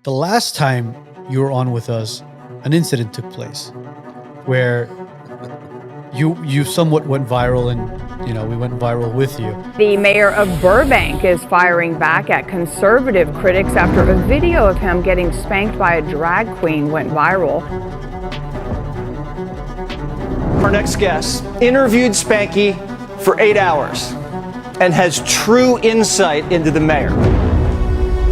The last time you were on with us, an incident took place where you somewhat went viral, and we went viral with you. The mayor of Burbank is firing back at conservative critics after a video of him getting spanked by a drag queen went viral. Our next guest interviewed Spanky for 8 hours and has true insight into the mayor.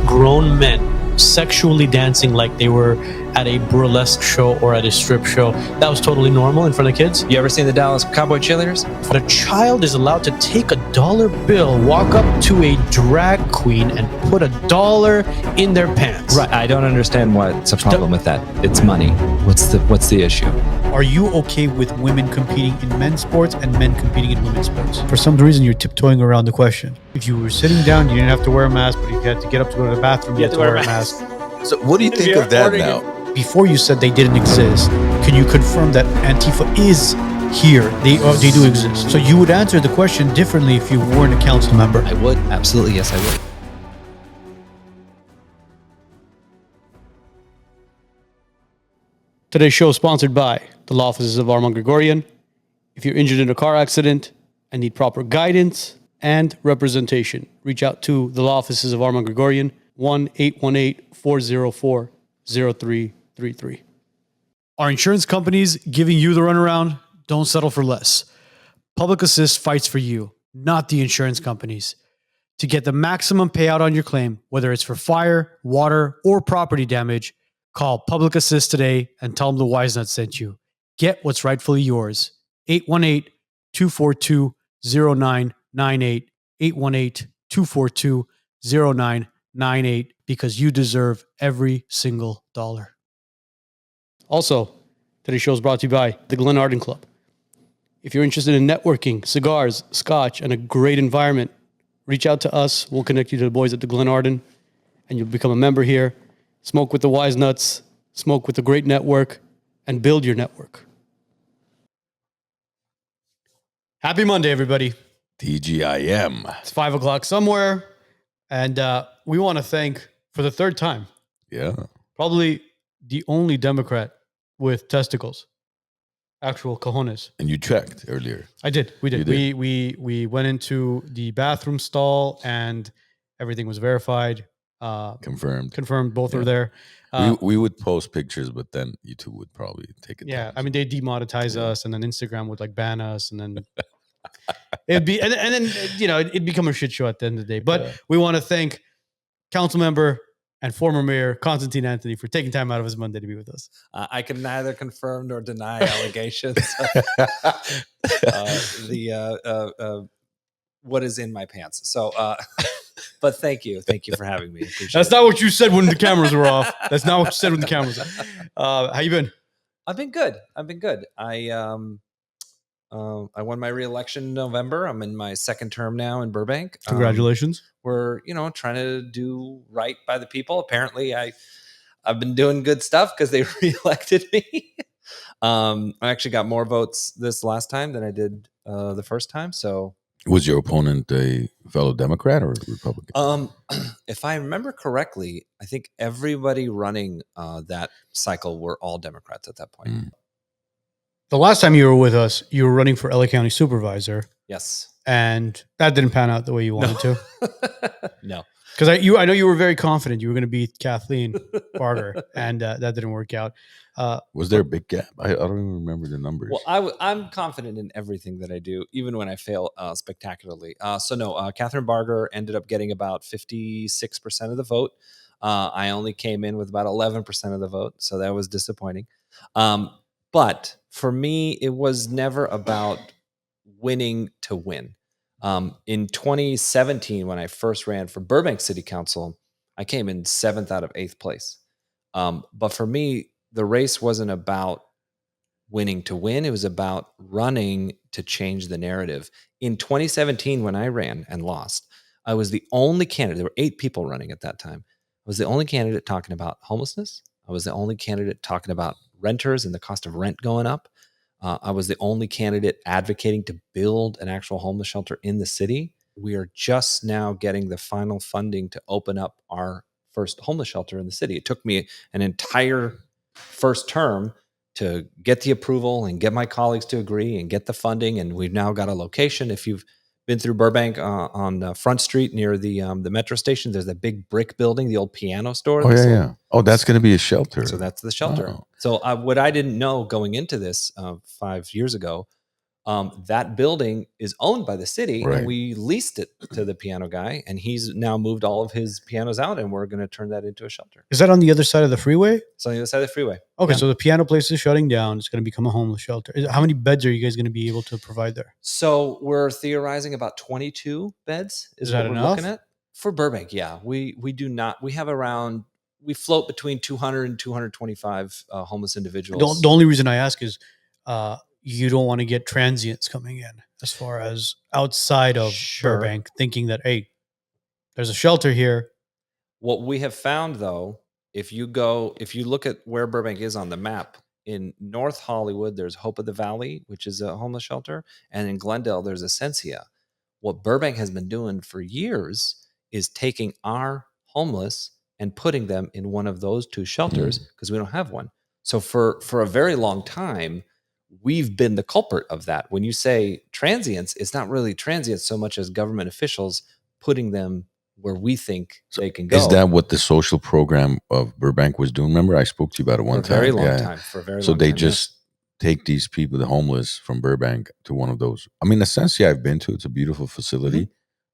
Grown men sexually dancing like they were at a burlesque show or at a strip show. That was totally normal in front of kids. You ever seen the Dallas Cowboy cheerleaders? But a child is allowed to take $1 bill, walk up to a drag queen and put $1 in their pants. Right. I don't understand what's a problem with that. It's money. What's the issue? Are you okay with women competing in men's sports and men competing in women's sports? For some reason, you're tiptoeing around the question. If you were sitting down, you didn't have to wear a mask, but if you had to get up to go to the bathroom, you had to wear a mask. So what do you think of that now? Before you said they didn't exist, can you confirm that Antifa is here? They do exist. So you would answer the question differently if you weren't a council member. I would. Absolutely. Yes, I would. Today's show is sponsored by the law offices of Arman Grigorian. If you're injured in a car accident and need proper guidance and representation, reach out to the law offices of Arman Grigorian, 1-818-404-0333. Are insurance companies giving you the runaround? Don't settle for less. Public Assist fights for you, not the insurance companies. To get the maximum payout on your claim, whether it's for fire, water, or property damage, call Public Assist today and tell them the WiseNuts sent you. Get what's rightfully yours. 818-242-0998. 818-242-0998, because you deserve every single dollar. Also, today's show is brought to you by the Glen Arden Club. If you're interested in networking, cigars, scotch, and a great environment, reach out to us. We'll connect you to the boys at the Glen Arden, and you'll become a member here. Smoke with the WiseNuts, smoke with a great network, and build your network. Happy Monday, everybody. TGIM. It's 5 o'clock somewhere, and we want to thank, for the third time, probably the only Democrat with testicles, actual cojones. And you checked earlier. I did. We did. We went into the bathroom stall, and everything was verified. Confirmed. Both are there. We would post pictures, but then YouTube would probably take it down. I mean, they demonetize us, and then Instagram would ban us, and then it'd be and then it'd become a shit show at the end of the day. But we want to thank council member and former mayor Konstantine Anthony for taking time out of his Monday to be with us. I can neither confirm nor deny allegations. What is in my pants? So. But thank you for having me. That's not what you said when the cameras were off. That's not what you said when the cameras were off. How you been? I've been good. I won my re-election in November. I'm in my second term now in Burbank. Congratulations. We're trying to do right by the people. Apparently, I've been doing good stuff because they re-elected me. I actually got more votes this last time than I did the first time. So. Was your opponent a fellow Democrat or Republican? If I remember correctly, I think everybody running that cycle were all Democrats at that point. The last time you were with us, you were running for LA County Supervisor. Yes. And that didn't pan out the way you wanted to. No. Because I know you were very confident you were going to beat Kathleen Barger, and that didn't work out. Was there a big gap? I don't even remember the numbers. Well, I'm confident in everything that I do, even when I fail spectacularly. Catherine Barger ended up getting about 56% of the vote. I only came in with about 11% of the vote, so that was disappointing. But for me, it was never about winning to win. In 2017, when I first ran for Burbank City Council, I came in 7th out of 8th place. But for me, the race wasn't about winning to win. It was about running to change the narrative. In 2017, when I ran and lost, I was the only candidate. There were 8 people running at that time. I was the only candidate talking about homelessness. I was the only candidate talking about renters and the cost of rent going up. I was the only candidate advocating to build an actual homeless shelter in the city. We are just now getting the final funding to open up our first homeless shelter in the city. It took me an entire first term to get the approval and get my colleagues to agree and get the funding. And we've now got a location. If you've been through Burbank on Front Street near the metro station, there's that big brick building, the old piano store. Oh, yeah. Oh, that's going to be a shelter. So that's the shelter. Wow. So what I didn't know going into this 5 years ago, that building is owned by the city, Right. and we leased it to the piano guy, and he's now moved all of his pianos out, and we're going to turn that into a shelter. Is that on the other side of the freeway? It's on the other side of the freeway. Okay, Yeah. so the piano place is shutting down. It's going to become a homeless shelter. How many beds are you guys going to be able to provide there? So we're theorizing about 22 beds is that what we're enough? looking at for Burbank. Yeah, we do not. We have around. We float between 200 and 225 homeless individuals. The only reason I ask is you don't want to get transients coming in as far as outside of Sure. Burbank thinking that, hey, there's a shelter here. What we have found, though, if you look at where Burbank is on the map, in North Hollywood, there's Hope of the Valley, which is a homeless shelter. And in Glendale, there's Essentia. What Burbank has been doing for years is taking our homeless and putting them in one of those two shelters because we don't have one. So for a very long time, we've been the culprit of that. When you say transients, it's not really transients so much as government officials putting them where we think they can go. Is that what the social program of Burbank was doing? Remember, I spoke to you about it one for a very time. long Yeah. time. For a very So long they time, just take these people, the homeless, from Burbank to one of those. I mean, Essentia, I've been to. It's a beautiful facility.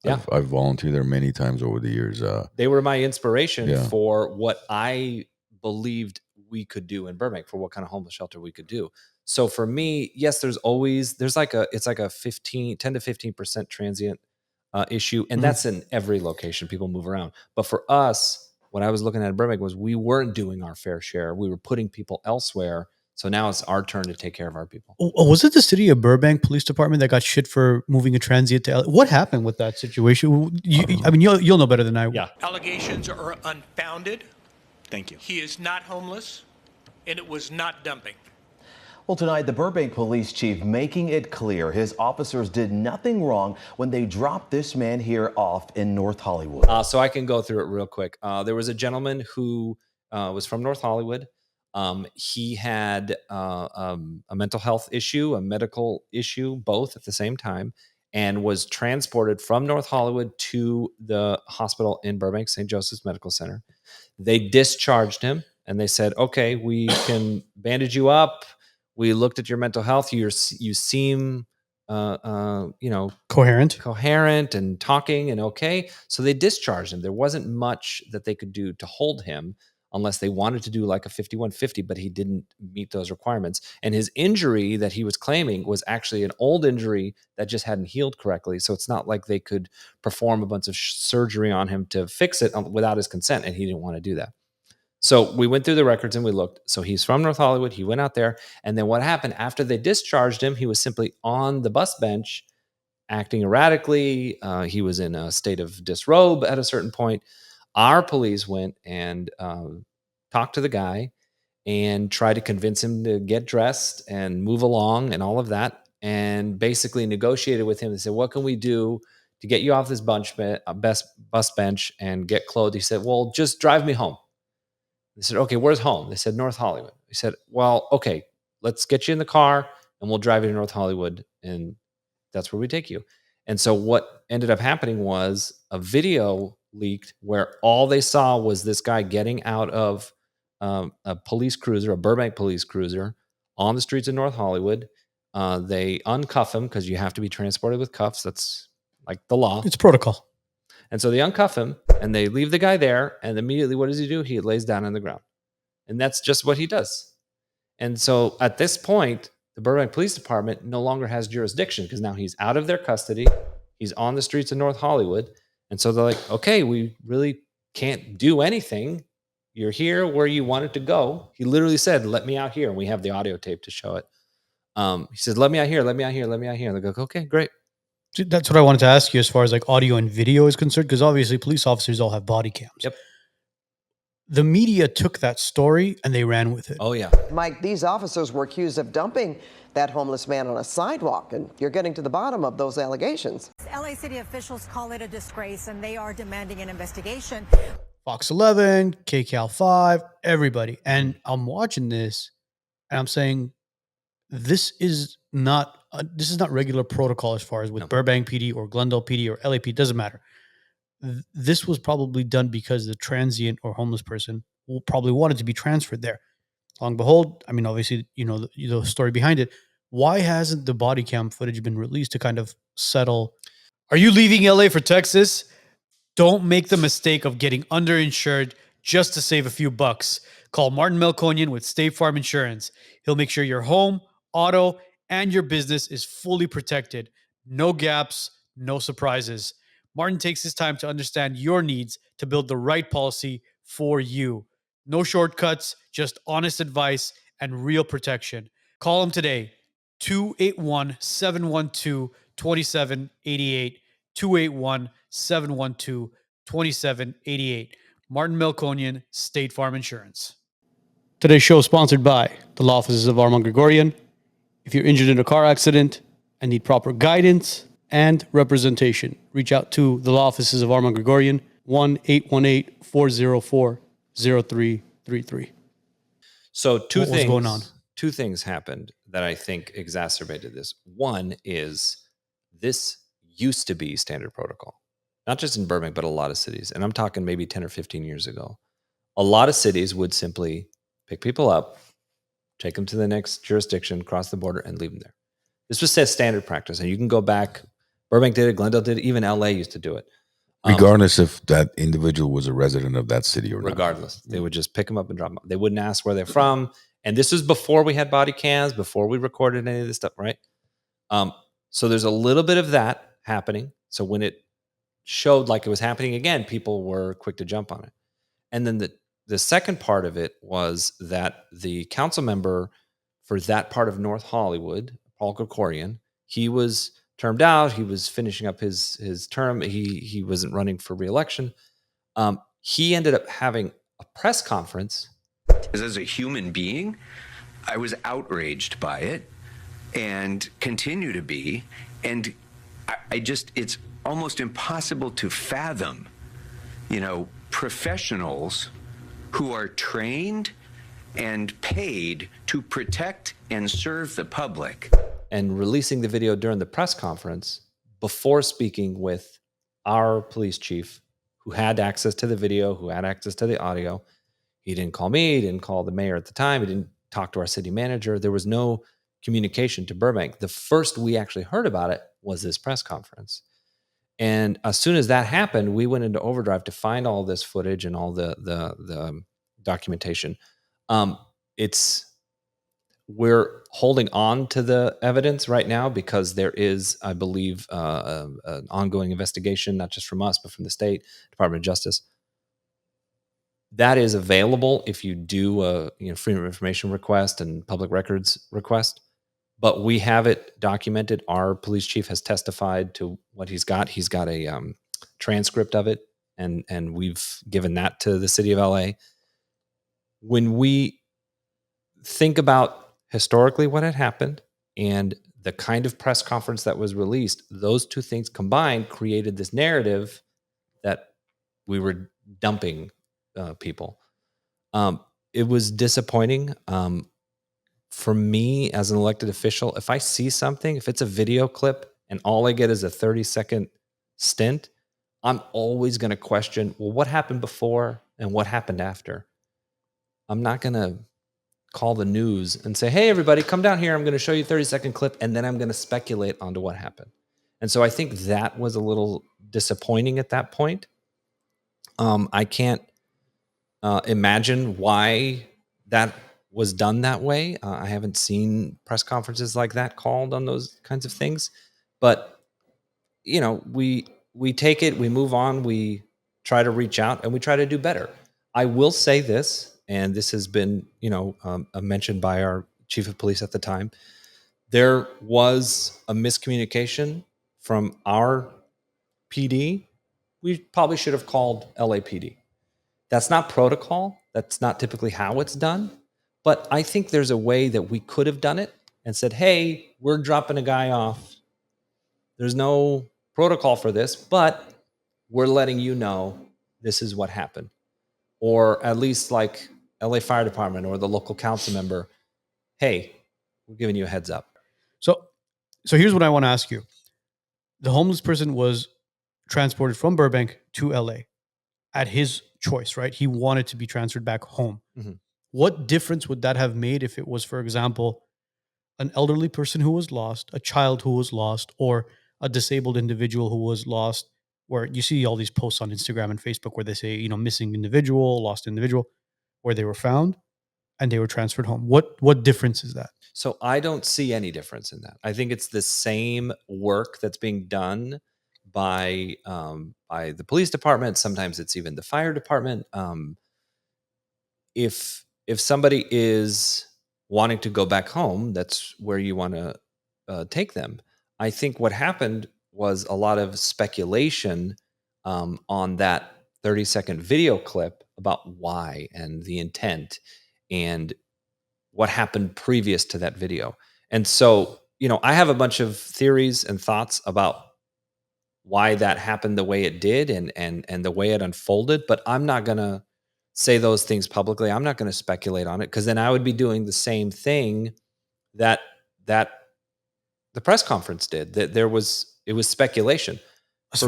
Yeah. I've volunteered there many times over the years. They were my inspiration Yeah. for what I believed we could do in Burbank, for what kind of homeless shelter we could do. So for me, yes, there's like a 10 to 15% transient issue. And that's in every location. People move around. But for us, what I was looking at in Burbank was we weren't doing our fair share. We were putting people elsewhere. So now it's our turn to take care of our people. Was it the city of Burbank Police Department that got shit for moving a transient to LA? What happened with that situation? You'll know better than I will. Yeah. Allegations are unfounded. Thank you. He is not homeless, and it was not dumping. Well, tonight, the Burbank police chief making it clear his officers did nothing wrong when they dropped this man here off in North Hollywood. So I can go through it real quick. There was a gentleman who was from North Hollywood. He had a mental health issue, a medical issue, both at the same time, and was transported from North Hollywood to the hospital in Burbank, St. Joseph's Medical Center. They discharged him, and they said, okay, we can bandage you up. We looked at your mental health. You seem, coherent and talking and okay. So they discharged him. There wasn't much that they could do to hold him unless they wanted to do like a 5150, but he didn't meet those requirements. And his injury that he was claiming was actually an old injury that just hadn't healed correctly. So it's not like they could perform a bunch of surgery on him to fix it without his consent, and he didn't want to do that. So we went through the records and we looked. So he's from North Hollywood. He went out there. And then what happened after they discharged him, he was simply on the bus bench acting erratically. He was in a state of disrobe at a certain point. Our police went and talked to the guy and tried to convince him to get dressed and move along and all of that, and basically negotiated with him. They said, what can we do to get you off this bus bench and get clothed? He said, well, just drive me home. They said, okay, where's home? They said, North Hollywood. He said, well, okay, let's get you in the car and we'll drive you to North Hollywood, and that's where we take you. And so what ended up happening was a video leaked where all they saw was this guy getting out of a police cruiser, a Burbank police cruiser, on the streets of North Hollywood. They uncuff him because you have to be transported with cuffs. That's like the law. It's protocol. And so they uncuff him and they leave the guy there. And immediately, what does he do? He lays down on the ground. And that's just what he does. And so at this point, the Burbank Police Department no longer has jurisdiction because now he's out of their custody. He's on the streets of North Hollywood. And so they're like, okay, we really can't do anything. You're here where you wanted to go. He literally said, let me out here. And we have the audio tape to show it. He says, let me out here, let me out here, let me out here. And they go, okay, great. That's what I wanted to ask you as far as like audio and video is concerned, because obviously police officers all have body cams. Yep. The media took that story and they ran with it. Oh, yeah. Mike, these officers were accused of dumping that homeless man on a sidewalk, and you're getting to the bottom of those allegations. LA City officials call it a disgrace, and they are demanding an investigation. Box 11, KCal 5, everybody. And I'm watching this and I'm saying, this is not regular protocol as far as with Burbank PD or Glendale PD or LAP, doesn't matter. This was probably done because the transient or homeless person probably wanted to be transferred there. Long and behold, I mean, obviously, the story behind it. Why hasn't the body cam footage been released to kind of settle? Are you leaving LA for Texas? Don't make the mistake of getting underinsured just to save a few bucks. Call Martin Melkonian with State Farm Insurance. He'll make sure your home, auto, and your business is fully protected. No gaps, no surprises. Martin takes his time to understand your needs to build the right policy for you. No shortcuts, just honest advice and real protection. Call him today, 281-712-2788, 281-712-2788. Martin Melkonian, State Farm Insurance. Today's show is sponsored by the law offices of Arman Grigorian. If you're injured in a car accident and need proper guidance and representation, reach out to the law offices of Arman Grigorian, 1-818-404-0333. So What was going on? Two things happened that I think exacerbated this. One is this used to be standard protocol, not just in Burbank, but a lot of cities. And I'm talking maybe 10 or 15 years ago. A lot of cities would simply pick people up, take them to the next jurisdiction, cross the border, and leave them there. This was standard practice. And you can go back. Burbank did it. Glendale did it. Even LA used to do it. Regardless if that individual was a resident of that city or not. Regardless. They would just pick them up and drop them off. They wouldn't ask where they're from. And this was before we had body cams, before we recorded any of this stuff, right? So there's a little bit of that happening. So when it showed like it was happening again, people were quick to jump on it. And then the second part of it was that the council member for that part of North Hollywood, Paul Grigorian, he was termed out. He was finishing up his term. He wasn't running for re-election. He ended up having a press conference. As a human being, I was outraged by it and continue to be. And I just, it's almost impossible to fathom, professionals who are trained and paid to protect and serve the public. And releasing the video during the press conference before speaking with our police chief, who had access to the video, who had access to the audio. He didn't call me. He didn't call the mayor at the time. He didn't talk to our city manager. There was no communication to Burbank. The first we actually heard about it was this press conference. And as soon as that happened, we went into overdrive to find all this footage and all the documentation. We're holding on to the evidence right now because there is, I believe, an ongoing investigation, not just from us, but from the state Department of Justice. That is available if you do a Freedom of Information request and public records request. But we have it documented. Our police chief has testified to what he's got. He's got a transcript of it, and we've given that to the city of LA. When we think about historically what had happened and the kind of press conference that was released, those two things combined created this narrative that we were dumping people. It was disappointing. For me as an elected official, if I see something, if it's a video clip and all I get is a 30-second stint, I'm always going to question, well, what happened before and what happened after? I'm not going to call the news and say, hey, everybody, come down here. I'm going to show you a 30-second clip, and then I'm going to speculate onto what happened. And so I think that was a little disappointing at that point. I can't imagine why that was done that way. I haven't seen press conferences like that called on those kinds of things. But, we take it, we move on, we try to reach out, and we try to do better. I will say this, and this has been, mentioned by our chief of police at the time. There was a miscommunication from our PD. We probably should have called LAPD. That's not protocol. That's not typically how it's done. But I think there's a way that we could have done it and said, hey, we're dropping a guy off. There's no protocol for this, but we're letting you know this is what happened. or at least like LA Fire Department or the local council member, hey, we're giving you a heads up. So here's what I want to ask you. The homeless person was transported from Burbank to LA at his choice, right? He wanted to be transferred back home. Mm-hmm. What difference would that have made if it was, for example, an elderly person who was lost, a child who was lost, or a disabled individual who was lost, where you see all these posts on Instagram and Facebook where they say, missing individual, lost individual, where they were found and they were transferred home. What difference is that? So I don't see any difference in that. I think it's the same work that's being done by the police department. Sometimes it's even the fire department. If somebody is wanting to go back home, that's where you want to take them. I think what happened was a lot of speculation on that 30-second video clip about why and the intent and what happened previous to that video. And so, I have a bunch of theories and thoughts about why that happened the way it did and the way it unfolded, but I'm not going to say those things publicly. I'm not going to speculate on it, because then I would be doing the same thing that the press conference did. That it was speculation. As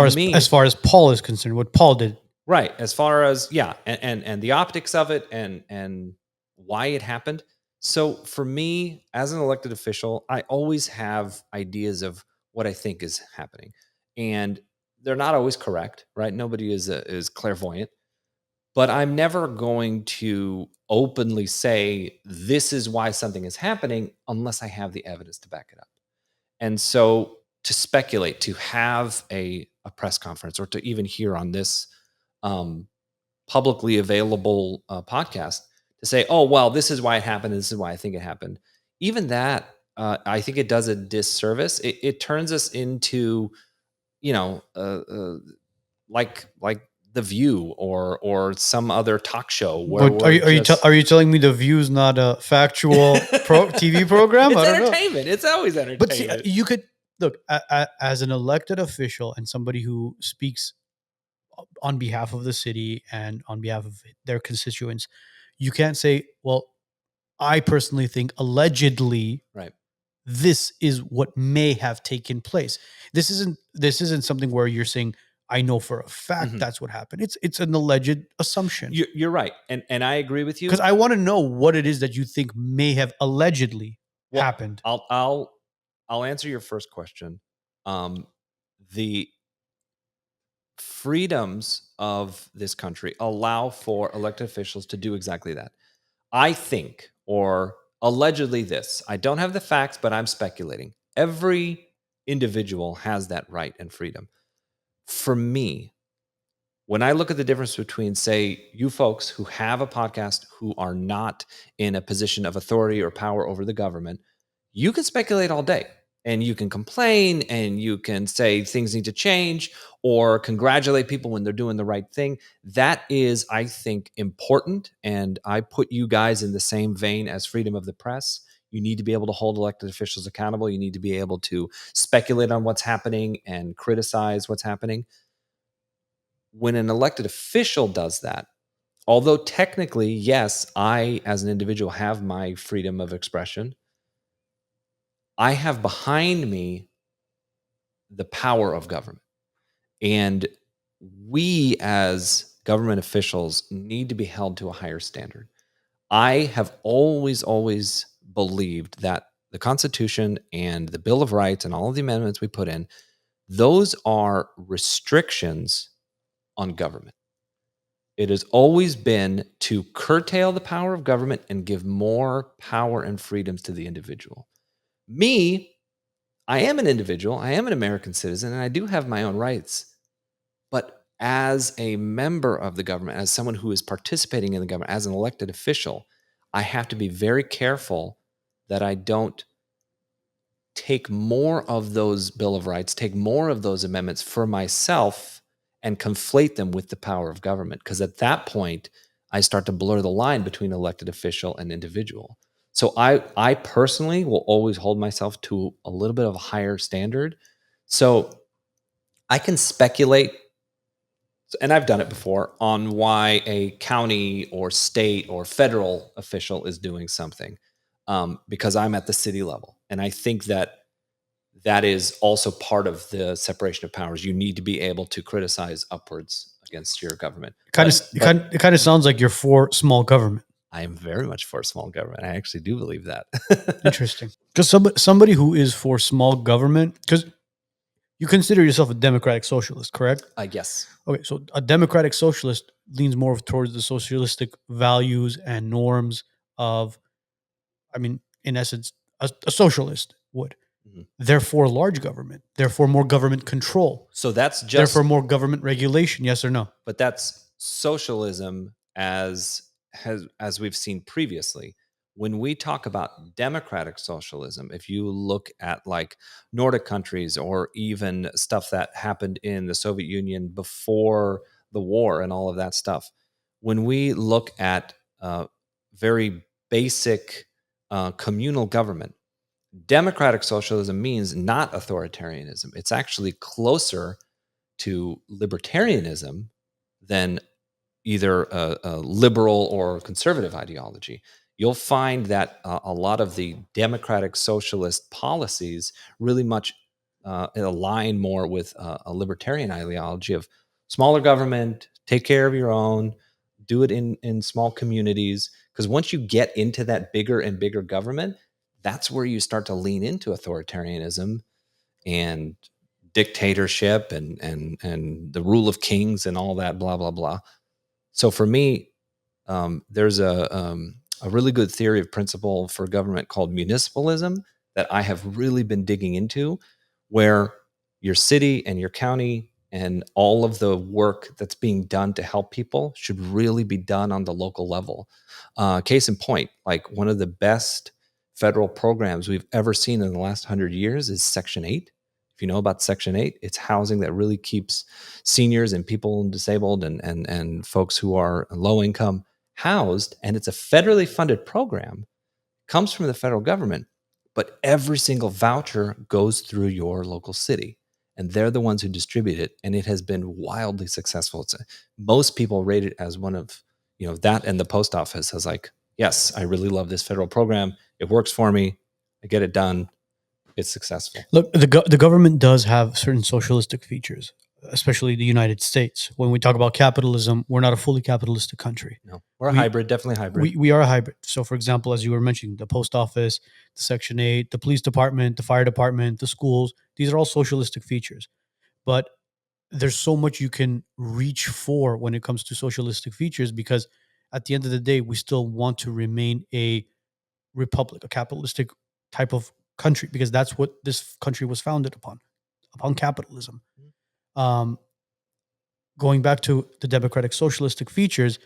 far as Paul is concerned, what Paul did. Right. As far as, and the optics of it and why it happened. So for me, as an elected official, I always have ideas of what I think is happening, and they're not always correct, right? Nobody is clairvoyant, but I'm never going to openly say this is why something is happening unless I have the evidence to back it up. And so to speculate, to have a press conference, or to even hear on this publicly available podcast, to say, oh, well, this is why it happened, this is why I think it happened. Even that, I think it does a disservice. It turns us into, like The View or some other talk show. Where Are you telling me The View is not a factual TV program? It's I don't entertainment. It's always entertainment. But see, you could look as an elected official and somebody who speaks on behalf of the city and on behalf of their constituents. You can't say, well, I personally think allegedly, right, this is what may have taken place. This isn't something where you're saying, I know for a fact that's what happened. It's an alleged assumption. You're right. And I agree with you. Because I want to know what it is that you think may have allegedly happened. I'll answer your first question. The freedoms of this country allow for elected officials to do exactly that. I think, or allegedly this, I don't have the facts, but I'm speculating. Every individual has that right and freedom. For me, when I look at the difference between, say, you folks who have a podcast who are not in a position of authority or power over the government, you can speculate all day. And you can complain and you can say things need to change or congratulate people when they're doing the right thing. That is, I think, important. And I put you guys in the same vein as freedom of the press. You need to be able to hold elected officials accountable. You need to be able to speculate on what's happening and criticize what's happening. When an elected official does that, although technically, yes, I as an individual have my freedom of expression, I have behind me the power of government. And we as government officials need to be held to a higher standard. I have always believed that the Constitution and the Bill of Rights and all of the amendments we put in, those are restrictions on government. It has always been to curtail the power of government and give more power and freedoms to the individual. Me, I am an individual, I am an American citizen, and I do have my own rights. But as a member of the government, as someone who is participating in the government, as an elected official, I have to be very careful that I don't take more of those Bill of Rights, take more of those amendments for myself and conflate them with the power of government. Because at that point, I start to blur the line between elected official and individual. So I personally will always hold myself to a little bit of a higher standard. So I can speculate And I've done it before on why a county or state or federal official is doing something, because I'm at the city level. And I think that is also part of the separation of powers. You need to be able to criticize upwards against your government. It kind of sounds like you're for small government. I am very much for small government. I actually do believe that. Interesting. Because somebody who is for small government, because you consider yourself a democratic socialist, correct? Yes. Okay, so a democratic socialist leans more towards the socialistic values and norms of, I mean, in essence, a socialist would. Mhm. Therefore, large government. Therefore, more government control. So that's just Therefore, more government regulation. Yes or no? but that's socialism as we've seen previously. When we talk about democratic socialism, if you look at like Nordic countries or even stuff that happened in the Soviet Union before the war and all of that stuff, when we look at very basic communal government, democratic socialism means not authoritarianism. It's actually closer to libertarianism than either a liberal or conservative ideology. You'll find that a lot of the democratic socialist policies really much align more with a libertarian ideology of smaller government, take care of your own, do it in small communities. Because once you get into that bigger and bigger government, that's where you start to lean into authoritarianism and dictatorship and the rule of kings and all that, blah, blah, blah. So for me, there's a really good theory of principle for government called municipalism that I have really been digging into, where your city and your county and all of the work that's being done to help people should really be done on the local level. Case in point, like one of the best federal programs we've ever seen in the last 100 years is Section 8. If you know about Section 8, it's housing that really keeps seniors and people disabled and folks who are low income housed. And it's a federally funded program, comes from the federal government, but every single voucher goes through your local city. And they're the ones who distribute it. And it has been wildly successful. Most people rate it as one of, that and the post office as like, yes, I really love this federal program. It works for me. I get it done. It's successful. Look, the government does have certain socialistic features, especially the United States. When we talk about capitalism, we're not a fully capitalistic country. No, we're a hybrid, definitely hybrid. We are a hybrid. So, for example, as you were mentioning, the post office, the Section 8, the police department, the fire department, the schools, these are all socialistic features. But there's so much you can reach for when it comes to socialistic features, because at the end of the day, we still want to remain a republic, a capitalistic type of country, because that's what this country was founded upon capitalism. Going back to the democratic socialistic features,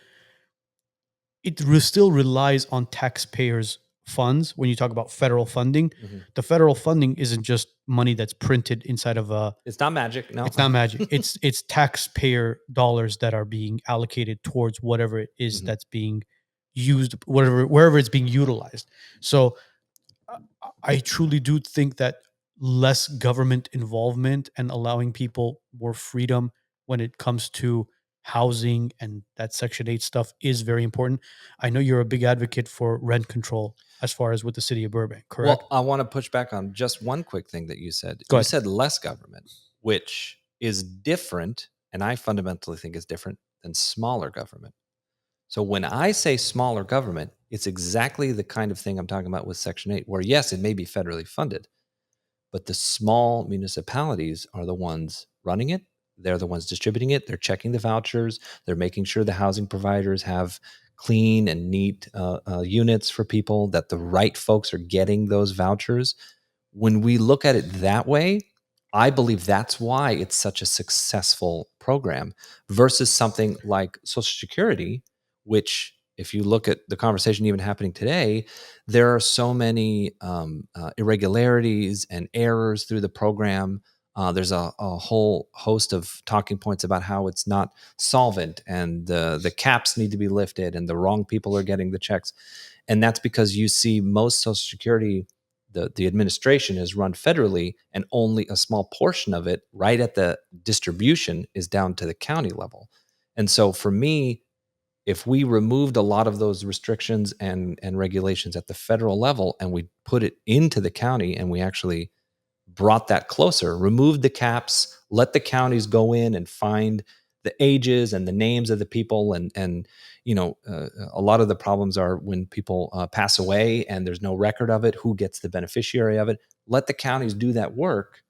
it still relies on taxpayers' funds. When you talk about federal funding, the federal funding isn't just money that's printed inside of a... It's not magic. No, it's not magic. It's taxpayer dollars that are being allocated towards whatever it is that's being used, wherever it's being utilized. So I truly do think that less government involvement and allowing people more freedom when it comes to housing and that Section 8 stuff is very important. I know you're a big advocate for rent control as far as with the city of Burbank, correct? Well, I want to push back on just one quick thing that you said. Go You ahead. said less government, which is different, and I fundamentally think is different than smaller government. So when I say smaller government, it's exactly the kind of thing I'm talking about with Section 8, where yes, it may be federally funded, but the small municipalities are the ones running it. They're the ones distributing it. They're checking the vouchers. They're making sure the housing providers have clean and neat units for people, that the right folks are getting those vouchers. When we look at it that way, I believe that's why it's such a successful program versus something like Social Security, which, if you look at the conversation even happening today, there are so many irregularities and errors through the program. There's a whole host of talking points about how it's not solvent, and the caps need to be lifted, and the wrong people are getting the checks. And that's because you see most Social Security the administration is run federally, and only a small portion of it, right at the distribution, is down to the county level. And so for me, if we removed a lot of those restrictions and regulations at the federal level, and we put it into the county, and we actually brought that closer, removed the caps, let the counties go in and find the ages and the names of the people, and a lot of the problems are when people pass away and there's no record of it, who gets the beneficiary of it. Let the counties do that work,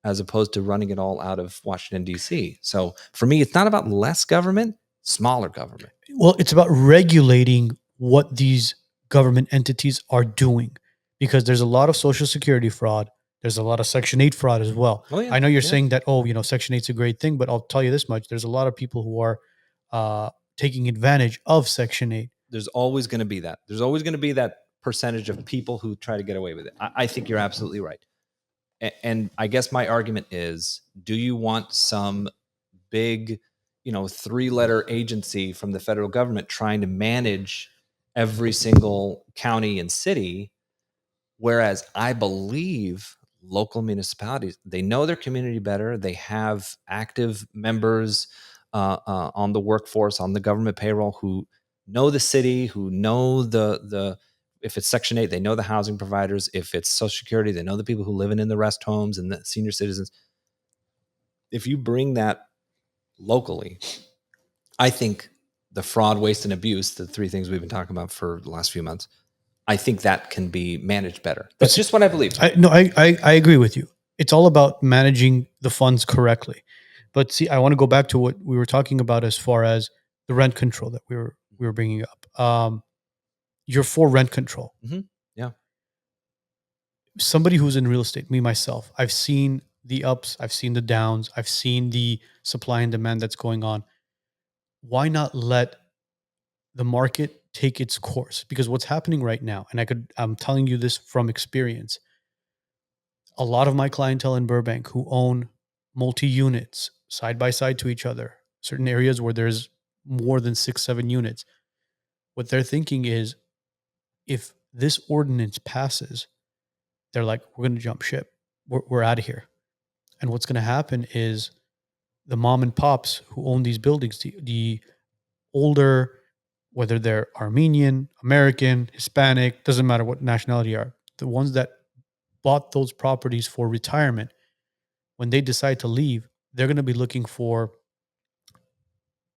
as opposed to running it all out of Washington, D.C. So for me, it's not about less government, smaller government. Well, it's about regulating what these government entities are doing, because there's a lot of Social Security fraud. There's a lot of Section 8 fraud as well. Oh, yeah. I know you're Yeah. saying that, Section 8's a great thing, but I'll tell you this much. There's a lot of people who are taking advantage of Section 8. There's always going to be that. There's always going to be that percentage of people who try to get away with it. I think you're absolutely right. And I guess my argument is, do you want some big, 3-letter agency from the federal government trying to manage every single county and city? Whereas I believe local municipalities, they know their community better. They have active members on the workforce, on the government payroll, who know the city, who know the if it's Section 8, they know the housing providers. If it's Social Security, they know the people who live in the rest homes and the senior citizens. If you bring that locally, I think the fraud, waste, and abuse, the 3 things we've been talking about for the last few months, I think that can be managed better. That's just what I believe. I agree with you. It's all about managing the funds correctly. But see, I want to go back to what we were talking about as far as the rent control that we were bringing up. You're for rent control. Mm-hmm. Yeah. Somebody who's in real estate, me, myself, I've seen the ups, I've seen the downs, I've seen the supply and demand that's going on. Why not let the market take its course? Because what's happening right now, and I'm telling you this from experience, a lot of my clientele in Burbank who own multi-units side by side to each other, certain areas where there's more than 6-7 units, what they're thinking is, if this ordinance passes, they're like, we're going to jump ship. We're out of here. And what's going to happen is the mom and pops who own these buildings, the older, whether they're Armenian, American, Hispanic, doesn't matter what nationality are, the ones that bought those properties for retirement, when they decide to leave, they're going to be looking for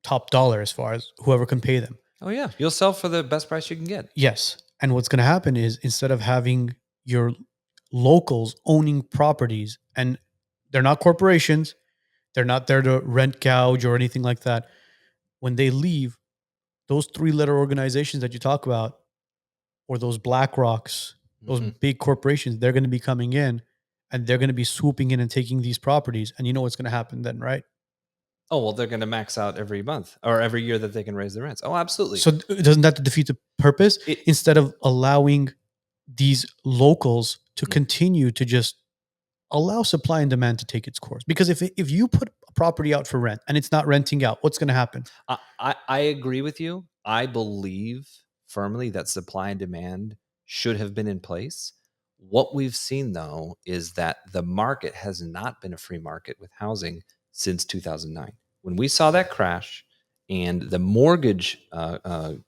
top dollar as far as whoever can pay them. Oh, yeah. You'll sell for the best price you can get. Yes. And what's going to happen is, instead of having your locals owning properties, and they're not corporations, they're not there to rent gouge or anything like that. When they leave, those 3-letter organizations that you talk about, or those Black Rocks, those big corporations, they're going to be coming in, and they're going to be swooping in and taking these properties. And you know what's going to happen then, right? Oh, well, they're going to max out every month or every year that they can raise the rents. Oh, absolutely. So doesn't that defeat the purpose? Instead of allowing these locals to continue to just allow supply and demand to take its course. Because if you put a property out for rent and it's not renting out, what's going to happen? I agree with you. I believe firmly that supply and demand should have been in place. What we've seen, though, is that the market has not been a free market with housing since 2009. When we saw that crash and the mortgage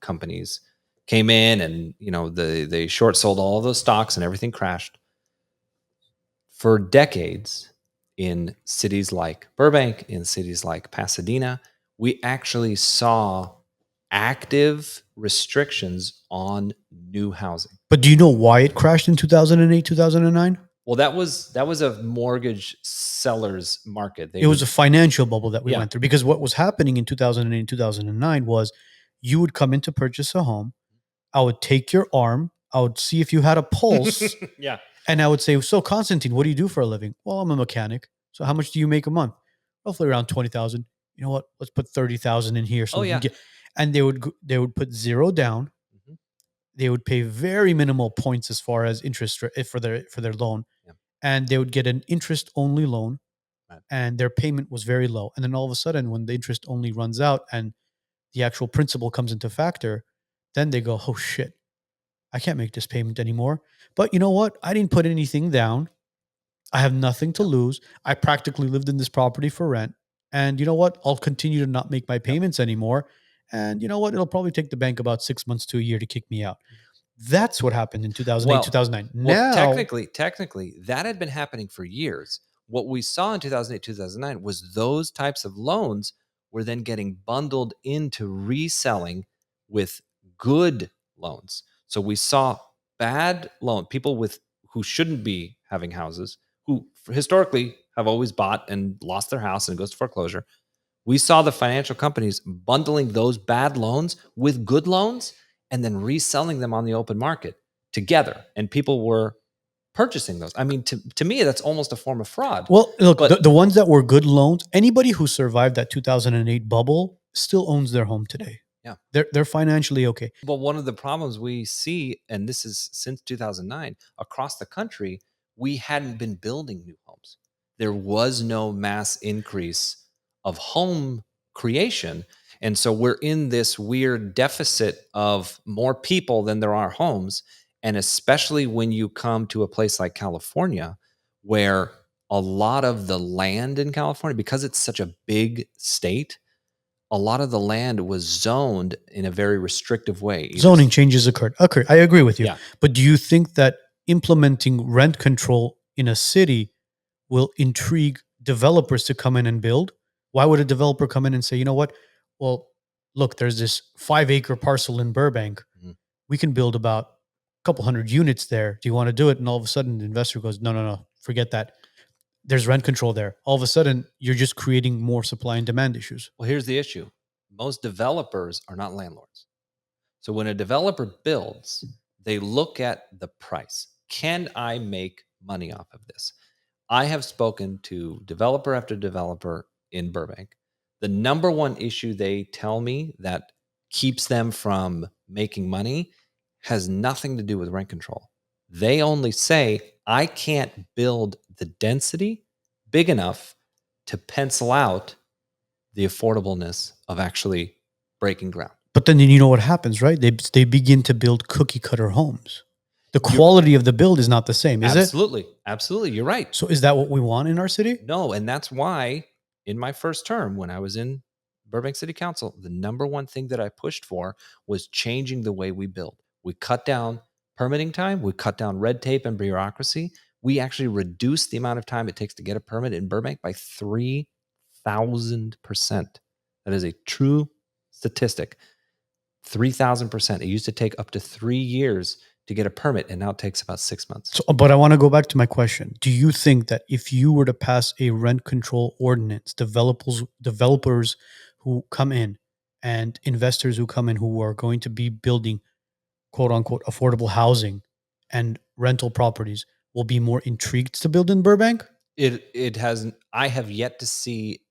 companies came in and they short sold all of those stocks and everything crashed. For decades, in cities like Burbank, in cities like Pasadena, we actually saw active restrictions on new housing. But do you know why it crashed in 2008, 2009? Well, that was a mortgage seller's market. It was a financial bubble that we went through, because what was happening in 2008 and 2009 was, you would come in to purchase a home. I would take your arm. I would see if you had a pulse. Yeah. And I would say, so Konstantine, what do you do for a living? Well, I'm a mechanic. So how much do you make a month? Roughly around 20,000. You know what? Let's put 30,000 in here. So we can get, and they would put zero down. Mm-hmm. They would pay very minimal points as far as interest for their loan. Yeah. And they would get an interest only loan. Right. And their payment was very low. And then all of a sudden, when the interest only runs out and the actual principal comes into factor, then they go, oh shit, I can't make this payment anymore. But you know what? I didn't put anything down. I have nothing to lose. I practically lived in this property for rent. And you know what? I'll continue to not make my payments anymore. And you know what? It'll probably take the bank about 6 months to a year to kick me out. That's what happened in 2008, 2009. Now, technically, that had been happening for years. What we saw in 2008, 2009 was those types of loans were then getting bundled into reselling with good loans. So we saw bad loan people who shouldn't be having houses, who historically have always bought and lost their house and it goes to foreclosure. We saw the financial companies bundling those bad loans with good loans and then reselling them on the open market together. And people were purchasing those. I mean, to me, that's almost a form of fraud. well, look, the ones that were good loans, anybody who survived that 2008 bubble still owns their home today. Yeah. They're financially okay. But one of the problems we see, and this is since 2009, across the country, we hadn't been building new homes. There was no mass increase of home creation. And so we're in this weird deficit of more people than there are homes. And especially when you come to a place like California, where a lot of the land in California, because it's such a big state, a lot of the land was zoned in a very restrictive way. Zoning changes occurred. Okay, I agree with you. Yeah. But do you think that implementing rent control in a city will intrigue developers to come in and build? Why would a developer come in and say, you know what? Well, look, there's this 5-acre parcel in Burbank. Mhm. We can build about a couple hundred units there. Do you want to do it? And all of a sudden the investor goes, no, forget that. There's rent control there. All of a sudden you're just creating more supply and demand issues. Well, here's the issue. Most developers are not landlords. So when a developer builds, they look at the price. Can I make money off of this? I have spoken to developer after developer in Burbank. The number one issue they tell me that keeps them from making money has nothing to do with rent control. They only say, I can't build the density big enough to pencil out the affordableness of actually breaking ground. But then you know what happens, right? They begin to build cookie cutter homes. The quality of the build is not the same, is it? Absolutely. You're right. So is that what we want in our city? No, and that's why in my first term, when I was in Burbank City Council, the number one thing that I pushed for was changing the way we build. We cut down permitting time. We cut down red tape and bureaucracy. We actually reduced the amount of time it takes to get a permit in Burbank by 3,000%. That is a true statistic. 3,000%. It used to take up to 3 years to get a permit, and now it takes about 6 months. So, but I want to go back to my question. Do you think that if you were to pass a rent control ordinance, developers who come in and investors who come in who are going to be building quote unquote affordable housing and rental properties will be more intrigued to build in Burbank? It hasn't. I have yet to see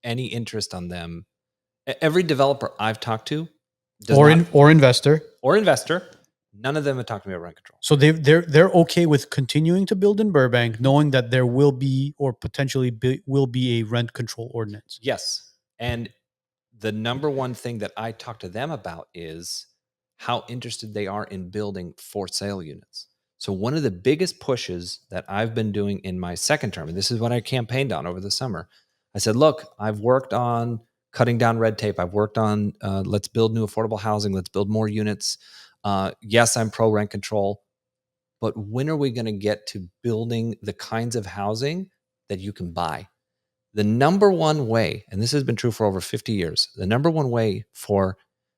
any interest on them. Every developer I've talked to, Or investor, none of them have talked to me about rent control. So they're okay with continuing to build in Burbank, knowing that there will be or potentially will be a rent control ordinance. Yes, and the number one thing that I talk to them about is how interested they are in building for sale units. So one of the biggest pushes that I've been doing in my second term, and this is what I campaigned on over the summer, I said, look, I've worked on cutting down red tape. I've worked on let's build new affordable housing. Let's build more units. Yes, I'm pro rent control, but when are we going to get to building the kinds of housing that you can buy? The number one way, and this has been true for over 50 years, the number one way for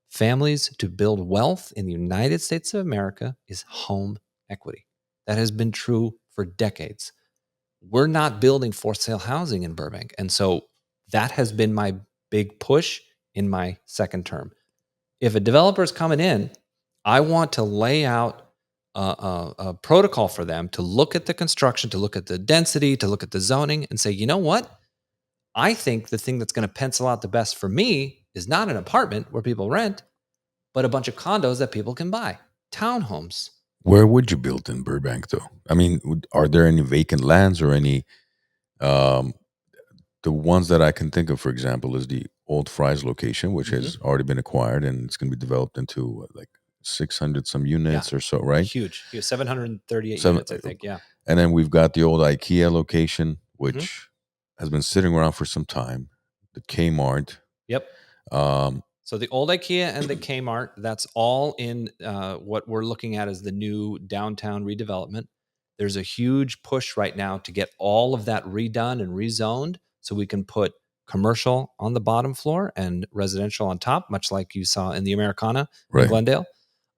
families to build wealth in the United States of America is home equity. That has been true for decades. We're not building for sale housing in Burbank. And so that has been my big push in my second term. If a developer is coming in, I want to lay out a protocol for them to look at the construction, to look at the density, to look at the zoning and say, you know what? I think the thing that's going to pencil out the best for me is not an apartment where people rent, but a bunch of condos that people can buy, townhomes. Where would you build in Burbank, though? I mean, are there any vacant lands or any? The ones that I can think of, for example, is the Old Fries location, which has already been acquired and it's going to be developed into like 600 some units or so, right? Huge. 738 Seven- units, I think. Yeah. And then we've got the old IKEA location, which has been sitting around for some time. The Kmart. Yep. So the old IKEA and the Kmart, that's all in what we're looking at as the new downtown redevelopment. There's a huge push right now to get all of that redone and rezoned so we can put commercial on the bottom floor and residential on top, much like you saw in the Americana in Glendale.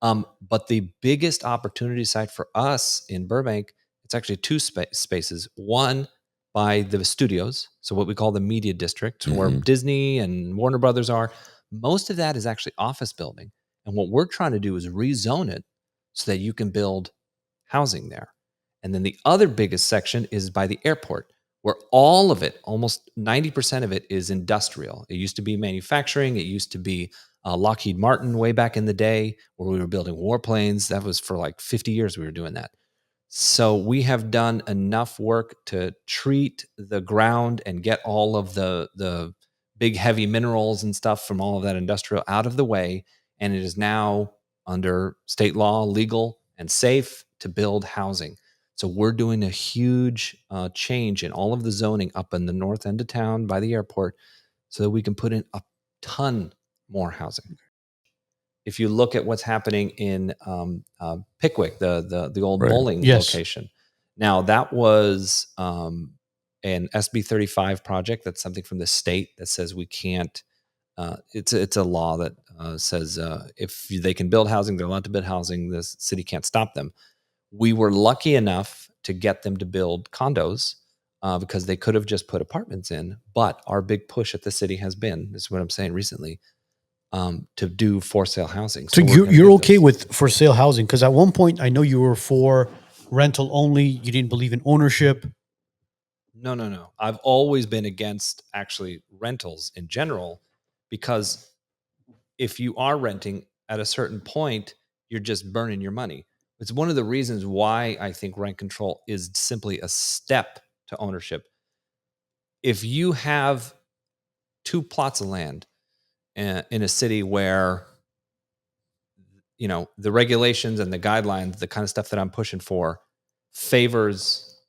But the biggest opportunity site for us in Burbank, it's actually two spaces. One by the studios, so what we call the media district, where Disney and Warner Brothers are. Most of that is actually office building. And what we're trying to do is rezone it so that you can build housing there. And then the other biggest section is by the airport, where all of it, almost 90% of it, is industrial. It used to be manufacturing. It used to be Lockheed Martin way back in the day, where we were building warplanes. That was for like 50 years we were doing that. So we have done enough work to treat the ground and get all of the big heavy minerals and stuff from all of that industrial out of the way. And it is now under state law, legal and safe to build housing. So we're doing a huge change in all of the zoning up in the north end of town by the airport so that we can put in a ton more housing. If you look at what's happening in Pickwick, the old bowling location, now that was an SB 35 project. That's something from the state that says we can't. It's a law that says if they can build housing, they're allowed to build housing. The city can't stop them. We were lucky enough to get them to build condos because they could have just put apartments in. But our big push at the city has been, this is what I'm saying recently, to do for sale housing. So you're okay with for sale housing? Because at one point I know you were for rental only. You didn't believe in ownership. No. I've always been against actually rentals in general, because if you are renting at a certain point, you're just burning your money. It's one of the reasons why I think rent control is simply a step to ownership. If you have 2 plots of land in a city where, you know, the regulations and the guidelines, the kind of stuff that I'm pushing for, favors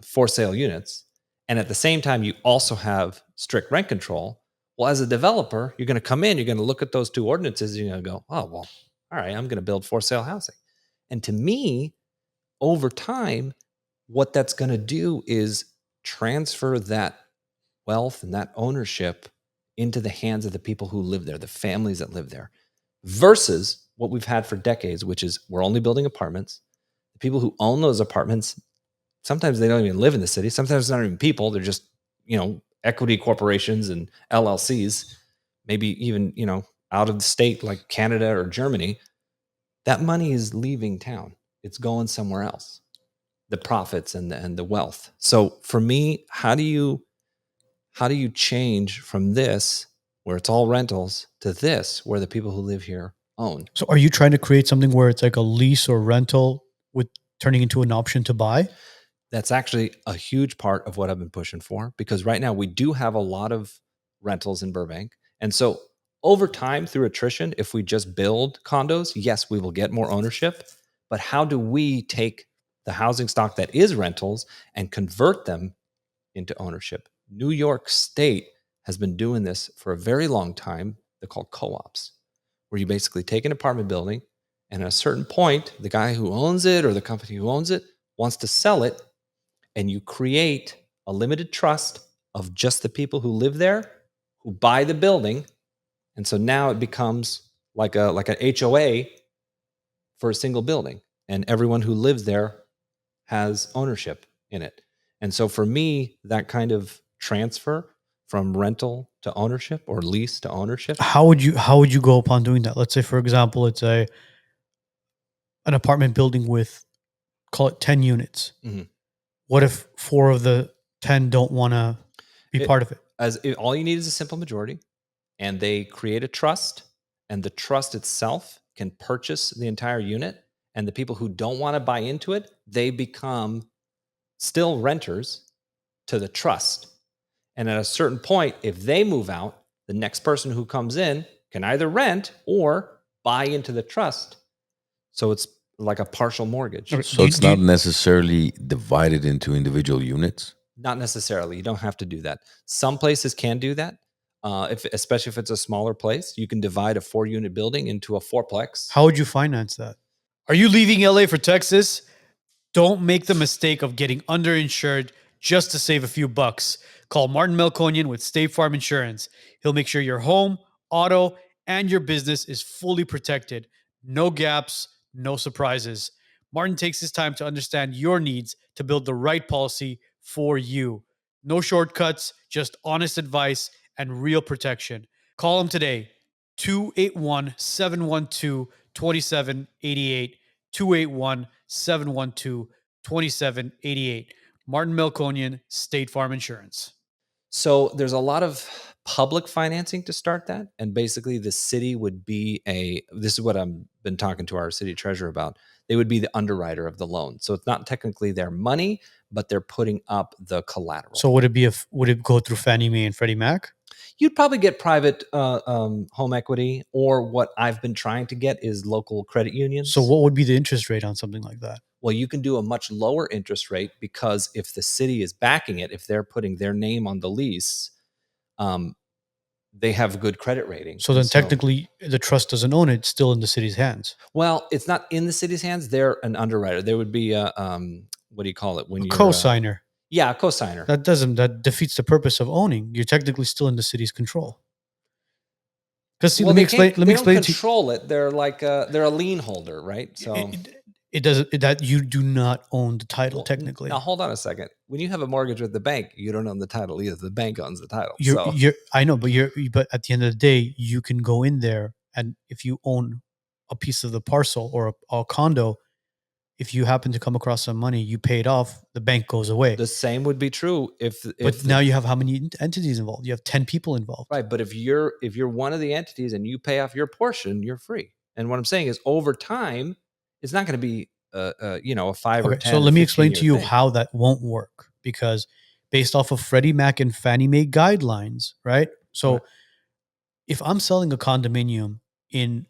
for sale units, and at the same time you also have strict rent control, well, as a developer, you're going to come in, you're going to look at those 2 ordinances, and you're going to go, oh, well, all right, I'm going to build for sale housing. And to me, over time, what that's going to do is transfer that wealth and that ownership into the hands of the people who live there, the families that live there, versus what we've had for decades, which is we're only building apartments. The people who own those apartments, sometimes they don't even live in the city. Sometimes they're not even people. They're just, you know, equity corporations and LLCs, maybe even, you know, out of the state like Canada or Germany. That money is leaving town. It's going somewhere else. The profits and the wealth. So for me, how do you change from this, where it's all rentals, to this, where the people who live here own? So are you trying to create something where it's like a lease or rental with turning into an option to buy? That's actually a huge part of what I've been pushing for, because right now we do have a lot of rentals in Burbank. And so over time, through attrition, if we just build condos, yes, we will get more ownership. But how do we take the housing stock that is rentals and convert them into ownership? New York State has been doing this for a very long time. They're called co-ops, where you basically take an apartment building, and at a certain point, the guy who owns it or the company who owns it wants to sell it, and you create a limited trust of just the people who live there, who buy the building. And so now it becomes like an HOA for a single building, and everyone who lives there has ownership in it. And so for me, that kind of transfer from rental to ownership or lease to ownership. How would you go upon doing that? Let's say, for example, it's an apartment building with, call it 10 units. Mm-hmm. What if 4 of the 10 don't want to be part of it? All you need is a simple majority, and they create a trust, and the trust itself can purchase the entire unit. And the people who don't want to buy into it, they become still renters to the trust. And at a certain point, if they move out, the next person who comes in can either rent or buy into the trust. So it's like a partial mortgage. So it's not necessarily divided into individual units? Not necessarily. You don't have to do that. Some places can do that. Especially if it's a smaller place, you can divide a 4-unit building into a 4-plex. How would you finance that? Are you leaving LA for Texas? Don't make the mistake of getting underinsured just to save a few bucks. Call Martin Melkonian with State Farm Insurance. He'll make sure your home, auto, and your business is fully protected. No gaps, no surprises. Martin takes his time to understand your needs to build the right policy for you. No shortcuts, just honest advice and real protection. Call him today, 281-712-2788, 281-712-2788. Martin Melkonian, State Farm Insurance. So there's a lot of public financing to start that. And basically the city would be this is what I've been talking to our city treasurer about. They would be the underwriter of the loan. So it's not technically their money, but they're putting up the collateral. So would it go through Fannie Mae and Freddie Mac? You'd probably get private home equity, or what I've been trying to get is local credit unions. So what would be the interest rate on something like that? Well, you can do a much lower interest rate because if the city is backing it, if they're putting their name on the lease, they have a good credit rating. So then technically the trust doesn't own it. It's still in the city's hands. Well, it's not in the city's hands. They're an underwriter. There would be a, what do you call it? When you're co-signer. Yeah, a co-signer. That defeats the purpose of owning. You're technically still in the city's control. Because let me explain. They don't control it. They're like they're a lien holder, right? So it doesn't that you do not own the title technically. Now hold on a second. When you have a mortgage with the bank, you don't own the title either. The bank owns the title. I know, but at the end of the day, you can go in there, and if you own a piece of the parcel or a condo, if you happen to come across some money, you pay it off, the bank goes away. The same would be true But now you have how many entities involved? You have 10 people involved. Right, but if you're one of the entities and you pay off your portion, you're free. And what I'm saying is over time, it's not going to be a 5 or 10. So let me explain to you how that won't work, because based off of Freddie Mac and Fannie Mae guidelines, right? So if I'm selling a condominium in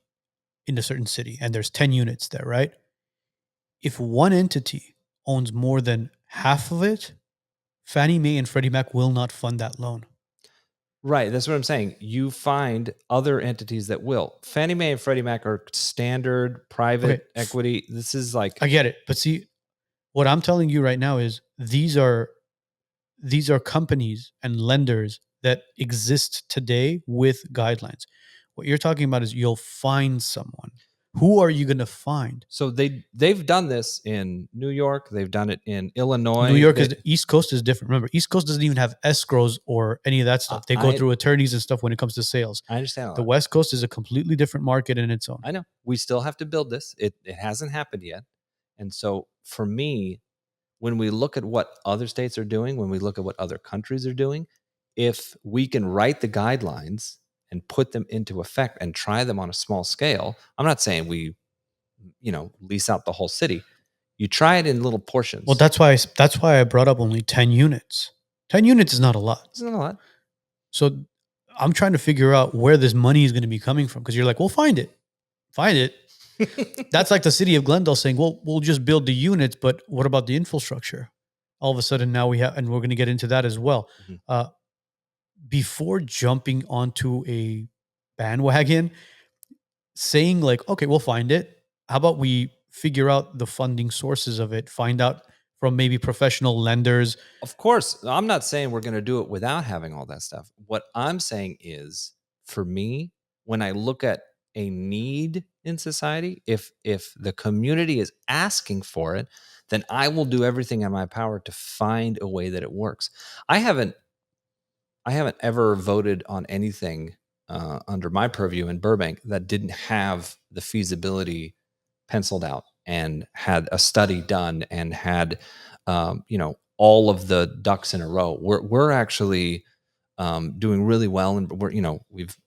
a certain city and there's 10 units there, right? If one entity owns more than half of it, Fannie Mae and Freddie Mac will not fund that loan. Right. That's what I'm saying. You find other entities that will. Fannie Mae and Freddie Mac are standard private equity. This is like... I get it. But see, what I'm telling you right now is these are companies and lenders that exist today with guidelines. What you're talking about is you'll find someone. Who are you going to find? So they've done this in New York. They've done it in Illinois. New York East Coast is different. Remember, East Coast doesn't even have escrows or any of that stuff. They go through attorneys and stuff when it comes to sales. I understand. The West Coast is a completely different market in its own. I know. We still have to build this. It hasn't happened yet. And so for me, when we look at what other states are doing, when we look at what other countries are doing, if we can write the guidelines and put them into effect and try them on a small scale. I'm not saying we, lease out the whole city. You try it in little portions. Well, that's why I brought up only 10 units. 10 units is not a lot. It's not a lot. So I'm trying to figure out where this money is going to be coming from, because you're like, well, find it. That's like the city of Glendale saying, well, we'll just build the units, but what about the infrastructure? All of a sudden now we have, and we're going to get into that as well. Mm-hmm. Before jumping onto a bandwagon, saying like, okay, we'll find it. How about we figure out the funding sources of it, find out from maybe professional lenders? Of course. I'm not saying we're going to do it without having all that stuff. What I'm saying is, for me, when I look at a need in society, if the community is asking for it, then I will do everything in my power to find a way that it works. I haven't ever voted on anything under my purview in Burbank that didn't have the feasibility penciled out and had a study done and had, all of the ducks in a row. We're actually doing really well, and we've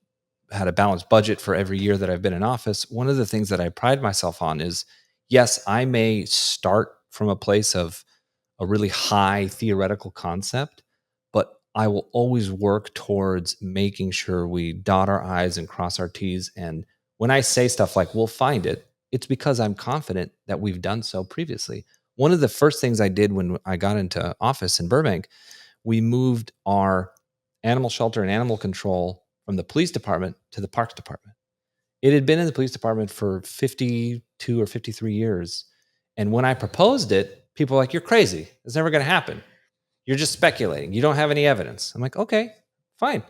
had a balanced budget for every year that I've been in office. One of the things that I pride myself on is, yes, I may start from a place of a really high theoretical concept, but I will always work towards making sure we dot our I's and cross our T's. And when I say stuff like, we'll find it, it's because I'm confident that we've done so previously. One of the first things I did when I got into office in Burbank, we moved our animal shelter and animal control from the police department to the parks department. It had been in the police department for 52 or 53 years. And when I proposed it, people were like, you're crazy. It's never going to happen. You're just speculating. You don't have any evidence. I'm like, okay, fine.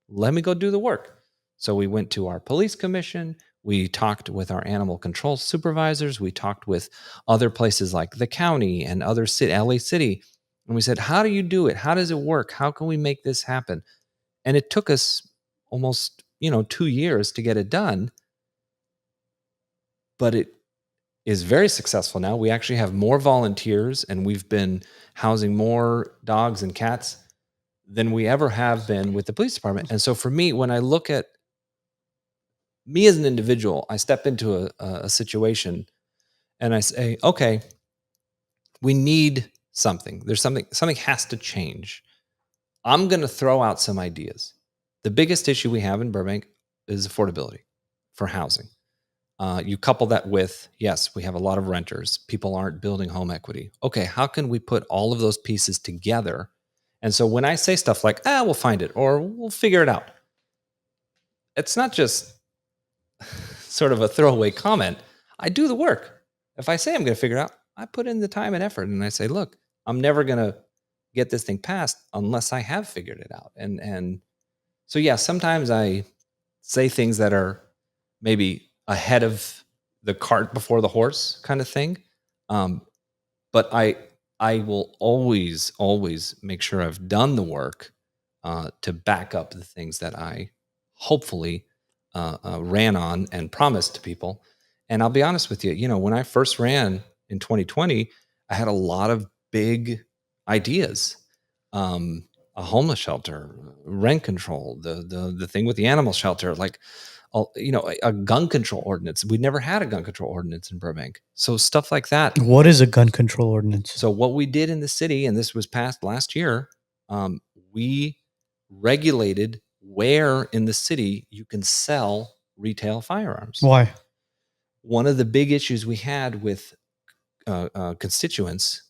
Let me go do the work. So we went to our police commission. We talked with our animal control supervisors. We talked with other places like the county and other LA City. And we said, how do you do it? How does it work? How can we make this happen? And it took us almost, 2 years to get it done. But it is very successful now. We actually have more volunteers, and we've been housing more dogs and cats than we ever have been with the police department. And so for me, when I look at me as an individual, I step into a situation and I say, okay, we need something. There's something has to change. I'm going to throw out some ideas. The biggest issue we have in Burbank is affordability for housing. You couple that with, yes, we have a lot of renters. People aren't building home equity. Okay, how can we put all of those pieces together? And so when I say stuff like, we'll find it or we'll figure it out, it's not just sort of a throwaway comment. I do the work. If I say I'm going to figure it out, I put in the time and effort, and I say, look, I'm never going to get this thing passed unless I have figured it out. And so, yeah, sometimes I say things that are maybe ahead of the cart before the horse kind of thing. But I will always make sure I've done the work to back up the things that I hopefully ran on and promised to people. And I'll be honest with you, when I first ran in 2020, I had a lot of big ideas. A homeless shelter, rent control, the thing with the animal shelter, like, a gun control ordinance. We never had a gun control ordinance in Burbank. So stuff like that. What is a gun control ordinance? So what we did in the city, and this was passed last year, we regulated where in the city you can sell retail firearms. Why? One of the big issues we had with constituents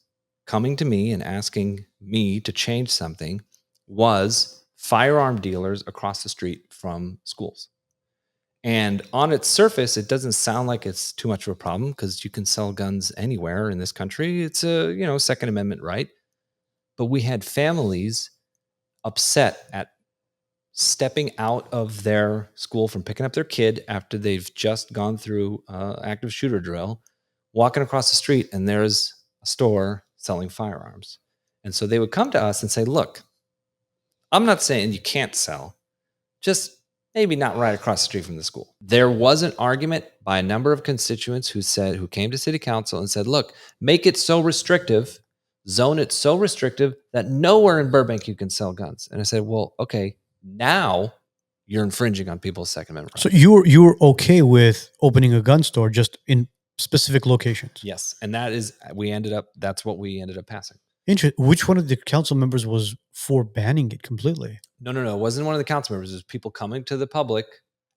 coming to me and asking me to change something was firearm dealers across the street from schools. And on its surface, it doesn't sound like it's too much of a problem because you can sell guns anywhere in this country. It's a, Second Amendment right. But we had families upset at stepping out of their school from picking up their kid after they've just gone through active shooter drill, walking across the street, and there's a store selling firearms. And so they would come to us and say, look, I'm not saying you can't sell, just maybe not right across the street from the school. There was an argument by a number of constituents who came to city council and said, look, make it so restrictive, zone it so restrictive that nowhere in Burbank you can sell guns. And I said, well, okay, now you're infringing on people's Second Amendment rights. So you were okay with opening a gun store just in specific locations? Yes. And that's what we ended up passing. Interesting. Which one of the council members was for banning it completely? No. It wasn't one of the council members. It was people coming to the public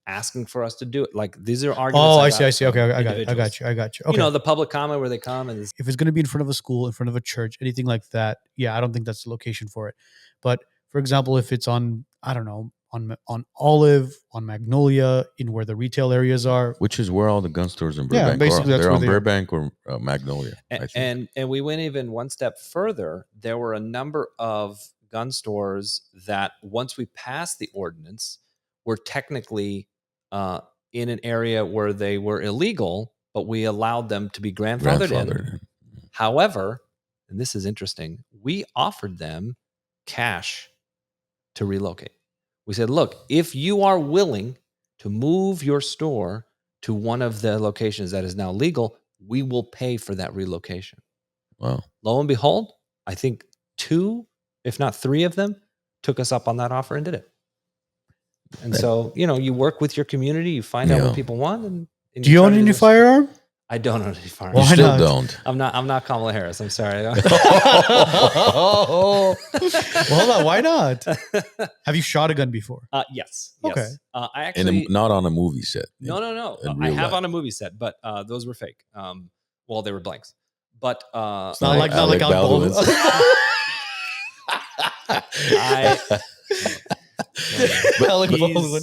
asking for us to do it. Like, these are arguments. Oh, I see. Okay, I got you. Okay. The public comment where they come and if it's going to be in front of a school, in front of a church, anything like that, yeah, I don't think that's the location for it. But for example, if it's on, I don't know, on Olive, on Magnolia, in where the retail areas are, which is where all the gun stores in Burbank are. Basically, they're on Burbank or Magnolia. And we went even one step further. There were a number of gun stores that once we passed the ordinance were technically in an area where they were illegal, but we allowed them to be grandfathered in. However, and this is interesting, we offered them cash to relocate. We said, look, if you are willing to move your store to one of the locations that is now legal, we will pay for that relocation. Wow. Lo and behold, I think 2, if not 3 of them took us up on that offer and did it. And so, you work with your community, you find out what people want. And do you own any firearm? I don't own any farms. You Why still not? don't. I'm not Kamala Harris. I'm sorry. Well, hold on. Why not? Have you shot a gun before? Yes. Okay. Yes. I actually Not on a movie set. no. in I real have life. on a movie set, but those were fake. Well, they were blanks. But It's not like Alec Baldwin. Alec Baldwin.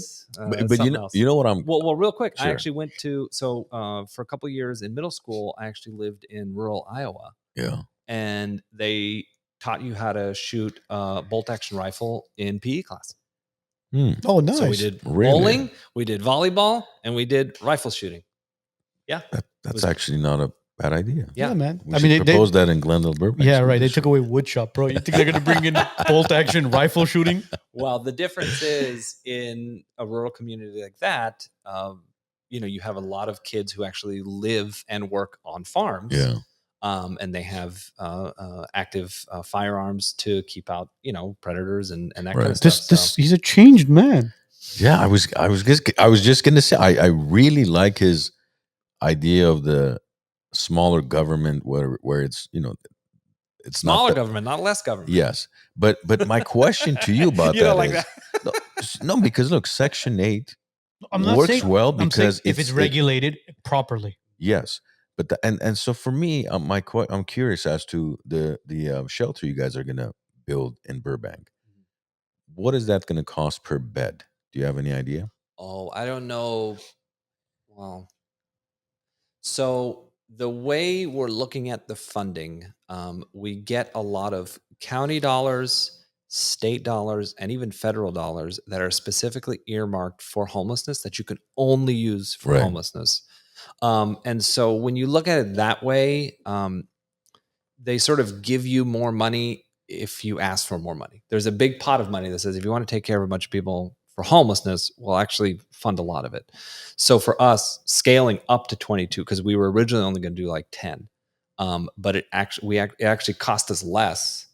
But you know what I'm. Well, real quick, I Sure. actually went to for a couple years in middle school. I actually lived in rural Iowa, Yeah. and they taught you how to shoot a bolt action rifle in PE class. Oh, nice. So we did Really? bowling, we did volleyball, and we did rifle shooting. Yeah, That's actually not a bad idea. Yeah, man. We should propose that in Glendale, Burbank. Yeah, right. They took away woodshop, bro. You think they're going to bring in bolt action rifle shooting? Well, the difference is in a rural community like that, you have a lot of kids who actually live and work on farms. Yeah. And they have active firearms to keep out, predators and that kind of stuff. He's a changed man. Yeah, I was just gonna say I really like his idea of the smaller government where it's it's Smaller not government, not less government. Yes, but my question to you about You that don't like is that? no, because look, Section 8 I'm not works saying, well I'm saying because if it's regulated properly. Yes, but and so for me, I'm curious as to the shelter you guys are gonna build in Burbank. What is that going to cost per bed? Do you have any idea? Oh, I don't know. Well, so the way we're looking at the funding, we get a lot of county dollars, state dollars, and even federal dollars that are specifically earmarked for homelessness that you can only use for Right. homelessness. And so when you look at it that way, they sort of give you more money if you ask for more money. There's a big pot of money that says if you want to take care of a bunch of people for homelessness, we'll actually fund a lot of it. So for us, scaling up to 22, because we were originally only going to do like 10, but it actually cost us less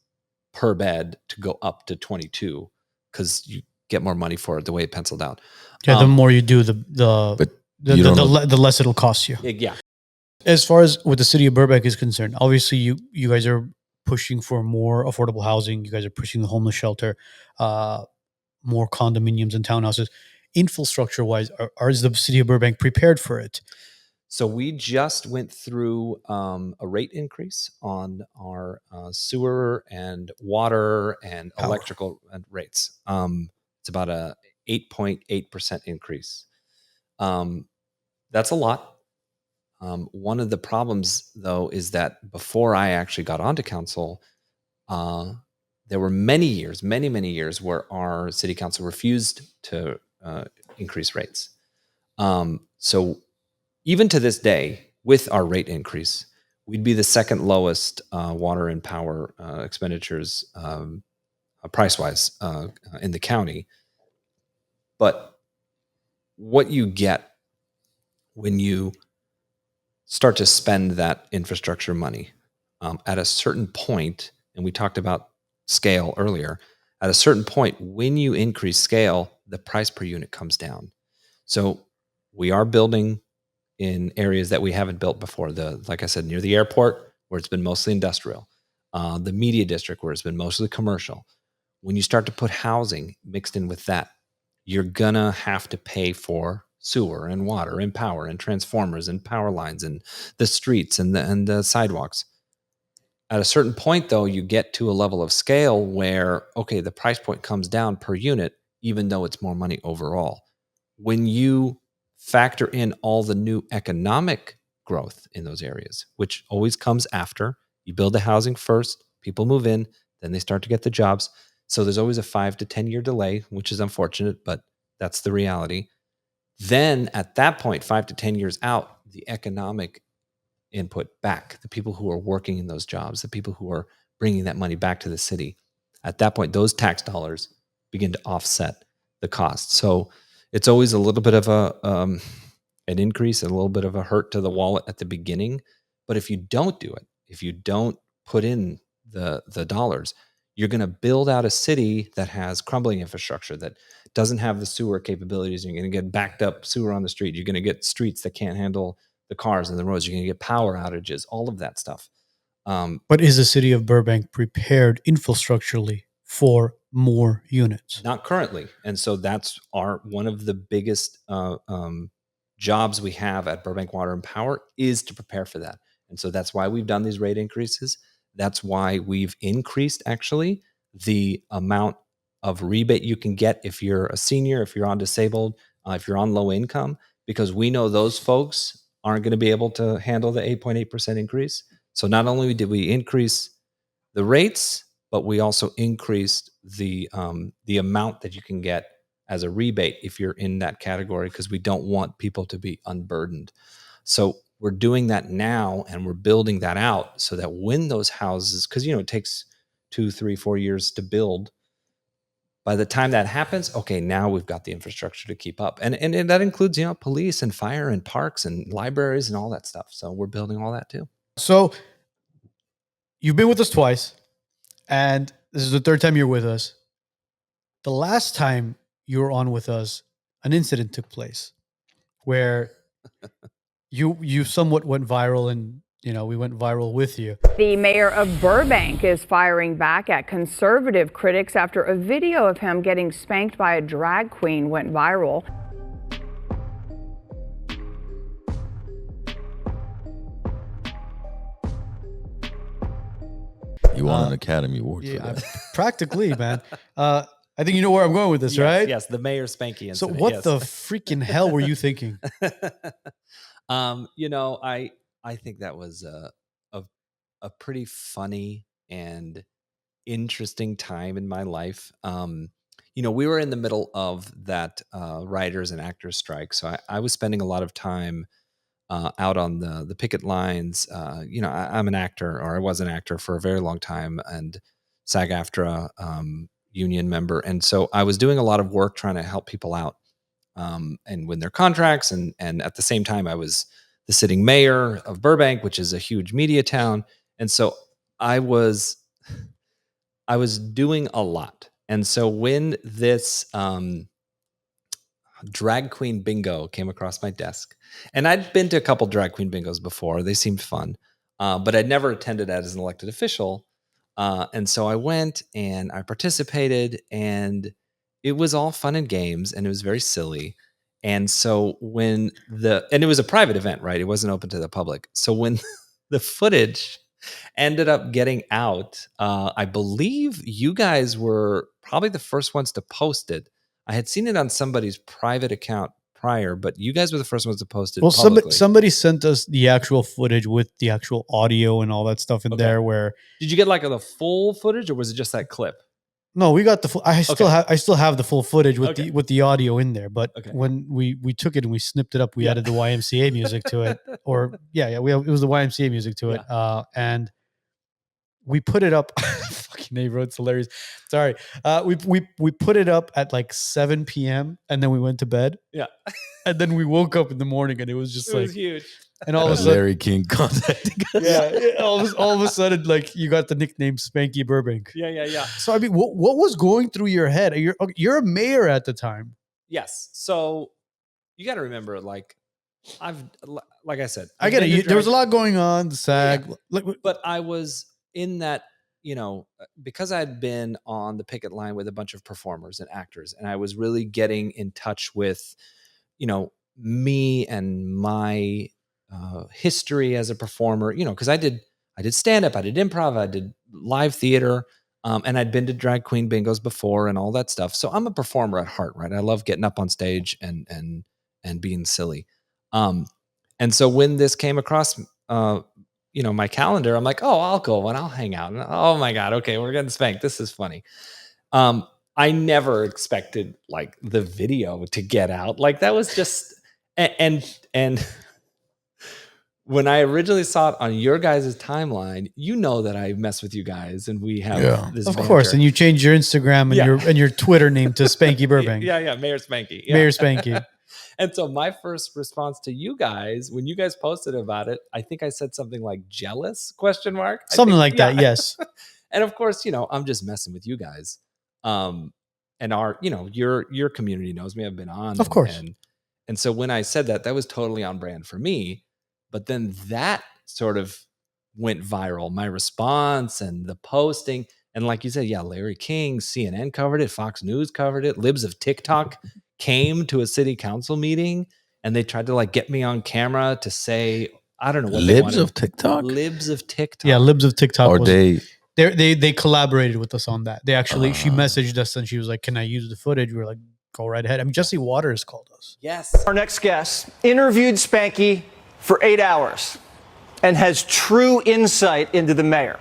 per bed to go up to 22 because you get more money for it the way it penciled out. Yeah, the more you do, the less it'll cost you. Yeah. As far as what the city of Burbank is concerned, obviously you guys are pushing for more affordable housing. You guys are pushing the homeless shelter, more condominiums and townhouses. Infrastructure-wise, is the city of Burbank prepared for it? So we just went through a rate increase on our sewer and water and electrical rates. It's about a 8.8% increase. That's a lot. One of the problems, though, is that before I actually got onto council, there were many years where our city council refused to increase rates. So even to this day, with our rate increase, we'd be the second lowest water and power expenditures price-wise in the county. But what you get when you start to spend that infrastructure money at a certain point, and we talked about scale earlier, at a certain point, when you increase scale, the price per unit comes down. So we are building in areas that we haven't built before. Like I said, near the airport, where it's been mostly industrial, the media district, where it's been mostly commercial. When you start to put housing mixed in with that, you're gonna have to pay for sewer and water and power and transformers and power lines and the streets and the sidewalks. At a certain point, though, you get to a level of scale where, okay, the price point comes down per unit, even though it's more money overall. When you factor in all the new economic growth in those areas, which always comes after, you build the housing first, people move in, then they start to get the jobs. So there's always a 5 to 10 year delay, which is unfortunate, but that's the reality. Then at that point, 5 to 10 years out, the economic input back, the people who are working in those jobs, the people who are bringing that money back to the city, at that point, those tax dollars begin to offset the cost. So it's always a little bit of an increase, a little bit of a hurt to the wallet at the beginning. But if you don't do it, if you don't put in the dollars, you're going to build out a city that has crumbling infrastructure, that doesn't have the sewer capabilities. You're going to get backed up sewer on the street. You're going to get streets that can't handle the cars and the roads. You're going to get power outages, all of that stuff. But is the city of Burbank prepared infrastructurally for more units? Not currently. And so that's one of the biggest jobs we have at Burbank Water and Power is to prepare for that. And so that's why we've done these rate increases. That's why we've increased actually the amount of rebate you can get if you're a senior, if you're on disabled, if you're on low income, because we know those folks aren't going to be able to handle the 8.8% increase. So not only did we increase the rates, but we also increased the amount that you can get as a rebate if you're in that category, because we don't want people to be unburdened. So we're doing that now, and we're building that out so that when those houses, because it takes 2, 3, 4 years to build. By the time that happens, okay, now we've got the infrastructure to keep up, and that includes police and fire and parks and libraries and all that stuff. So we're building all that too. So you've been with us twice, and this is the third time you're with us. The last time you were on with us, an incident took place where you somewhat went viral, and we went viral with you. The mayor of Burbank is firing back at conservative critics after a video of him getting spanked by a drag queen went viral. You won an Academy Award for that. Practically, man. I think you know where I'm going with this, right? Yes, the mayor spanky incident. So what the freaking hell were you thinking? I think that was a pretty funny and interesting time in my life. We were in the middle of that writers and actors strike, so I was spending a lot of time out on the picket lines. I'm an actor, or I was an actor for a very long time, and SAG-AFTRA union member. And so I was doing a lot of work trying to help people out and win their contracts. And at the same time, I was the sitting mayor of Burbank, which is a huge media town. And so I was doing a lot. And so when this drag queen bingo came across my desk, and I'd been to a couple drag queen bingos before, they seemed fun, but I'd never attended as an elected official. And so I went and I participated, and it was all fun and games, and it was very silly. And so and it was a private event, right? It wasn't open to the public. So when the footage ended up getting out, I believe you guys were probably the first ones to post it. I had seen it on somebody's private account prior, but you guys were the first ones to post it publicly. Somebody sent us the actual footage with the actual audio and all that stuff in there. Where did you get like the full footage, or was it just that clip? No, we got the full. I still have the full footage with the audio in there. But when we took it and we snipped it up, we added the YMCA music to it. Or it was the YMCA music to it, and we put it up. Fucking neighbor, it's hilarious. Sorry, we put it up at like 7 p.m. and then we went to bed. Yeah, and then we woke up in the morning and it was just was huge. And all of a sudden, Larry King contacting us. Yeah, all of a sudden, like you got the nickname Spanky Burbank. Yeah. So I mean, what was going through your head? You're a mayor at the time. Yes. So you got to remember, like I said, I get it. There was a lot going on. The SAG, but I was in that, because I'd been on the picket line with a bunch of performers and actors, and I was really getting in touch with, me and my history as a performer, because I did stand up, I did improv, I did live theater, and I'd been to drag queen bingos before and all that stuff. So I'm a performer at heart, right? I love getting up on stage and being silly. And so when this came across, my calendar, I'm like, oh, I'll go and I'll hang out. And, oh my God, okay, we're getting spanked. This is funny. I never expected like the video to get out. Like that was just, and when I originally saw it on your guys' timeline, that I mess with you guys and we have this. Of course, and you changed your Instagram and your Twitter name to Spanky Burbank. Yeah, Mayor Spanky. Yeah. Mayor Spanky. And so my first response to you guys, when you guys posted about it, I think I said something like jealous ? Something like that, yes. And of course, I'm just messing with you guys. And our, your community knows me. I've been on. Of course. And so when I said that was totally on brand for me. But then that sort of went viral, my response and the posting. And like you said, yeah, Larry King, CNN covered it, Fox News covered it, libs of TikTok came to a city council meeting and they tried to like get me on camera to say, I don't know what they Libs wanted. of TikTok? Libs of TikTok. Yeah, Libs of TikTok. Are they collaborated with us on that. They actually, she messaged us and she was like, "Can I use the footage?" We were like, "Go right ahead." I mean, Jesse Waters called us. Yes. Our next guest interviewed Spanky for 8 hours and has true insight into the mayor.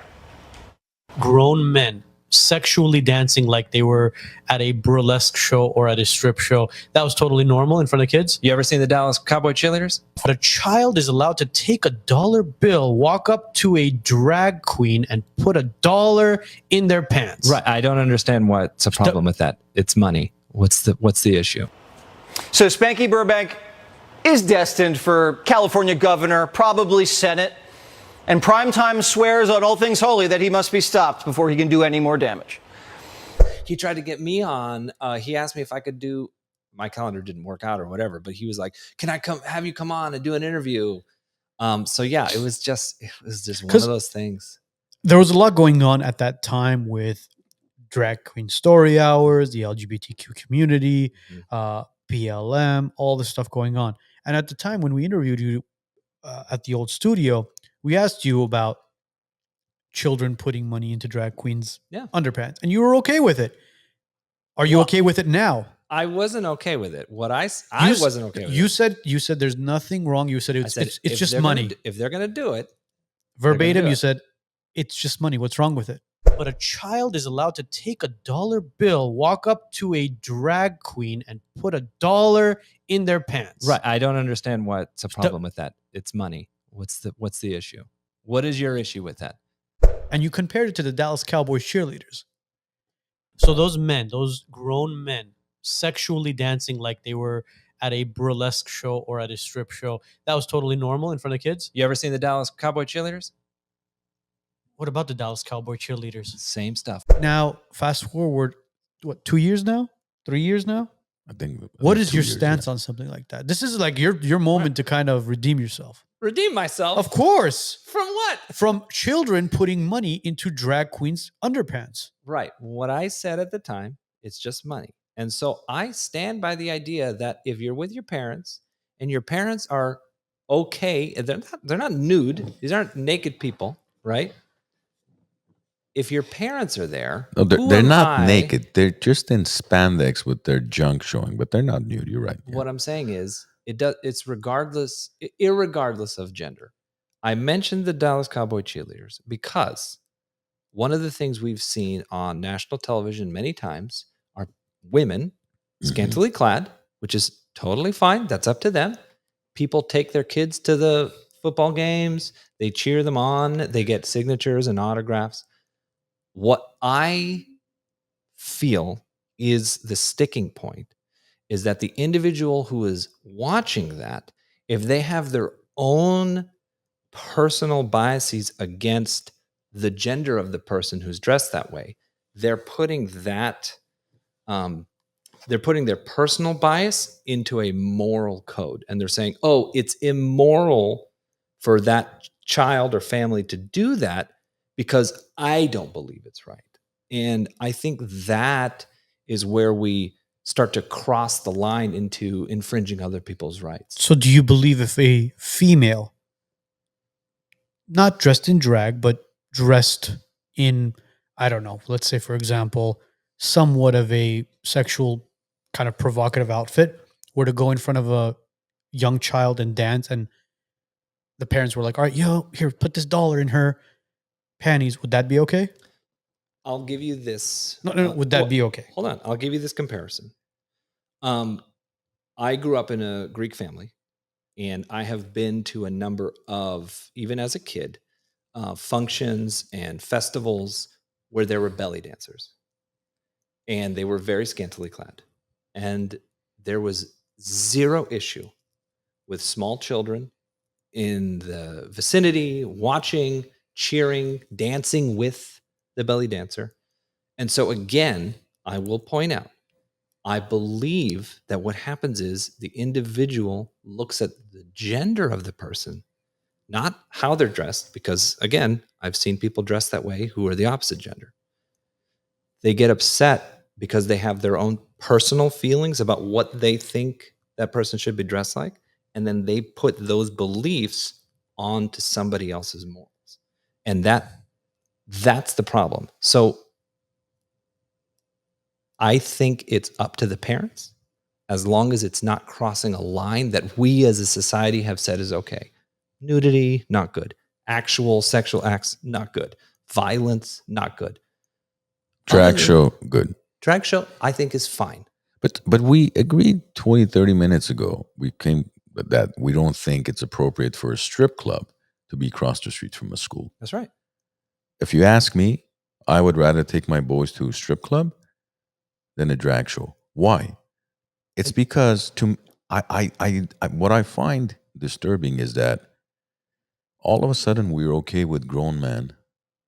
Grown men sexually dancing like they were at a burlesque show or at a strip show. That was totally normal in front of kids. You ever seen the Dallas Cowboy cheerleaders? But a child is allowed to take $1 bill, walk up to a drag queen and put $1 in their pants. Right. I don't understand what's a problem with that. It's money. What's the issue? So Spanky Burbank is destined for California governor, probably Senate, and Primetime swears on all things holy that he must be stopped before he can do any more damage. He tried to get me on. He asked me if I could do, my calendar didn't work out or whatever, but he was like, "Can I have you come on and do an interview?" So yeah, it was just one of those things. There was a lot going on at that time with drag queen story hours, the LGBTQ community, BLM, all this stuff going on. And at the time when we interviewed you at the old studio, we asked you about children putting money into drag queens' underpants, and you were okay with it. Are you okay with it now? I wasn't okay with it. I wasn't okay with it. You said there's nothing wrong. You said it's just money. If they're going to do it. Verbatim, you said it's just money. What's wrong with it? But a child is allowed to take $1 bill, walk up to a drag queen and put $1 in their pants. Right. I don't understand what's a problem with that. It's money. What's the issue? What is your issue with that? And you compared it to the Dallas Cowboys cheerleaders. So those men, those grown men, sexually dancing like they were at a burlesque show or at a strip show, that was totally normal in front of kids. You ever seen the Dallas Cowboy cheerleaders? What about the Dallas Cowboy cheerleaders? Same stuff. Now, fast forward, 2 years now? 3 years now? I think. What is your stance on something like that? This is like your moment to kind of redeem yourself. Redeem myself? Of course. From what? From children putting money into drag queens' underpants. Right. What I said at the time, it's just money. And so I stand by the idea that if you're with your parents and your parents are okay, they're not nude. These aren't naked people, right? If your parents are there, No, they're not naked. They're just in spandex with their junk showing, but they're not nude. You're right. Yeah. What I'm saying is, it's irregardless of gender. I mentioned the Dallas Cowboy cheerleaders because one of the things we've seen on national television many times are women scantily clad, which is totally fine. That's up to them. People take their kids to the football games. They cheer them on. They get signatures and autographs. What I feel is the sticking point is that the individual who is watching that, if they have their own personal biases against the gender of the person who's dressed that way, they're putting that, they're putting their personal bias into a moral code. And they're saying, oh, it's immoral for that child or family to do that because I don't believe it's right. And I think that is where we start to cross the line into infringing other people's rights. So do you believe if a female, not dressed in drag, but dressed in, I don't know, let's say, for example, somewhat of a sexual kind of provocative outfit, were to go in front of a young child and dance, and the parents were like, all right, yo, here, put this $1 in her panties, would that be okay? I'll give you this. No, would that be okay? Hold on. I'll give you this comparison. I grew up in a Greek family, and I have been to a number of, even as a kid, functions and festivals where there were belly dancers. And they were very scantily clad. And there was zero issue with small children in the vicinity, watching, cheering, dancing with the belly dancer. And so again, I will point out, I believe that what happens is the individual looks at the gender of the person not how they're dressed, because again, I've seen people dressed that way who are the opposite gender. They get upset because they have their own personal feelings about what they think that person should be dressed like, and then they put those beliefs onto somebody else's morals. And that's the problem. So I think it's up to the parents, as long as it's not crossing a line that we as a society have said is okay. Nudity, not good. Actual sexual acts, not good. Violence, not good. Drag show, good. Drag show, I think, is fine. But we agreed 20, 30 minutes ago. We came that we don't think it's appropriate for a strip club to be across the street from a school. That's right. If you ask me, I would rather take my boys to a strip club than a drag show. Why? It's because what I find disturbing is that all of a sudden we're okay with grown men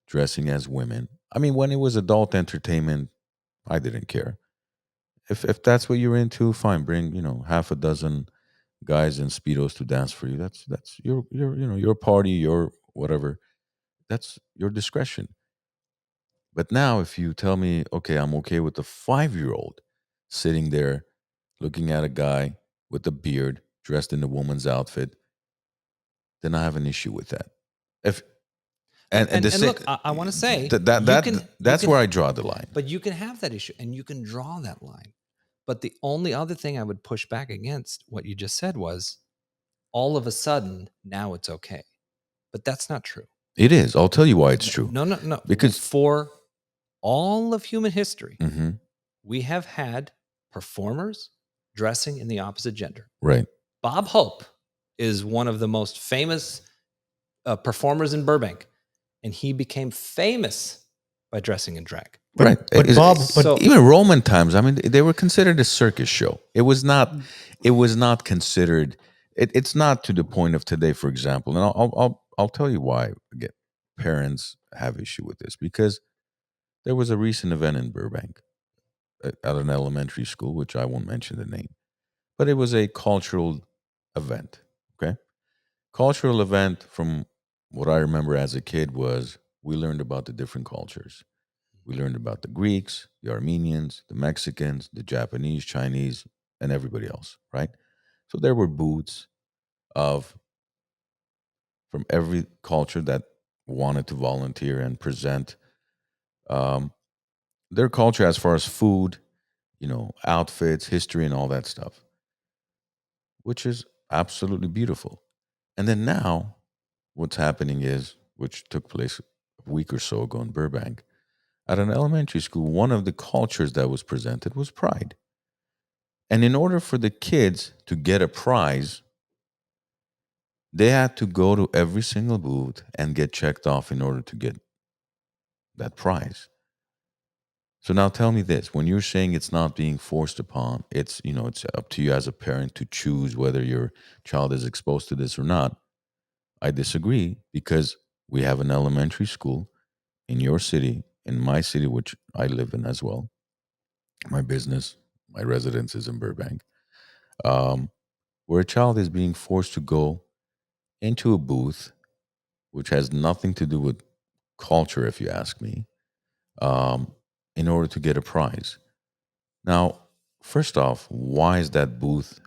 dressing as women. I mean, when it was adult entertainment, I didn't care. If that's what you're into, fine. Bring half a dozen guys in speedos to dance for you. That's your party, your whatever. That's your discretion. But now, if you tell me, okay, I'm okay with a 5-year-old sitting there looking at a guy with a beard dressed in a woman's outfit, then I have an issue with that. And look, I want to say that's where I draw the line. But you can have that issue, and you can draw that line. But the only other thing I would push back against what you just said was, all of a sudden now it's okay. But that's not true. It is. I'll tell you why it's true. No. Because for all of human history, mm-hmm. we have had performers dressing in the opposite gender. Right. Bob Hope is one of the most famous performers in Burbank, and he became famous by dressing in drag. Right. But even Roman times, I mean, they were considered a circus show. It was not considered. It's not to the point of today, for example. And I'll tell you why. Again, parents have issue with this, because there was a recent event in Burbank at an elementary school, which I won't mention the name, but it was a cultural event. Okay, cultural event. From what I remember as a kid was, we learned about the different cultures. We learned about the Greeks, the Armenians, the Mexicans, the Japanese, Chinese, and everybody else, right? So there were booths from every culture that wanted to volunteer and present their culture as far as food, outfits, history, and all that stuff, which is absolutely beautiful. And then now what's happening is, which took place a week or so ago in Burbank, at an elementary school, one of the cultures that was presented was pride. And in order for the kids to get a prize, they had to go to every single booth and get checked off in order to get that prize. So now tell me this, when you're saying it's not being forced upon, it's up to you as a parent to choose whether your child is exposed to this or not. I disagree, because we have an elementary school in your city, in my city, which I live in as well. My business, my residence is in Burbank, where a child is being forced to go into a booth, which has nothing to do with culture, if you ask me, in order to get a prize. Now, first off, why is that booth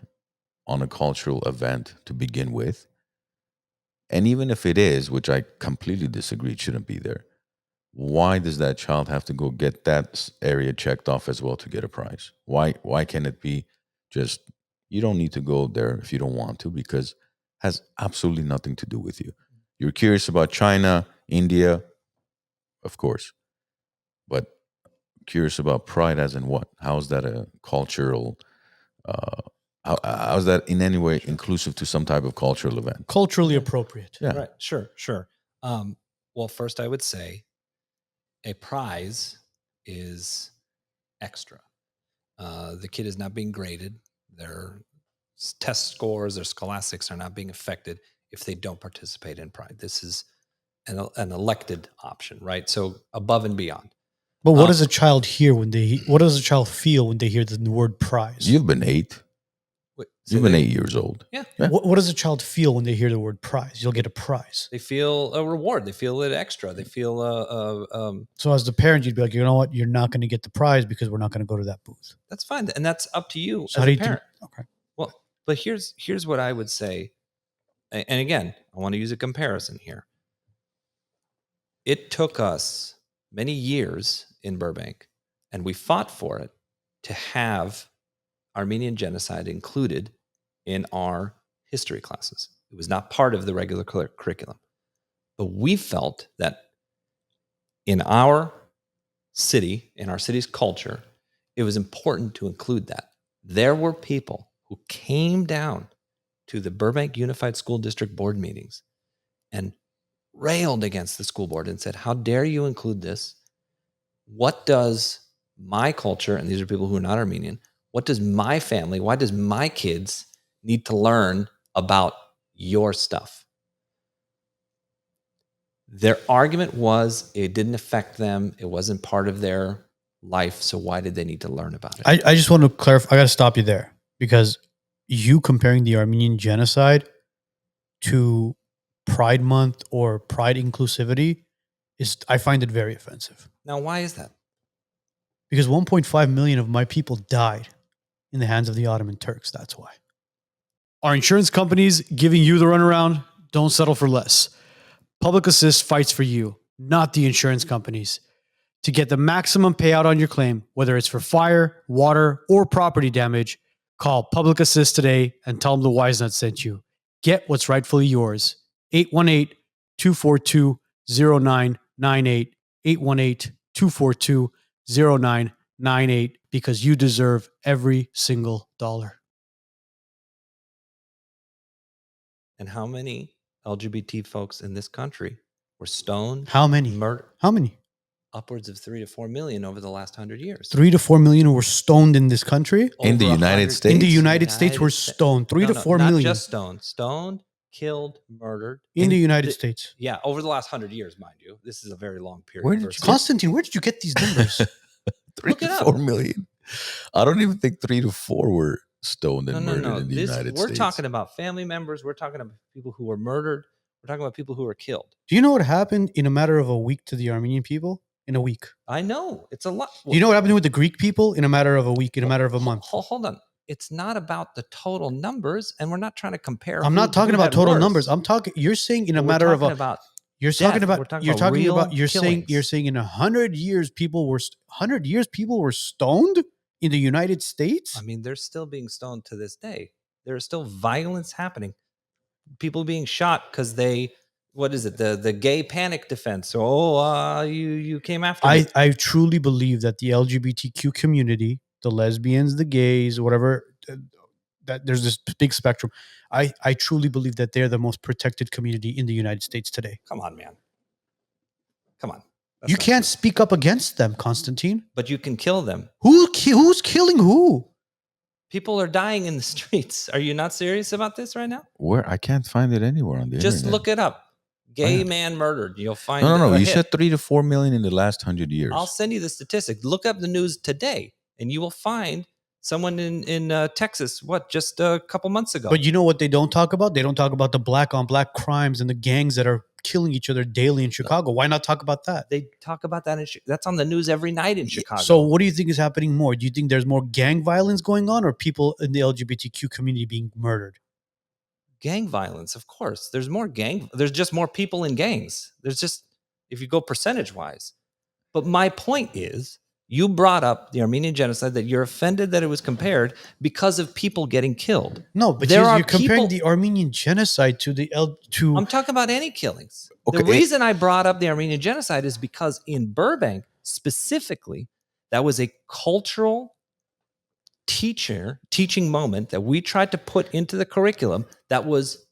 on a cultural event to begin with? And even if it is, which I completely disagree, it shouldn't be there, why does that child have to go get that area checked off as well to get a prize? Why can't it be just, you don't need to go there if you don't want to, because it has absolutely nothing to do with you. You're curious about China, India, of course, but curious about pride as in what? How is that a cultural, how is that in any way inclusive to some type of cultural event? Culturally appropriate. Yeah. Right. Sure. Well, first I would say a prize is extra. The kid is not being graded. Their test scores, their scholastics are not being affected if they don't participate in pride. This is an elected option, right? So above and beyond. But what does a child hear what does a child feel when they hear the word prize? You've been 8. So Even they- 8 years old. Yeah. What does a child feel when they hear the word prize? You'll get a prize. They feel a reward. They feel it extra. They feel So as the parent, you'd be like, you know what? You're not going to get the prize because we're not going to go to that booth. that's fine, and that's up to you So as how do a you think? parent. Okay. Well, but here's what I would say, and again, I want to use a comparison here. It took us many years in Burbank, and we fought for it to have Armenian genocide included in our history classes. It was not part of the regular curriculum. But we felt that in our city, in our city's culture, it was important to include that. There were people who came down to the Burbank Unified School District board meetings and railed against the school board and said, how dare you include this? What does my culture, and these are people who are not Armenian, what does my family, why does my kids need to learn about your stuff? Their argument was it didn't affect them. It wasn't part of their life. So why did they need to learn about it? I just want to clarify. I got to stop you there because you comparing the Armenian genocide to Pride Month or Pride inclusivity I find it very offensive. Now, why is that? Because 1.5 million of my people died in the hands of the Ottoman Turks. That's why. Are insurance companies giving you the runaround? Don't settle for less. Public Assist fights for you, not the insurance companies. To get the maximum payout on your claim, whether it's for fire, water, or property damage, call Public Assist today and tell them the WiseNuts sent you. Get what's rightfully yours. 818-242-0998. 818-242-0998 because you deserve every single dollar. And how many LGBT folks in this country were stoned? How many? Murdered? How many? Upwards of 3 to 4 million over the last 100 years. 3 to 4 million were stoned in this country? In the United States? In the United States were stoned. 3 to 4 million. Not just stoned. Stoned, killed, murdered. In the United States. Yeah, over the last 100 years, mind you. This is a very long period. Konstantine, where did you get these numbers? 3 to 4 million. I don't even think 3 to 4 were stoned and murdered in the United We're States. talking about family members. We're talking about people who were murdered. We're talking about people who were killed. Do you know what happened in a matter of a week to the Armenian people? In a week. I know. It's a lot. Do you know what happened with the Greek people in a matter of a week, in a matter of a month? Hold on. It's not about the total numbers, and we're not trying to compare. I'm not talking about total numbers. I'm talking. You're saying in a matter of a. You're talking about. You're talking about. You're saying. You're saying in 100 years people were 100 years people were stoned in the United States. I mean, they're still being stoned to this day. There is still violence happening. People being shot because they. What is it? The gay panic defense. You came after me. I truly believe that the LGBTQ community, the lesbians, the gays, whatever, that there's this big spectrum. I truly believe that they're the most protected community in the United States today. Come on, man. Come on. You can't speak up against them, Konstantine. But you can kill them. Who's killing who? People are dying in the streets. Are you not serious about this right now? Where? I can't find it anywhere on the internet. Just look it up. Gay man murdered. You'll find No. You said 3 to 4 million in the last 100 years. I'll send you the statistic. Look up the news today, and you will find someone in Texas. Just a couple months ago. But you know what they don't talk about? They don't talk about the black on black crimes and the gangs that are killing each other daily in Chicago. Why not talk about that? They talk about that. That's on the news every night in Chicago. So what do you think is happening more? Do you think there's more gang violence going on, or people in the LGBTQ community being murdered? Gang violence, of course. There's just more people in gangs. There's just, if you go percentage wise. But my point is, you brought up the Armenian genocide, that you're offended that it was compared because of people getting killed. No, but you're comparing the Armenian genocide to I'm talking about any killings. Okay. The reason I brought up the Armenian genocide is because in Burbank specifically, that was a cultural teaching moment that we tried to put into the curriculum that was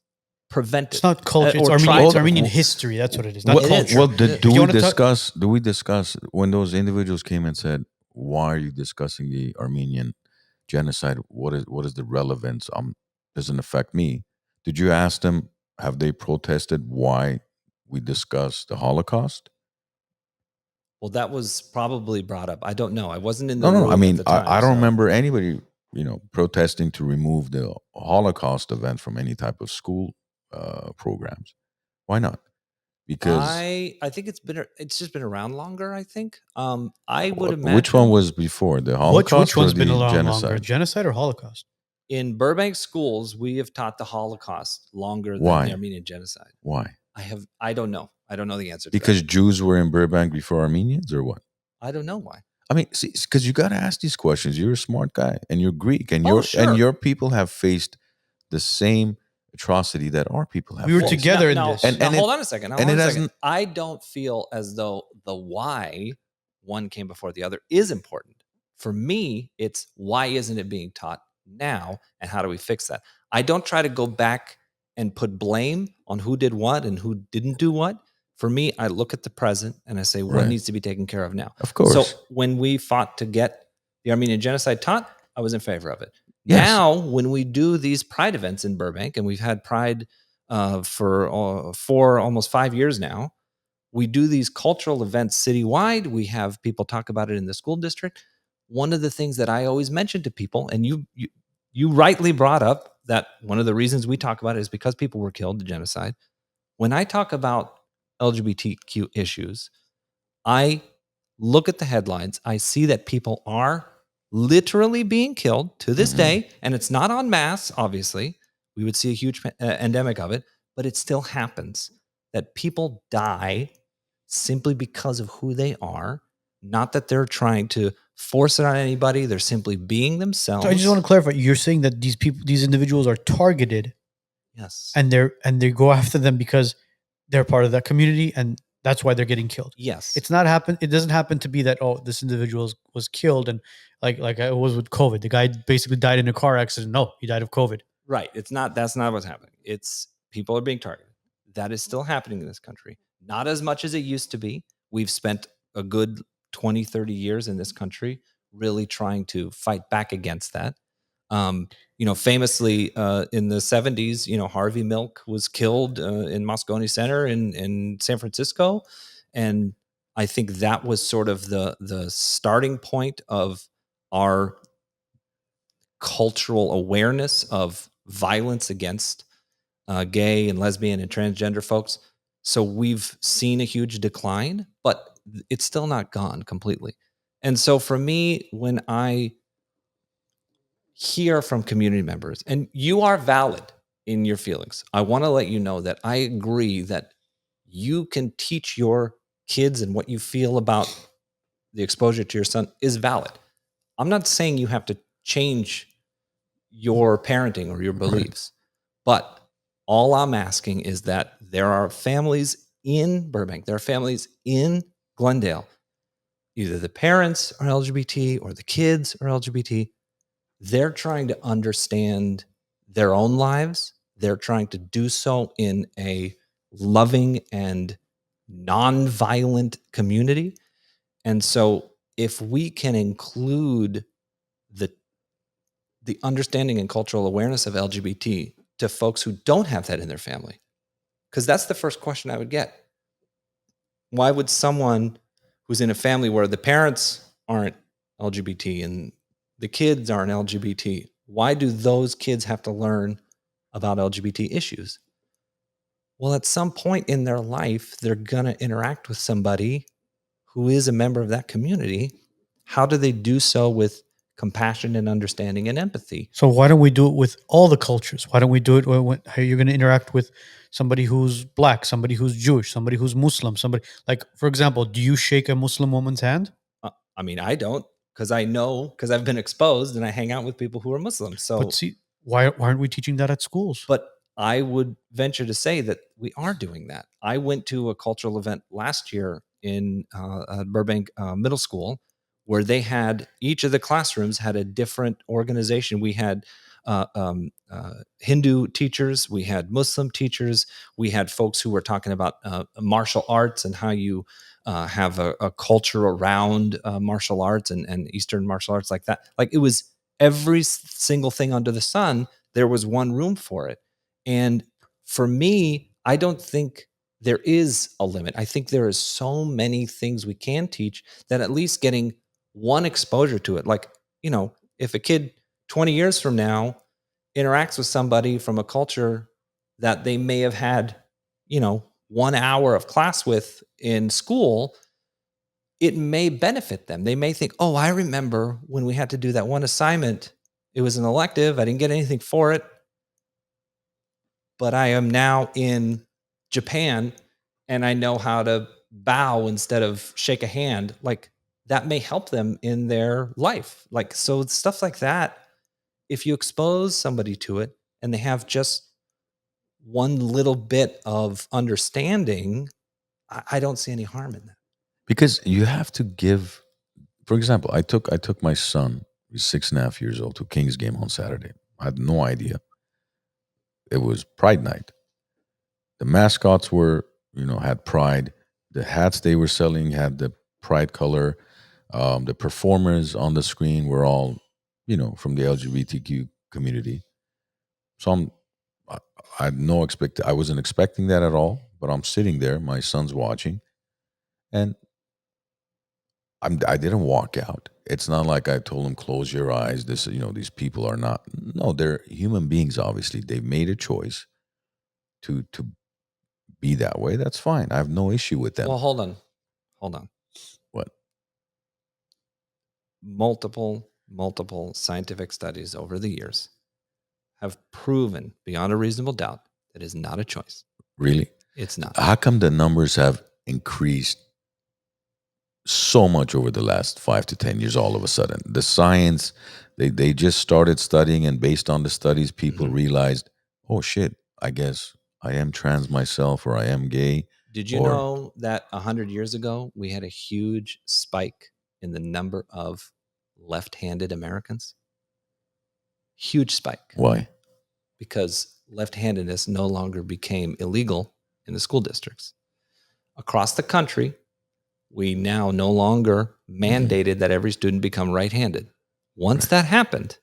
prevented. It's not culture. It's Armenian history. That's what it is. Not culture. Well, do we discuss when those individuals came and said, "Why are you discussing the Armenian genocide? What is the relevance? Doesn't affect me." Did you ask them? Have they protested why we discuss the Holocaust? Well, that was probably brought up. I don't know. I wasn't in the No. room I mean, at the time, I don't remember anybody protesting to remove the Holocaust event from any type of school programs. Why not? Because I think it's just been around longer. I think I would imagine. which one was before the Holocaust? Which one's or been the around genocide? longer, genocide or Holocaust? In Burbank schools, we have taught the Holocaust longer Why? than the Armenian genocide. Why? I don't know. I don't know the answer to Because that. Jews were in Burbank before Armenians, or what? I don't know why. I mean, see, because you got to ask these questions. You're a smart guy, and you're Greek, and sure. your people have faced the same atrocity that our people have. We were faced. together in this. And hold on a second. and it hasn't. I don't feel as though the why one came before the other is important. For me, it's why isn't it being taught now, and how do we fix that? I don't try to go back and put blame on who did what and who didn't do what. For me, I look at the present and I say, what Right. needs to be taken care of now? Of course. So when we fought to get the Armenian genocide taught, I was in favor of it. Yes. Now, when we do these Pride events in Burbank, and we've had Pride for almost 5 years now, we do these cultural events citywide. We have people talk about it in the school district. One of the things that I always mention to people, and you rightly brought up that one of the reasons we talk about it is because people were killed, the genocide. When I talk about LGBTQ issues, I look at the headlines. I see that people are literally being killed to this day, and it's not en masse, obviously. We would see a huge endemic of it, but it still happens that people die simply because of who they are, not that they're trying to force it on anybody. They're simply being themselves. So I just want to clarify. You're saying that these individuals are targeted. Yes. And they go after them because they're part of that community, and that's why they're getting killed. Yes. It doesn't happen to be that, oh, this individual was killed, and like it was with COVID. The guy basically died in a car accident. No, he died of COVID. Right. That's not what's happening. It's people are being targeted. That is still happening in this country. Not as much as it used to be. We've spent a good 20, 30 years in this country really trying to fight back against that. Famously in the 70s, Harvey Milk was killed in Moscone Center in San Francisco. And I think that was sort of the starting point of our cultural awareness of violence against gay and lesbian and transgender folks. So we've seen a huge decline, but it's still not gone completely. And so for me, when I hear from community members, and you are valid in your feelings, I want to let you know that I agree that you can teach your kids, and what you feel about the exposure to your son is valid. I'm not saying you have to change your parenting or your beliefs, but all I'm asking is that there are families in Burbank, there are families in Glendale, either the parents are LGBT or the kids are LGBT. They're trying to understand their own lives. They're trying to do so in a loving and non-violent community. And so if we can include the understanding and cultural awareness of LGBT to folks who don't have that in their family, because that's the first question I would get. Why would someone who's in a family where the parents aren't LGBT and the kids aren't LGBT, why do those kids have to learn about LGBT issues? Well, at some point in their life, they're going to interact with somebody who is a member of that community. How do they do so with compassion and understanding and empathy? So why don't we do it with all the cultures? Why don't we do it when how you're going to interact with somebody who's black, somebody who's Jewish, somebody who's Muslim, somebody like, for example, do you shake a Muslim woman's hand? I mean, I don't, because I know, because I've been exposed and I hang out with people who are Muslim. So, But see, why aren't we teaching that at schools? But I would venture to say that we are doing that. I went to a cultural event last year in Burbank Middle School, where they had, each of the classrooms had a different organization. We had Hindu teachers, we had Muslim teachers, we had folks who were talking about martial arts and how you have a culture around martial arts and Eastern martial arts like that. Like, it was every single thing under the sun. There was one room for it. And for me, I don't think there is a limit. I think there is so many things we can teach that at least getting one exposure to it, like, if a kid 20 years from now interacts with somebody from a culture that they may have had, 1 hour of class with in school, it may benefit them. They may think, oh, I remember when we had to do that one assignment. It was an elective. I didn't get anything for it. But I am now in Japan and I know how to bow instead of shake a hand. Like, that may help them in their life. Like, so stuff like that, if you expose somebody to it and they have just one little bit of understanding, I don't see any harm in that. Because you have to give, for example, I took my son, he's 6.5 years old, to Kings game on Saturday. I had no idea. It was Pride Night. The mascots were, had pride. The hats they were selling had the pride color. The performers on the screen were all, from the LGBTQ community. So I had no I wasn't expecting that at all. But I'm sitting there, my son's watching, and I didn't walk out. It's not like I told him, close your eyes. These people are not. No, they're human beings. Obviously, they've made a choice to be that way. That's fine. I have no issue with them. Well, hold on. What? Multiple scientific studies over the years have proven beyond a reasonable doubt that it is not a choice. Really? It's not. How come the numbers have increased so much over the last 5 to 10 years all of a sudden? The science, they just started studying, and based on the studies, people realized, oh shit, I guess I am trans myself, or I am gay. Did you know that 100 years ago, we had a huge spike in the number of left-handed Americans? Huge spike. Why? Because left-handedness no longer became illegal in the school districts. Across the country, we now no longer mandated that every student become right-handed. Once that happened,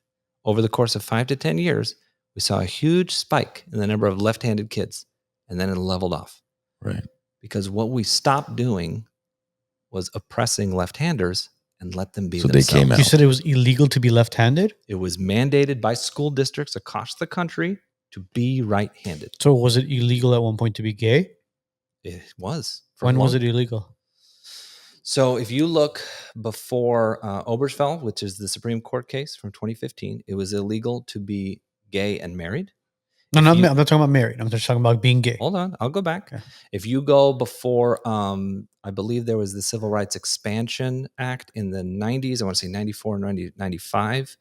over the course of 5 to 10 years, we saw a huge spike in the number of left-handed kids, and then it leveled off. Right. Because what we stopped doing was oppressing left-handers and let them be So themselves. they came out. You said it was illegal to be left-handed? It was mandated by school districts across the country to be right-handed. So was it illegal at one point to be gay? It was. When was it illegal? So if you look before Obergefell, which is the Supreme Court case from 2015, it was illegal to be gay and married. No, I'm not talking about married. I'm just talking about being gay. Hold on, I'll go back. Okay. If you go before, I believe there was the Civil Rights Expansion Act in the 90s, I want to say 94 and 95,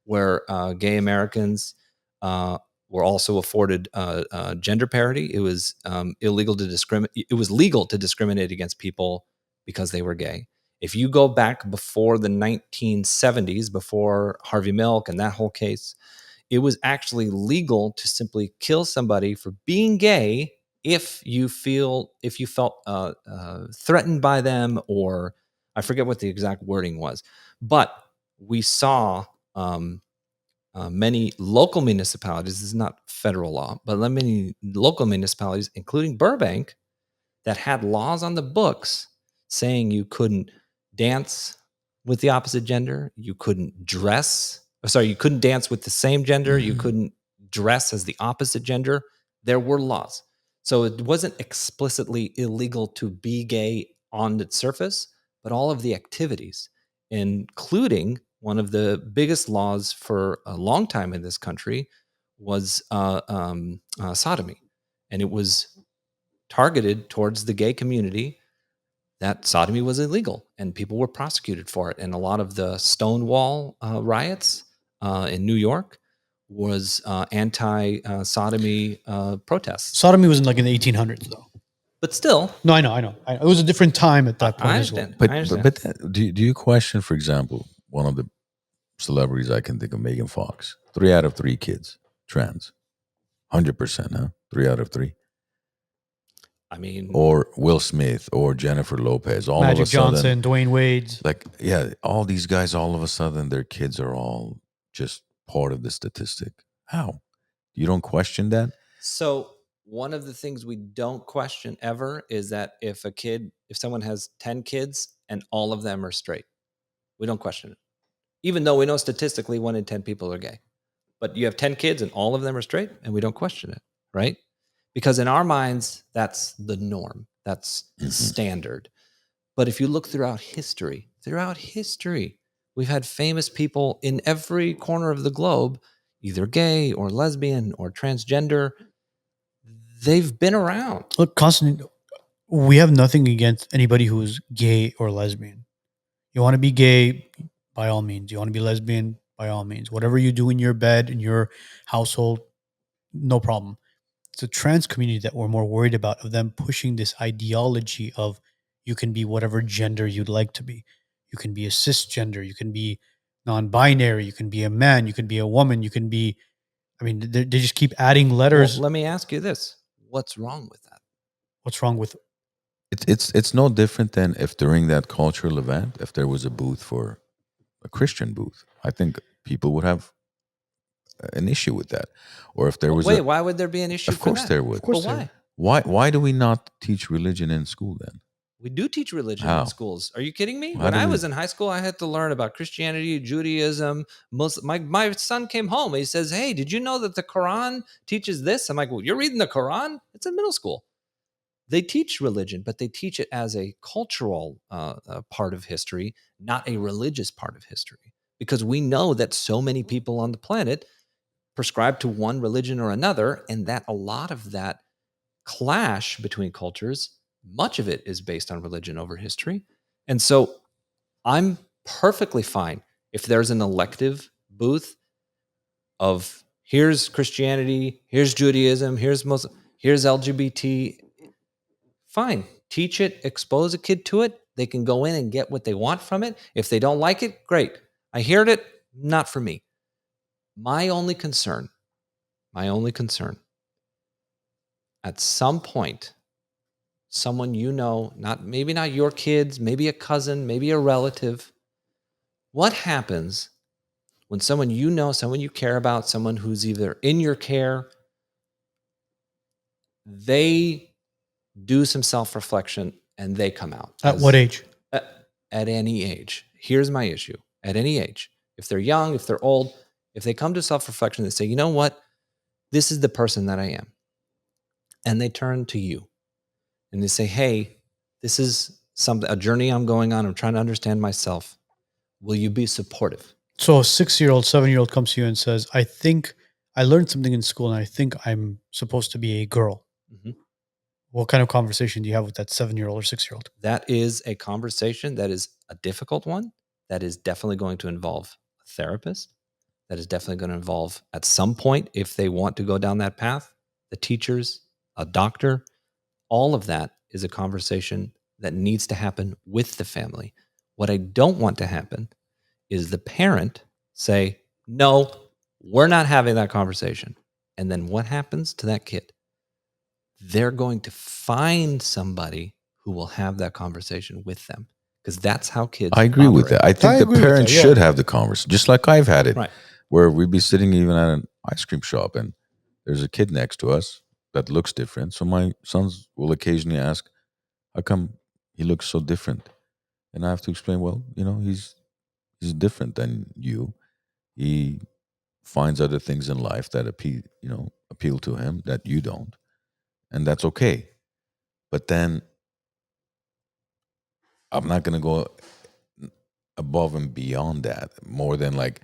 where gay Americans were also afforded gender parity. It was illegal to discriminate. It was legal to discriminate against people because they were gay. If you go back before the 1970s, before Harvey Milk and that whole case, it was actually legal to simply kill somebody for being gay if you felt threatened by them, or I forget what the exact wording was. But we saw many local municipalities, this is not federal law, but many local municipalities, including Burbank, that had laws on the books saying you couldn't dance with the opposite gender, you couldn't you couldn't dance with the same gender, you couldn't dress as the opposite gender. There were laws. So it wasn't explicitly illegal to be gay on its surface, but all of the activities, including one of the biggest laws for a long time in this country was sodomy. And it was targeted towards the gay community, that sodomy was illegal and people were prosecuted for it. And a lot of the Stonewall riots in New York was anti-sodomy protests. Sodomy was in like in the 1800s, though. But still. No, I know. It was a different time at that point as well. But do you question, for example, one of the celebrities I can think of, Megan Fox? 3 out of 3 kids, trans. 100%, huh? 3 out of 3. I mean, or Will Smith or Jennifer Lopez, all Magic of a sudden, Johnson, Dwayne Wade. Like, yeah, all these guys, all of a sudden, their kids are all just part of the statistic. How? You don't question that? So one of the things we don't question ever is that if someone has 10 kids and all of them are straight, we don't question it. even though we know statistically 1 in 10 people are gay. But you have 10 kids and all of them are straight, and we don't question it, right? Because in our minds, that's the norm. That's standard. But if you look throughout history, we've had famous people in every corner of the globe, either gay or lesbian or transgender. They've been around. Look, Konstantine, we have nothing against anybody who's gay or lesbian. You want to be gay, by all means. You want to be lesbian, by all means. Whatever you do in your bed, in your household, no problem. It's the trans community that we're more worried about, of them pushing this ideology of you can be whatever gender you'd like to be. You can be a cisgender. You can be non-binary. You can be a man. You can be a woman. You can be, I mean, they just keep adding letters. Well, let me ask you this. What's wrong with that? What's wrong with It's no different than if during that cultural event, if there was a booth for a Christian booth, I think people would have an issue with that. Or if there was why would there be an issue? Of course there would. Of course But why? Why do we not teach religion in school then? We do teach religion How? in schools. Are you kidding me? How When do I we- was in high school, I had to learn about Christianity, Judaism, Muslim. My son came home. He says, "Hey, did you know that the Quran teaches this?" I'm like, "Well, you're reading the Quran? It's in middle school." They teach religion, but they teach it as a cultural part of history, not a religious part of history. Because we know that so many people on the planet prescribe to one religion or another, and that a lot of that clash between cultures, much of it is based on religion over history. And so I'm perfectly fine if there's an elective booth of here's Christianity, here's Judaism, here's Muslim, here's LGBT. Fine, teach it, expose a kid to it. They can go in and get what they want from it. If they don't like it, great. I heard it, not for me. My only concern, at some point, someone you know, maybe not your kids, maybe a cousin, maybe a relative, what happens when someone you know, someone you care about, someone who's either in your care, they do some self-reflection and they come out? At what age? At any age. Here's my issue. At any age. If they're young, if they're old, if they come to self-reflection, they say, you know what? This is the person that I am. And they turn to you and they say, hey, this is a journey I'm going on. I'm trying to understand myself. Will you be supportive? So a 6-year-old, 7-year-old comes to you and says, I think I learned something in school and I think I'm supposed to be a girl. Mm-hmm. What kind of conversation do you have with that 7-year-old or 6-year-old? That is a conversation that is a difficult one. That is definitely going to involve a therapist. That is definitely going to involve, at some point, if they want to go down that path, the teachers, a doctor. All of that is a conversation that needs to happen with the family. What I don't want to happen is the parent say, no, we're not having that conversation. And then what happens to that kid? They're going to find somebody who will have that conversation with them, because that's how kids I agree with operate. that. I think the parents should have the conversation, just like I've had it, Right. where we'd be sitting even at an ice cream shop and there's a kid next to us that looks different. So my sons will occasionally ask, how come he looks so different? And I have to explain, well, he's different than you. He finds other things in life that appeal to him that you don't. And that's okay. But then I'm not going to go above and beyond that more than like,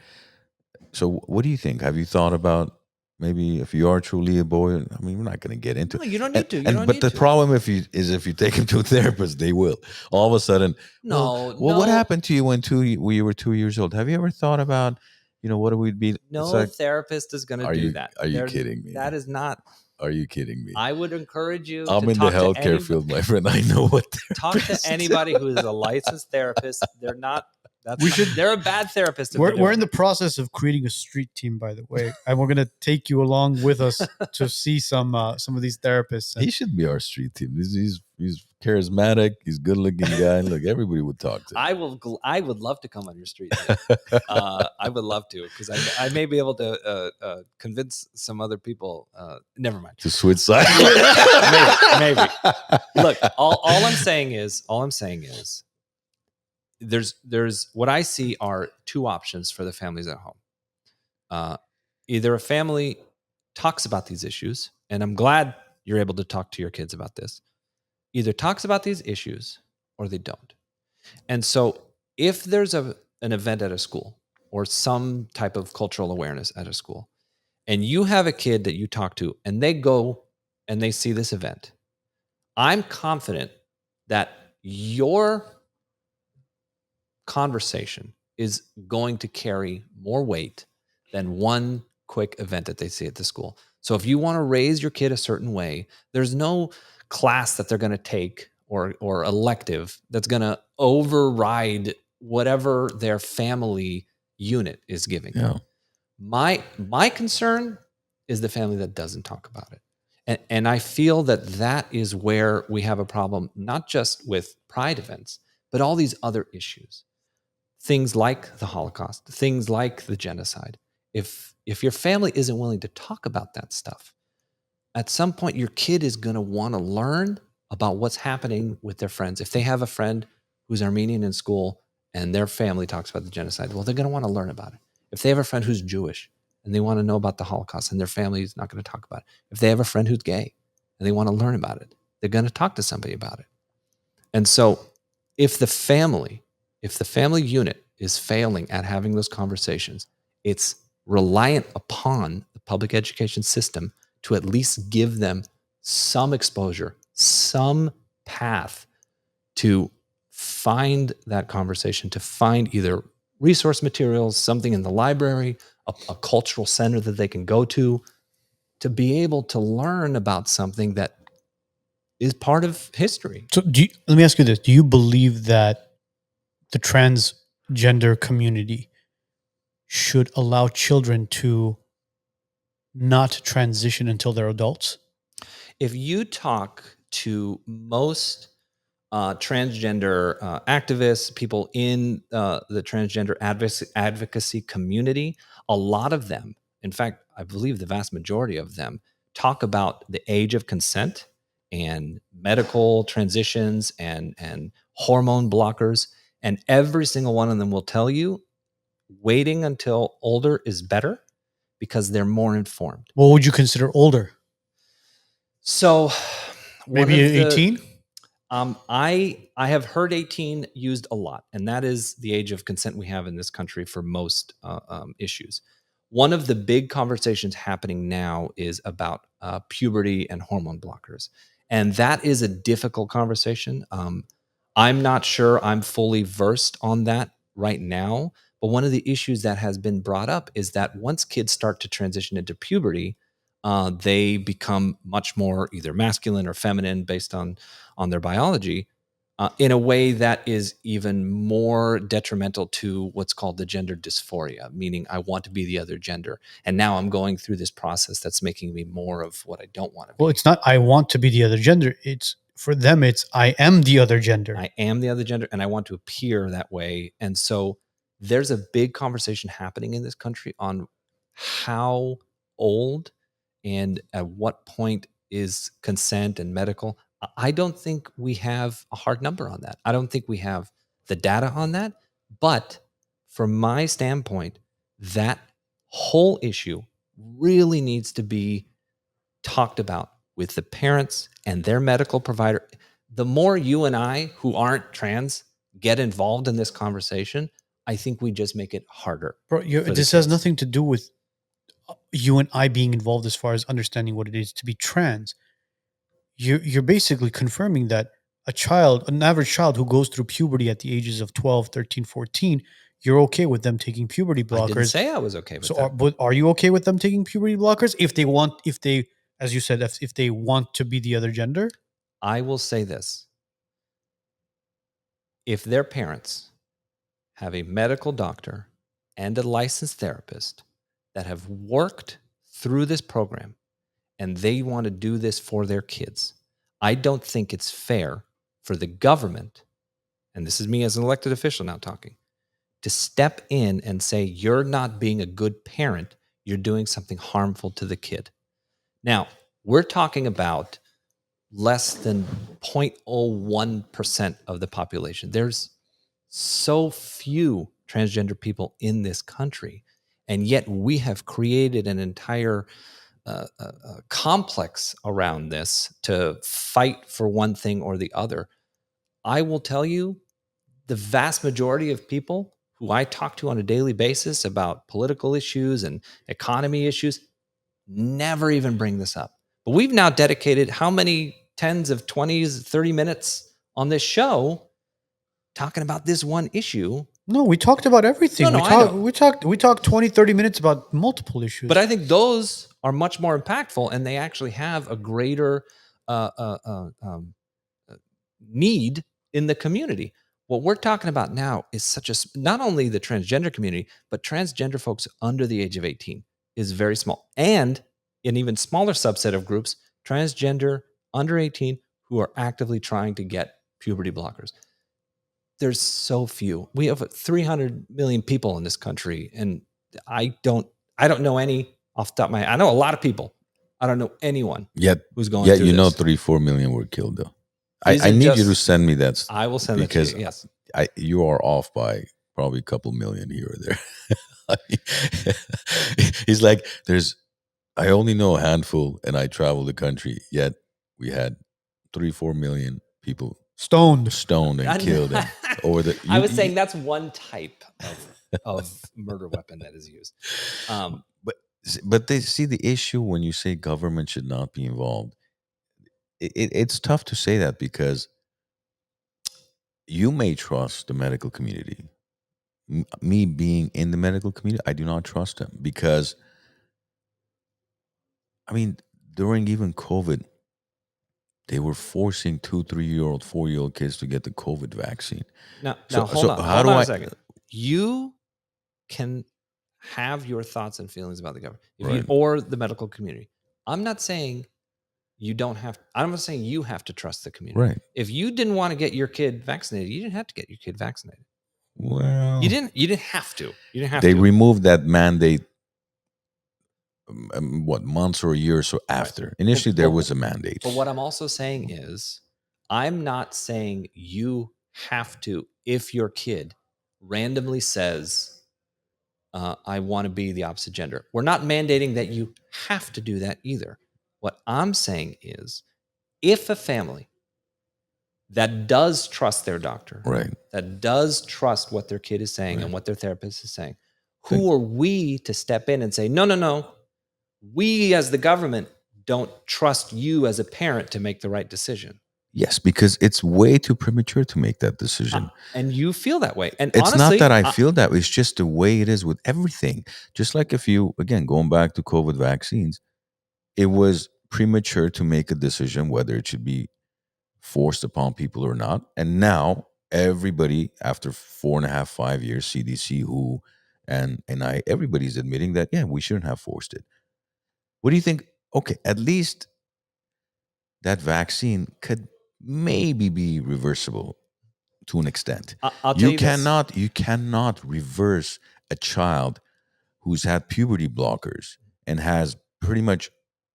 so what do you think? Have you thought about maybe if you are truly a boy? I mean, we're not going to get into No, it. you don't need to. But the problem if you take him to a therapist, they will. All of a sudden, what happened to you when you were 2 years old? Have you ever thought about, what it would be? No therapist is going to do that. Are you kidding me? That is not. Are you kidding me? I would encourage you. I'm in the healthcare field, my friend. I know what talk to anybody who is a licensed therapist. They're not. They're a bad therapist. We're in the process of creating a street team, by the way, and we're going to take you along with us to see some of these therapists. He should be our street team. He's charismatic. He's a good-looking guy. Look, everybody would talk to him. I would love to come on your street. I would love to, because I may be able to convince some other people. Never mind. To switch sides. maybe. Look, all I'm saying is, there's what I see are two options for the families at home. Either a family talks about these issues, and I'm glad you're able to talk to your kids about this. Either talks about these issues or they don't. And so if there's an event at a school or some type of cultural awareness at a school, and you have a kid that you talk to and they go and they see this event, I'm confident that your conversation is going to carry more weight than one quick event that they see at the school. So if you want to raise your kid a certain way, there's no class that they're going to take or elective that's going to override whatever their family unit is giving. Yeah. My concern is the family that doesn't talk about it. And I feel that is where we have a problem, not just with pride events, but all these other issues. Things like the Holocaust, things like the genocide. If your family isn't willing to talk about that stuff, at some point your kid is going to want to learn about what's happening with their friends. If they have a friend who's Armenian in school and their family talks about the genocide, well, they're going to want to learn about it. If they have a friend who's Jewish and they want to know about the Holocaust and their family is not going to talk about it. If they have a friend who's gay and they want to learn about it, they're going to talk to somebody about it. And so if the family unit is failing at having those conversations, it's reliant upon the public education system to at least give them some exposure, some path to find that conversation, to find either resource materials, something in the library, a cultural center that they can go to be able to learn about something that is part of history. So let me ask you this. Do you believe that the transgender community should allow children to not transition until they're adults? If you talk to most transgender activists, people in the transgender advocacy community, a lot of them, in fact, I believe the vast majority of them, talk about the age of consent and medical transitions and hormone blockers. And every single one of them will tell you waiting until older is better because they're more informed. What would you consider older? So maybe 18? I have heard 18 used a lot, and that is the age of consent we have in this country for most issues. One of the big conversations happening now is about puberty and hormone blockers, and that is a difficult conversation. I'm not sure I'm fully versed on that right now, but one of the issues that has been brought up is that once kids start to transition into puberty, they become much more either masculine or feminine based on their biology in a way that is even more detrimental to what's called the gender dysphoria, meaning I want to be the other gender. And now I'm going through this process that's making me more of what I don't want to be. Well, it's not I want to be the other gender. It's for them, it's I am the other gender. I am the other gender and I want to appear that way. And so there's a big conversation happening in this country on how old and at what point is consent and medical. I don't think we have a hard number on that. I don't think we have the data on that. But from my standpoint, that whole issue really needs to be talked about with the parents and their medical provider. The more you and I, who aren't trans, get involved in this conversation, I think we just make it harder. Bro, this has nothing to do with you and I being involved as far as understanding what it is to be trans. You're basically confirming that an average child who goes through puberty at the ages of 12, 13, 14, you're okay with them taking puberty blockers. I didn't say I was okay with that. But are you okay with them taking puberty blockers if they, as you said, if they want to be the other gender? I will say this. If their parents have a medical doctor and a licensed therapist that have worked through this program and they want to do this for their kids, I don't think it's fair for the government, and this is me as an elected official now talking, to step in and say, you're not being a good parent, you're doing something harmful to the kid. Now, we're talking about less than 0.01% of the population. There's so few transgender people in this country, and yet we have created an entire complex around this to fight for one thing or the other. I will tell you, the vast majority of people who I talk to on a daily basis about political issues and economy issues never even bring this up. But we've now dedicated how many tens of 20s, 30 minutes on this show talking about this one issue. No, we talked about everything. We talked 20, 30 minutes about multiple issues. But I think those are much more impactful, and they actually have a greater need in the community. What we're talking about now is not only the transgender community, but transgender folks under the age of 18 is very small. And an even smaller subset of groups, transgender under 18, who are actively trying to get puberty blockers. There's so few. We have 300 million people in this country, and I don't know any off the top of my head. I know a lot of people. I don't know anyone who's going through this. 3-4 million were killed though. I need you to send me that. I will send it to you. Yes, you are off by probably a couple million here or there. He's like, I only know a handful, and I travel the country. Yet we had 3-4 million people stoned and killed. I was saying that's one type of murder weapon that is used. But they see the issue when you say government should not be involved. It's tough to say that because you may trust the medical community. Me being in the medical community, I do not trust them because, I mean, during even COVID, they were forcing 2, 3-year-old, 4-year-old kids to get the COVID vaccine. Now hold on a second. You can have your thoughts and feelings about the government or the medical community. I'm not saying I'm not saying you have to trust the community. Right. If you didn't want to get your kid vaccinated, you didn't have to get your kid vaccinated. Well, you didn't have to. You didn't have they to. removed that mandate months or a year or so after. Initially, there was a mandate. But what I'm also saying is, I'm not saying you have to, if your kid randomly says, I want to be the opposite gender. We're not mandating that you have to do that either. What I'm saying is, if a family that does trust their doctor, that does trust what their kid is saying and what their therapist is saying, who are we to step in and say, no, we as the government don't trust you as a parent to make the right decision? Yes, because it's way too premature to make that decision. And you feel that way. And it's honestly, not that I feel that way. It's just the way it is with everything. Just like if you, again, going back to COVID vaccines, it was premature to make a decision whether it should be forced upon people or not. And now everybody, after 4.5, 5 years, CDC, WHO, and everybody's admitting that, we shouldn't have forced it. What do you think? Okay, at least that vaccine could maybe be reversible to an extent. I'll tell you you cannot reverse a child who's had puberty blockers and has pretty much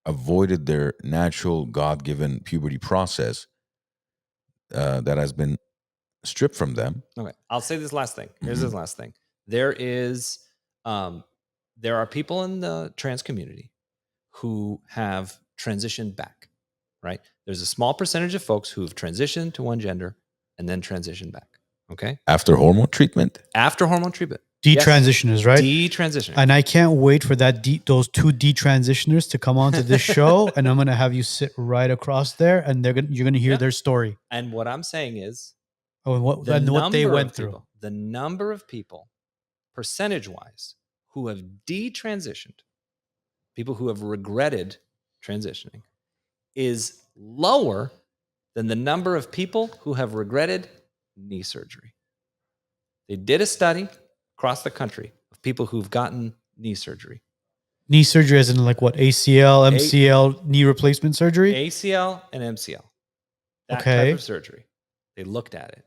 avoided their natural God-given puberty process that has been stripped from them. Okay, I'll say this last thing. Here's this last thing. There are people in the trans community who have transitioned back, right? There's a small percentage of folks who've transitioned to one gender and then transitioned back, okay? After hormone treatment? After hormone treatment. Detransitioners, right? Detransitioners. And I can't wait for those two detransitioners to come onto this show, and I'm going to have you sit right across there, and you're going to hear their story. And what I'm saying is, what they went through. The number of people, percentage-wise, who have detransitioned, people who have regretted transitioning, is lower than the number of people who have regretted knee surgery. They did a study across the country of people who've gotten knee surgery. Knee surgery as in like what? ACL, MCL, knee replacement surgery? ACL and MCL. That type of surgery. They looked at it.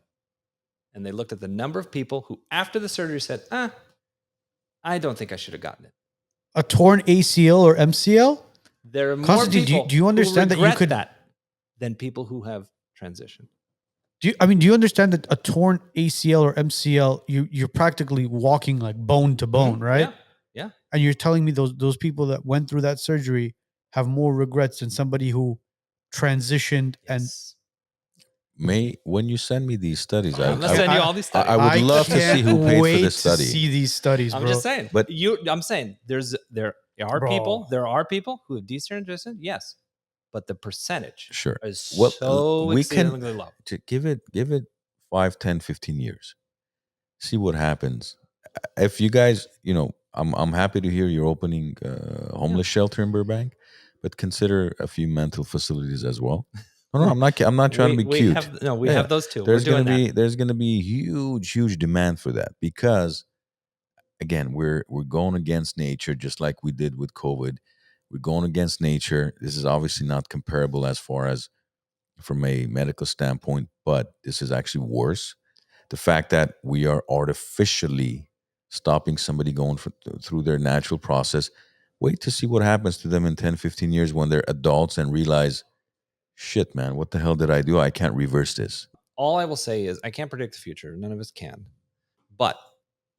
And they looked at the number of people who, after the surgery, said, I don't think I should have gotten it. A torn ACL or MCL? There are more people do you understand who that you could that than people who have transitioned. Do you understand that a torn ACL or MCL, you're practically walking like bone to bone, right? Yeah. And you're telling me those people that went through that surgery have more regrets than somebody who transitioned and When you send me these studies, I'm gonna send you all these studies. I would love to see who paid for wait this study. To see these studies, bro. I'm just saying. But- I'm saying there are Bro. people who have detransitioned, yes, but the percentage Sure. is Well, we can- exceedingly low. To give it 5, 10, 15 years. See what happens. If you guys, I'm happy to hear you're opening a homeless shelter in Burbank, but consider a few mental facilities as well. No, I'm not trying to be cute. We have those too. There's We're doing there's gonna be huge demand for that, because again, we're going against nature, just like we did with COVID. We're going against nature. This is obviously not comparable as far as from a medical standpoint, but this is actually worse. The fact that we are artificially stopping somebody going through their natural process. Wait to see what happens to them in 10, 15 years when they're adults and realize, shit, man, what the hell did I do? I can't reverse this. All I will say is I can't predict the future. None of us can. But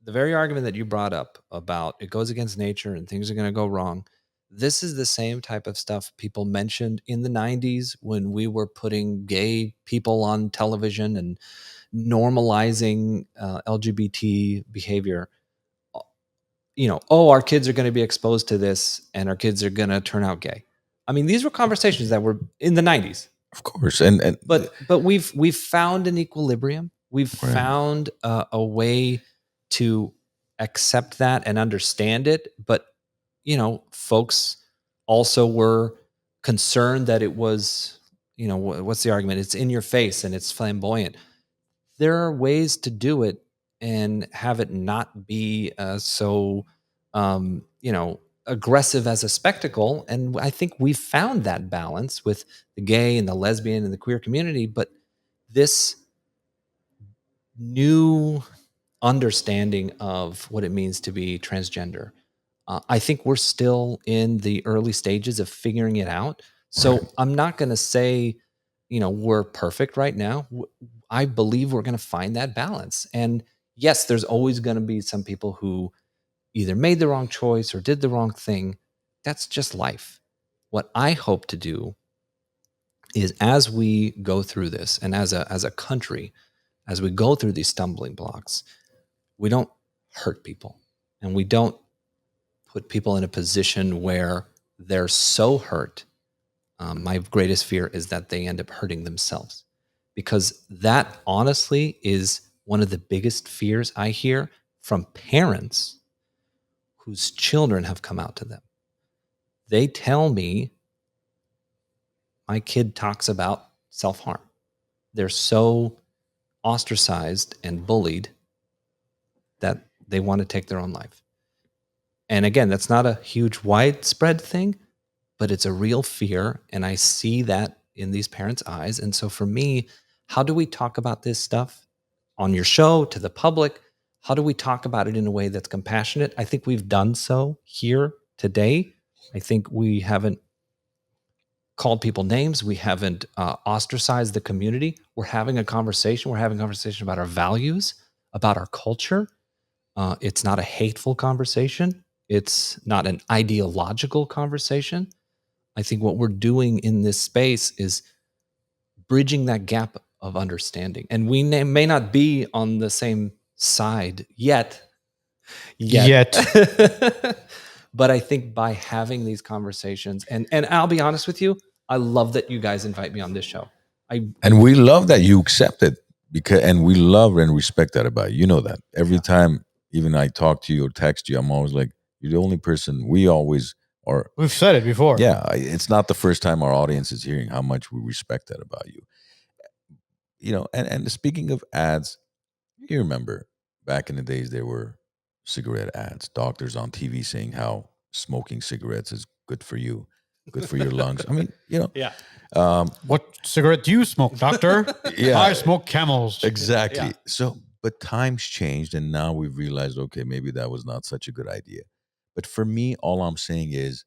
the very argument that you brought up about it goes against nature and things are going to go wrong, this is the same type of stuff people mentioned in the 90s when we were putting gay people on television and normalizing LGBT behavior. Our kids are going to be exposed to this and our kids are going to turn out gay. I mean, these were conversations that were in the 90s. Of course. And but we've found an equilibrium. We've found a way to accept that and understand it. But, folks also were concerned that it was, what's the argument? It's in your face and it's flamboyant. There are ways to do it and have it not be so, aggressive as a spectacle. And I think we've found that balance with the gay and the lesbian and the queer community. But this new understanding of what it means to be transgender, I think we're still in the early stages of figuring it out. So I'm not going to say, we're perfect right now. I believe we're going to find that balance. And yes, there's always going to be some people who either made the wrong choice or did the wrong thing. That's just life. What I hope to do is, as we go through this and as a country, as we go through these stumbling blocks, we don't hurt people and we don't put people in a position where they're so hurt. My greatest fear is that they end up hurting themselves, because that honestly is one of the biggest fears I hear from parents whose children have come out to them. They tell me, my kid talks about self-harm. They're so ostracized and bullied that they want to take their own life. And again, that's not a huge widespread thing, but it's a real fear. And I see that in these parents' eyes. And so for me, how do we talk about this stuff on your show to the public? How do we talk about it in a way that's compassionate? I think we've done so here today. I think we haven't called people names. We haven't ostracized the community. We're having a conversation. We're having a conversation about our values, about our culture. It's not a hateful conversation. It's not an ideological conversation. I think what we're doing in this space is bridging that gap of understanding. And we may not be on the same side yet. But I think by having these conversations, and I'll be honest with you, I love that you guys invite me on this show. And we love that you accept it, and we love and respect that about you. You know that. Every time even I talk to you or text you, I'm always like, you're the only person we always are. We've said it before. Yeah, it's not the first time our audience is hearing how much we respect that about you. And speaking of ads, you remember back in the days there were cigarette ads, doctors on TV saying how smoking cigarettes is good for you, good for your lungs. I mean, Yeah. What cigarette do you smoke, doctor? Yeah. I smoke Camels. Exactly. Yeah. So, but times changed, and now we've realized, okay, maybe that was not such a good idea. But for me, all I'm saying is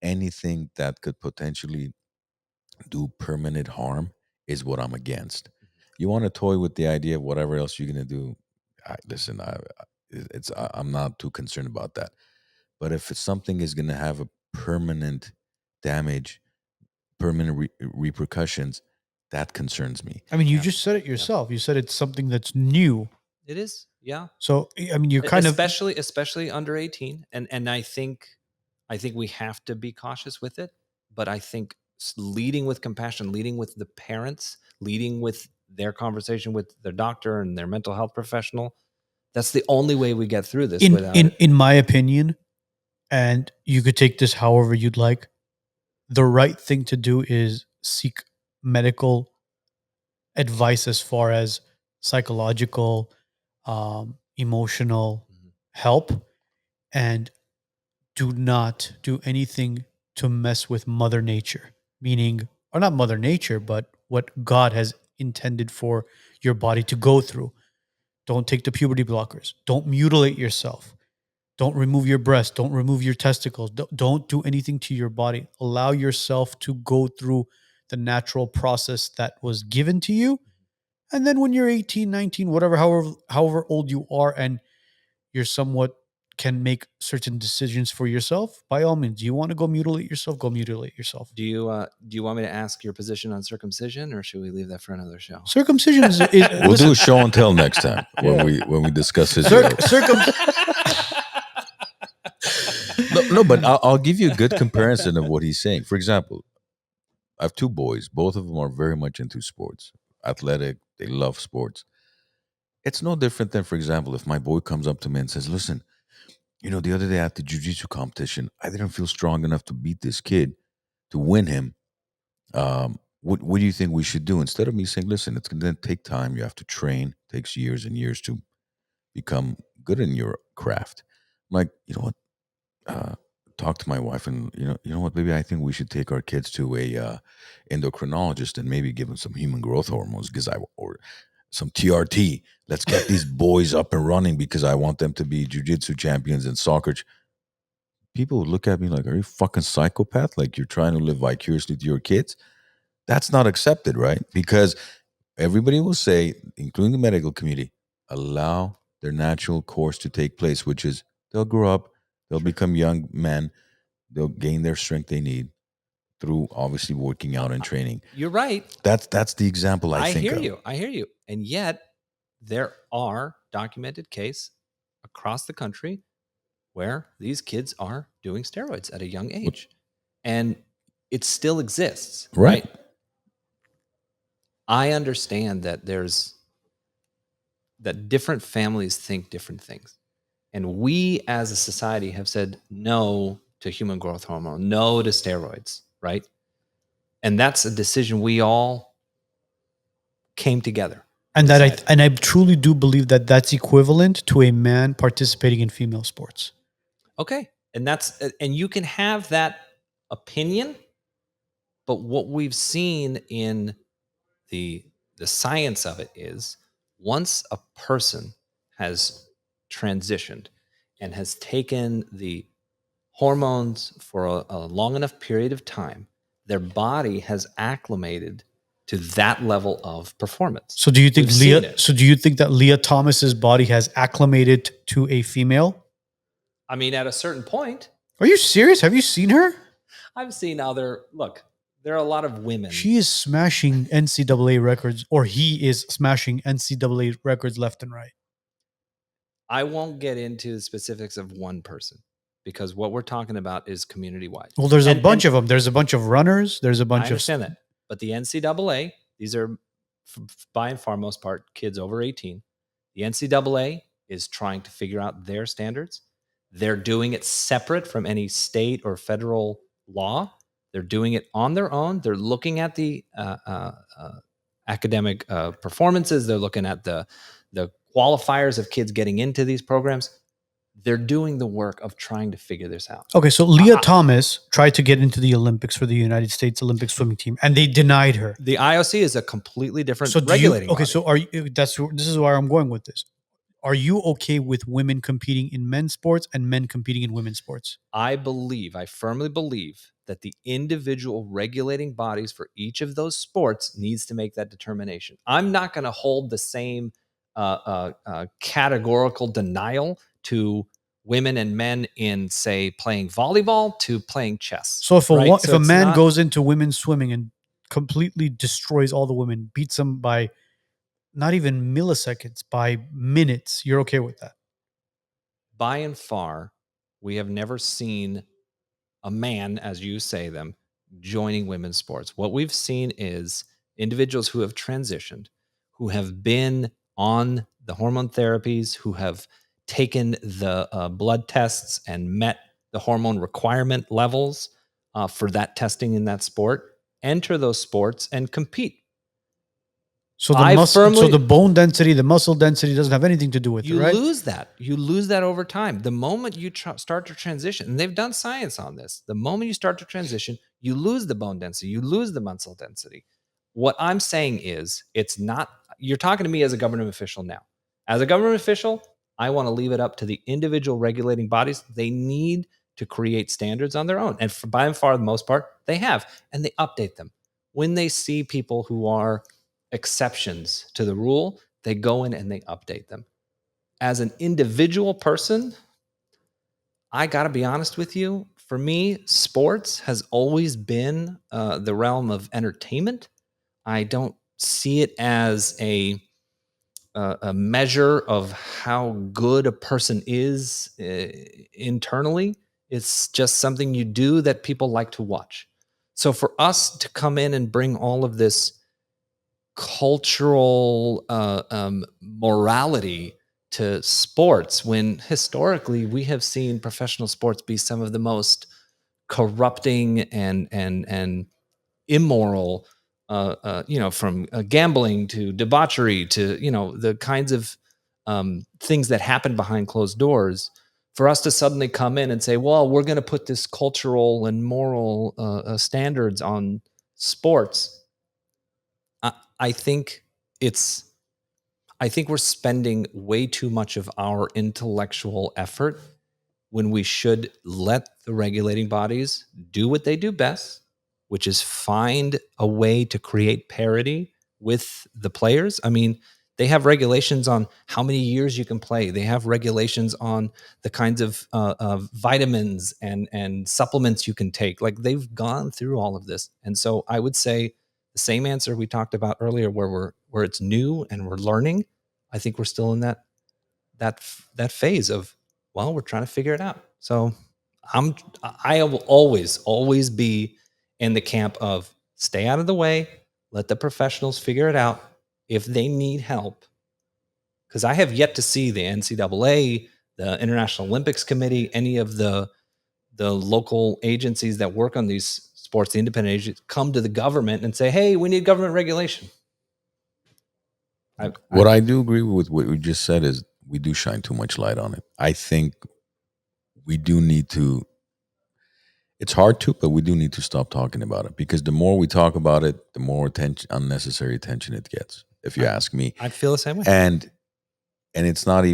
anything that could potentially do permanent harm is what I'm against. you want to toy with the idea of whatever else you're gonna do. I'm not too concerned about that. But if it's something is gonna have a permanent damage, permanent repercussions, that concerns me. I mean, you just said it yourself. You said it's something that's new. It is, yeah. So I mean, you're kind of especially under 18, and I think we have to be cautious with it. But I think leading with compassion, leading with the parents, leading with their conversation with their doctor and their mental health professional, that's the only way we get through this. In my opinion, and you could take this however you'd like, the right thing to do is seek medical advice as far as psychological, emotional help, and do not do anything to mess with Mother Nature, meaning, or not Mother Nature, but what God has intended for your body to go through. Don't take the puberty blockers. Don't mutilate yourself. Don't remove your breast. Don't remove your testicles. Don't do anything to your body. Allow yourself to go through the natural process that was given to you. And then when you're 18, 19, whatever, however old you are, and you're somewhat can make certain decisions for yourself, by all means. Do you want to go mutilate yourself? Go mutilate yourself. Do you want me to ask your position on circumcision, or should we leave that for another show? Circumcision is we'll do a show and tell next time when we discuss his No, but I'll give you a good comparison of what he's saying. For example, I have two boys. Both of them are very much into sports, athletic. They love sports. It's no different than, for example, if my boy comes up to me and says, listen, the other day at the jiu-jitsu competition, I didn't feel strong enough to beat this kid, to win him. What do you think we should do? Instead of me saying, listen, it's going to take time. You have to train. It takes years and years to become good in your craft. I'm like, you know what? Talk to my wife, and you know what, baby, I think we should take our kids to a endocrinologist and maybe give them some human growth hormones or some TRT. Let's get these boys up and running because I want them to be jiu-jitsu champions and soccer. People would look at me like, are you a fucking psychopath? Like you're trying to live vicariously to your kids? That's not accepted, right? Because everybody will say, including the medical community, allow their natural course to take place, which is they'll grow up, they'll become young men, they'll gain their strength they need through obviously working out and training. You're right. That's the example I think of. I hear you. And yet there are documented cases across the country where these kids are doing steroids at a young age. And it still exists. Right? I understand that that different families think different things. And we as a society have said no to human growth hormone, no to steroids, right? And that's a decision we all came together. And I truly do believe that that's equivalent to a man participating in female sports. Okay. And you can have that opinion, but what we've seen in the science of it is once a person has transitioned and has taken the hormones for a long enough period of time, their body has acclimated to that level of performance. So do you think that Leah Thomas's body has acclimated to a female? I mean, at a certain point. Are you serious? Have you seen her? I've seen there are a lot of women. She is smashing NCAA records, or he is smashing NCAA records left and right. I won't get into the specifics of one person because what we're talking about is community-wide. Well, there's a bunch of them. There's a bunch of runners. There's a bunch I understand that. But the NCAA, these are by and far most part kids over 18. The NCAA is trying to figure out their standards. They're doing it separate from any state or federal law. They're doing it on their own. They're looking at the academic performances. They're looking at the qualifiers of kids getting into these programs. They're doing the work of trying to figure this out. Okay, so Leah Thomas tried to get into the Olympics for the United States Olympic swimming team, and they denied her. The IOC is a completely different regulating body. So this is where I'm going with this. Are you okay with women competing in men's sports and men competing in women's sports? I firmly believe that the individual regulating bodies for each of those sports needs to make that determination. I'm not going to hold the same categorical denial to women and men in, say, playing volleyball to playing chess. So if right? if a it's man not- goes into women's swimming and completely destroys all the women, beats them by not even milliseconds, by minutes, you're okay with that? by and far, we have never seen a man, as you say them, joining women's sports. What we've seen is individuals who have transitioned, who have been on the hormone therapies, who have taken the blood tests and met the hormone requirement levels for that testing in that sport, enter those sports and compete. So the I muscle, so firmly- the bone density, the muscle density doesn't have anything to do with You it, right? lose that. You lose that over time. The moment you start to transition, and they've done science on this, the moment you start to transition, you lose the bone density, you lose the muscle density. What I'm saying is, it's not, you're talking to me as a government official now. As a government official, I want to leave it up to the individual regulating bodies. They need to create standards on their own. And by and far, the most part, they have. And they update them. When they see people who are exceptions to the rule, they go in and they update them. As an individual person, I got to be honest with you. For me, sports has always been the realm of entertainment. I don't see it as a measure of how good a person is internally. It's just something you do that people like to watch. So for us to come in and bring all of this cultural morality to sports, when historically we have seen professional sports be some of the most corrupting and immoral, from gambling to debauchery to, the kinds of things that happen behind closed doors. For us to suddenly come in and say, well, we're going to put this cultural and moral standards on sports, I think we're spending way too much of our intellectual effort when we should let the regulating bodies do what they do best, which is find a way to create parity with the players. I mean, they have regulations on how many years you can play. They have regulations on the kinds of vitamins and supplements you can take. Like, they've gone through all of this. And so I would say the same answer we talked about earlier, where it's new and we're learning. I think we're still in that phase of, well, we're trying to figure it out. So I will always be in the camp of stay out of the way, let the professionals figure it out. If they need help, because I have yet to see the NCAA, the International Olympics Committee, any of the local agencies that work on these sports, the independent agencies, come to the government and say, hey, we need government regulation. What I do agree with what we just said is we do shine too much light on it. I think we do need to, it's hard to, but we do need to stop talking about it, because the more we talk about it, the more unnecessary attention it gets, if you ask me. I feel the same way. And it's not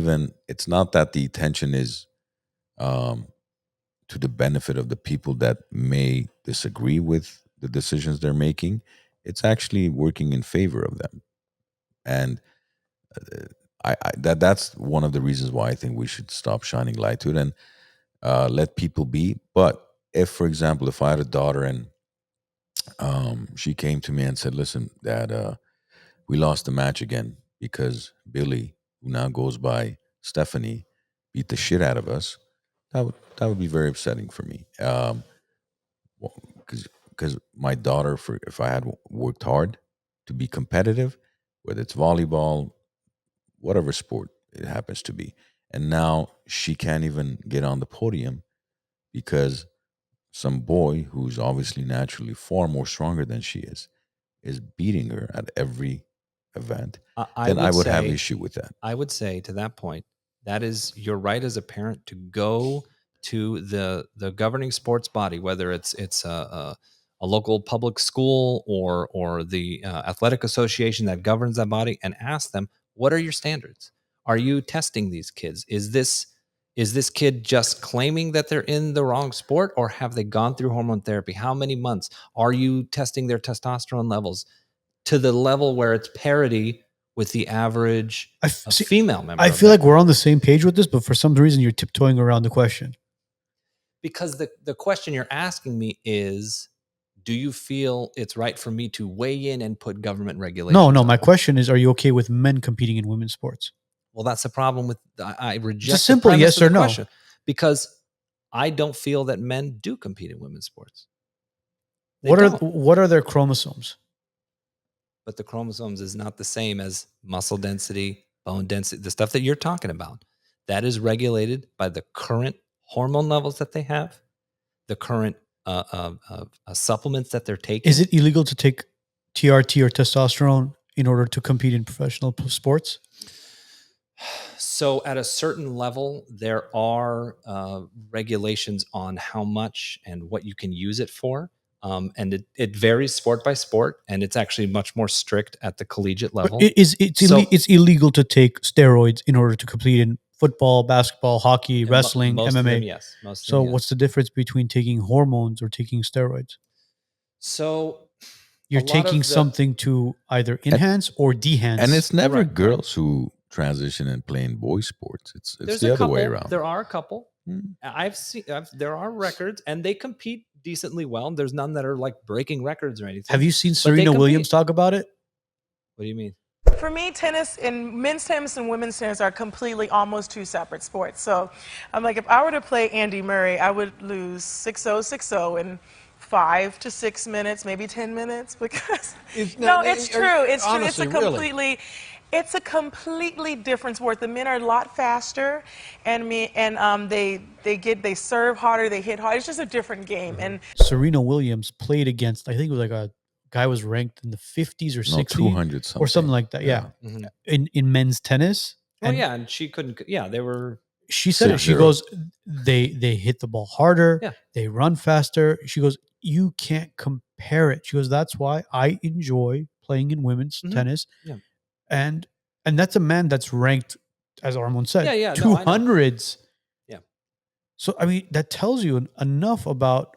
that the attention is to the benefit of the people that may disagree with the decisions they're making. It's actually working in favor of them. And that's one of the reasons why I think we should stop shining light to it and let people be. But if, for example, if I had a daughter and she came to me and said, listen, Dad, we lost the match again because Billy, who now goes by Stephanie, beat the shit out of us, that would be very upsetting for me. Because my daughter, if I had worked hard to be competitive, whether it's volleyball, whatever sport it happens to be, and now she can't even get on the podium because some boy who's obviously naturally far more stronger than she is beating her at every event, then I would have issue with that. I would say to that point, that is your right as a parent to go to the governing sports body, whether it's a local public school or the athletic association that governs that body, and ask them, what are your standards? Are you testing these kids? Is this Is this kid just claiming that they're in the wrong sport, or have they gone through hormone therapy? How many months? Are you testing their testosterone levels to the level where it's parity with the average female member? I feel like we're on the same page with this, but for some reason you're tiptoeing around the question. Because the question you're asking me is, do you feel it's right for me to weigh in and put government regulations? No. My question is, are you okay with men competing in women's sports? Well, that's the problem with, I reject It's a simple the premise yes of or the no. question, because I don't feel that men do compete in women's sports. They don't. What are their chromosomes? But the chromosomes is not the same as muscle density, bone density, the stuff that you're talking about. That is regulated by the current hormone levels that they have, the current supplements that they're taking. Is it illegal to take TRT or testosterone in order to compete in professional sports? So at a certain level, there are regulations on how much and what you can use it for. And it varies sport by sport, and it's actually much more strict at the collegiate level. It's illegal to take steroids in order to compete in football, basketball, hockey, wrestling, most MMA. of them, yes. Most of So them, yes. what's the difference between taking hormones or taking steroids? So you're taking something to either enhance or dehance. And it's never girls who transition and play in boys sports. It's the other way around. There are a couple. I've seen. there are records, and they compete decently well. There's none that are like breaking records or anything. Have you seen But Serena they Williams talk about it? What do you mean? For me, tennis and men's tennis and women's tennis are completely almost two separate sports. So I'm like, if I were to play Andy Murray, I would lose 6-0, 6-0 in 5 to 6 minutes, maybe 10 minutes, because it's true. It's true. It's a completely different sport. The men are a lot faster, and they serve harder, they hit harder. It's just a different game. And Serena Williams played against, I think it was like a guy was ranked in the 50s or 60s 200 something. or something like that. Yeah. In men's tennis. And she couldn't. Yeah, they were. She said it. She goes, they hit the ball harder. Yeah. They run faster. She goes, you can't compare it. She goes, that's why I enjoy playing in women's tennis. Yeah. And that's a man that's ranked, as Arman said, 200s. Yeah. So, I mean, that tells you enough about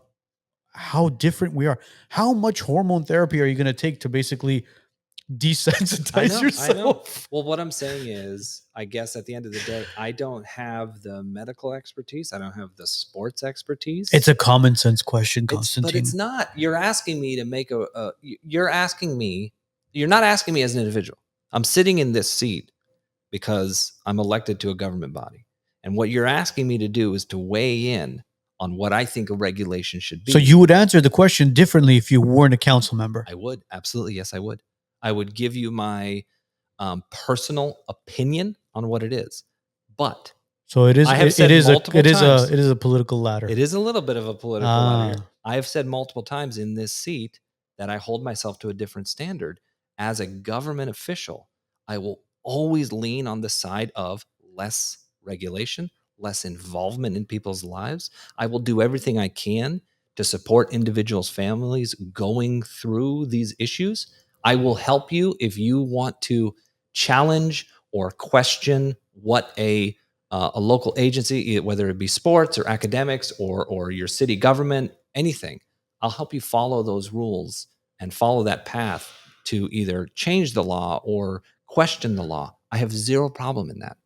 how different we are. How much hormone therapy are you going to take to basically desensitize yourself? I know. Well, what I'm saying is, I guess at the end of the day, I don't have the medical expertise. I don't have the sports expertise. It's a common sense question, Konstantine. But it's not. You're asking me to make you're not asking me as an individual. I'm sitting in this seat because I'm elected to a government body. And what you're asking me to do is to weigh in on what I think a regulation should be. So you would answer the question differently if you weren't a council member? I would. Absolutely. Yes, I would. I would give you my personal opinion on what it is. But so it is. It is a political ladder. It is a little bit of a political ladder here. I have said multiple times in this seat that I hold myself to a different standard. As a government official, I will always lean on the side of less regulation, less involvement in people's lives. I will do everything I can to support individuals' families going through these issues. I will help you if you want to challenge or question what a local agency, whether it be sports or academics or your city government, anything. I'll help you follow those rules and follow that path to either change the law or question the law. I have zero problem in that.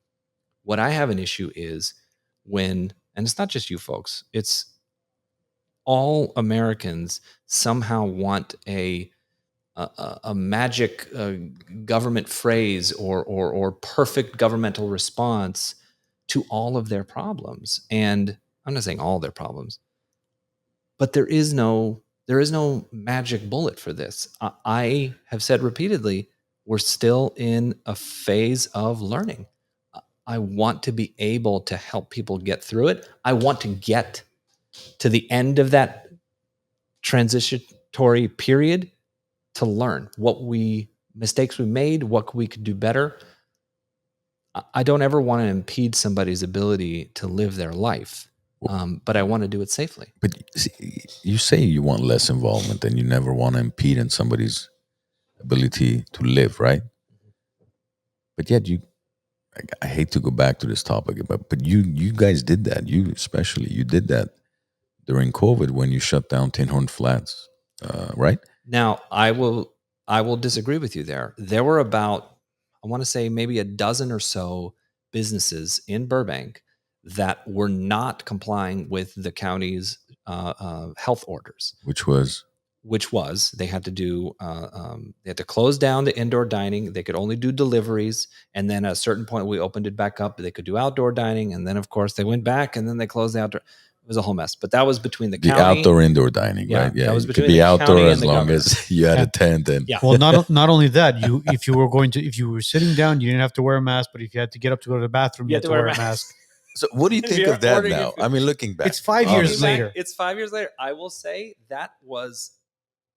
What I have an issue is when, and it's not just you folks, it's all Americans somehow want a magic government phrase or perfect governmental response to all of their problems. And I'm not saying all their problems, but there is no magic bullet for this. I have said repeatedly, we're still in a phase of learning. I want to be able to help people get through it. I want to get to the end of that transitory period to learn mistakes we made, what we could do better. I don't ever want to impede somebody's ability to live their life. But I want to do it safely. But you say you want less involvement and you never want to impede in somebody's ability to live, right? But yet I hate to go back to this topic, but you guys did that. You did that during COVID when you shut down Tin Horn Flats, right? Now, I will disagree with you there. There were about, I want to say maybe a dozen or so businesses in Burbank that were not complying with the county's health orders. Which was They had to do they had to close down the indoor dining. They could only do deliveries, and then at a certain point we opened it back up. They could do outdoor dining, and then of course they went back, and then they closed the outdoor. It was a whole mess. But that was between the county, outdoor indoor dining, Yeah, right? Yeah, that was you could between be the outdoor county as and the long governor. as you had a tent. And Yeah. Well, not only that, if you were sitting down, you didn't have to wear a mask. But if you had to get up to go to the bathroom, you had to wear a mask. So what do you think you're of that ordering now? your I mean, looking back, It's 5 years Looking back, later. It's 5 years later. I will say that was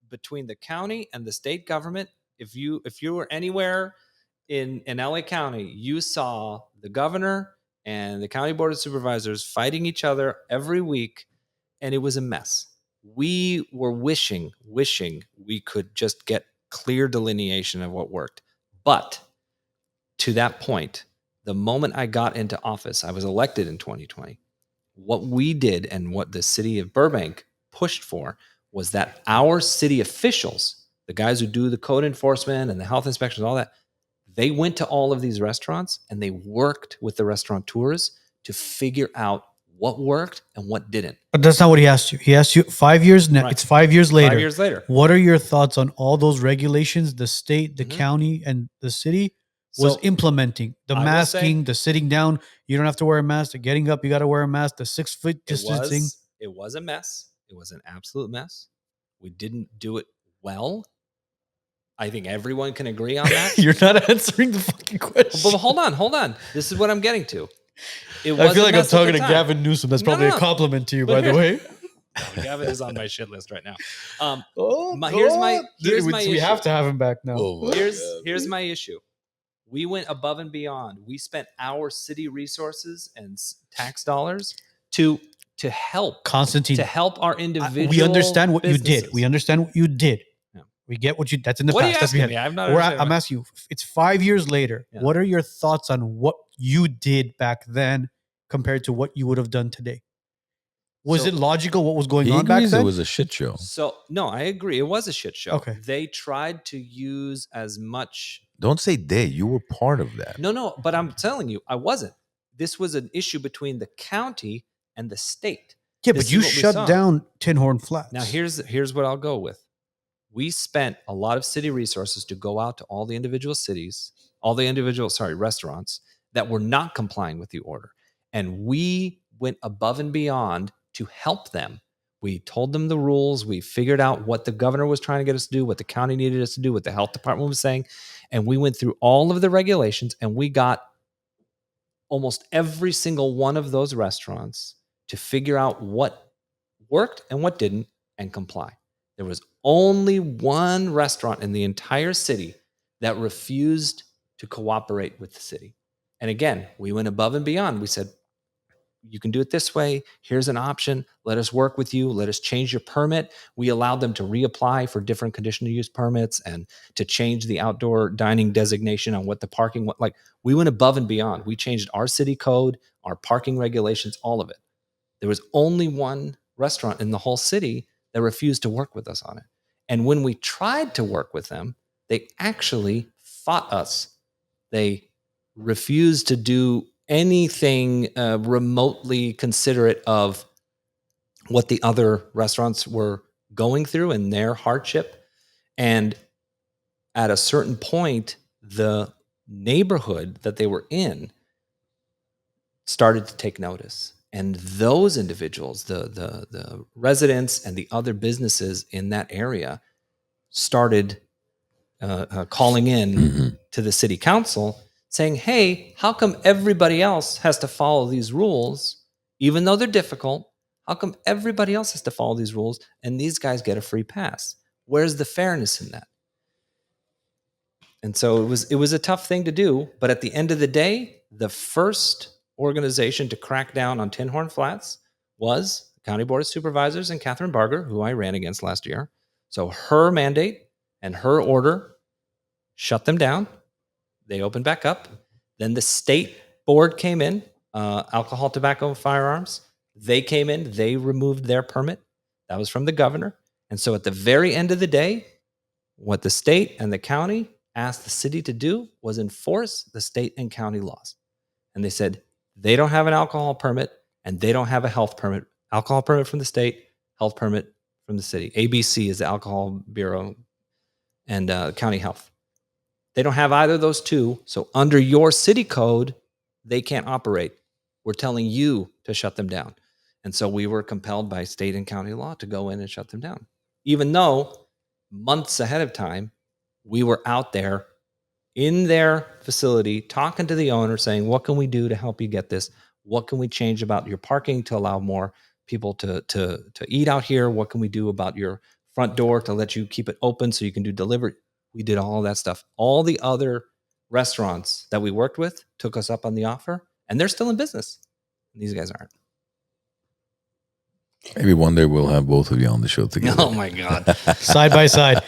between the county and the state government. If you were anywhere in LA County, you saw the governor and the county board of supervisors fighting each other every week, and it was a mess. We were wishing we could just get clear delineation of what worked. But to that point, the moment I got into office, I was elected in 2020. What we did and what the city of Burbank pushed for was that our city officials, the guys who do the code enforcement and the health inspections, all that, they went to all of these restaurants and they worked with the restaurateurs to figure out what worked and what didn't. But that's not what he asked you. He asked you 5 years now. Right. It's 5 years later. 5 years later. What are your thoughts on all those regulations the state, the county, and the city was So, implementing? The I will masking, say- the sitting down, you don't have to wear a mask. The getting up, you got to wear a mask. The 6 foot distancing. It was a mess. It was an absolute mess. We didn't do it well. I think everyone can agree on that. You're not answering the fucking question. But hold on. This is what I'm getting to. It I was feel a like I'm mess at talking the to time. Gavin Newsom. That's No, probably no. a compliment to you, by the way. No, Gavin is on my shit list right now. Dude, Here's my we issue. have to have him back now. Here's my issue. We went above and beyond. We spent our city resources and tax dollars to help Konstantine, to help our individual. we understand what you did. businesses. We understand what you did. Yeah. We get what you. That's in the What are past. you That's asking behind. me? I'm not We're- understanding I'm what- asking you. It's 5 years later. Yeah. What are your thoughts on what you did back then compared to what you would have done today? Was So- it logical what was going he on back agrees then? it was a shit show. So no, I agree. It was a shit show. Okay. They tried to use as much. Don't say they. You were part of that. No, but I'm telling you, I wasn't. This was an issue between the county and the state. Yeah, This but is you what we shut saw. down Tin Horn Flats. Now here's what I'll go with. We spent a lot of city resources to go out to all the individual restaurants that were not complying with the order. And we went above and beyond to help them. We told them the rules. We figured out what the governor was trying to get us to do, what the county needed us to do, what the health department was saying. And we went through all of the regulations and we got almost every single one of those restaurants to figure out what worked and what didn't and comply. There was only one restaurant in the entire city that refused to cooperate with the city. And again, we went above and beyond. We said, you can do it this way. Here's an option. Let us work with you. Let us change your permit. We allowed them to reapply for different conditional use permits and to change the outdoor dining designation on what the parking, we went above and beyond. We changed our city code, our parking regulations, all of it. There was only one restaurant in the whole city that refused to work with us on it. And when we tried to work with them, they actually fought us. They refused to do anything remotely considerate of what the other restaurants were going through and their hardship. And at a certain point, the neighborhood that they were in started to take notice. And those individuals, the residents and the other businesses in that area started calling in to the city council saying, hey, how come everybody else has to follow these rules, even though they're difficult? How come everybody else has to follow these rules and these guys get a free pass? Where's the fairness in that? And so it was a tough thing to do. But at the end of the day, the first organization to crack down on Tin Horn Flats was the County Board of Supervisors and Catherine Barger, who I ran against last year. So her mandate and her order shut them down. They opened back up. Then the state board came in, alcohol, tobacco, and firearms. They came in, they removed their permit. That was from the governor. And so at the very end of the day, what the state and the county asked the city to do was enforce the state and county laws. And they said they don't have an alcohol permit and they don't have a health permit. Alcohol permit from the state, health permit from the city. ABC is the Alcohol Bureau and county health. They don't have either of those two. So under your city code, they can't operate. We're telling you to shut them down. And so we were compelled by state and county law to go in and shut them down. Even though months ahead of time, we were out there in their facility talking to the owner saying, what can we do to help you get this? What can we change about your parking to allow more people to eat out here? What can we do about your front door to let you keep it open so you can do delivery? We did all of that stuff. All the other restaurants that we worked with took us up on the offer, and they're still in business. These guys aren't. Maybe one day we'll have both of you on the show together. Oh my God. Side by side.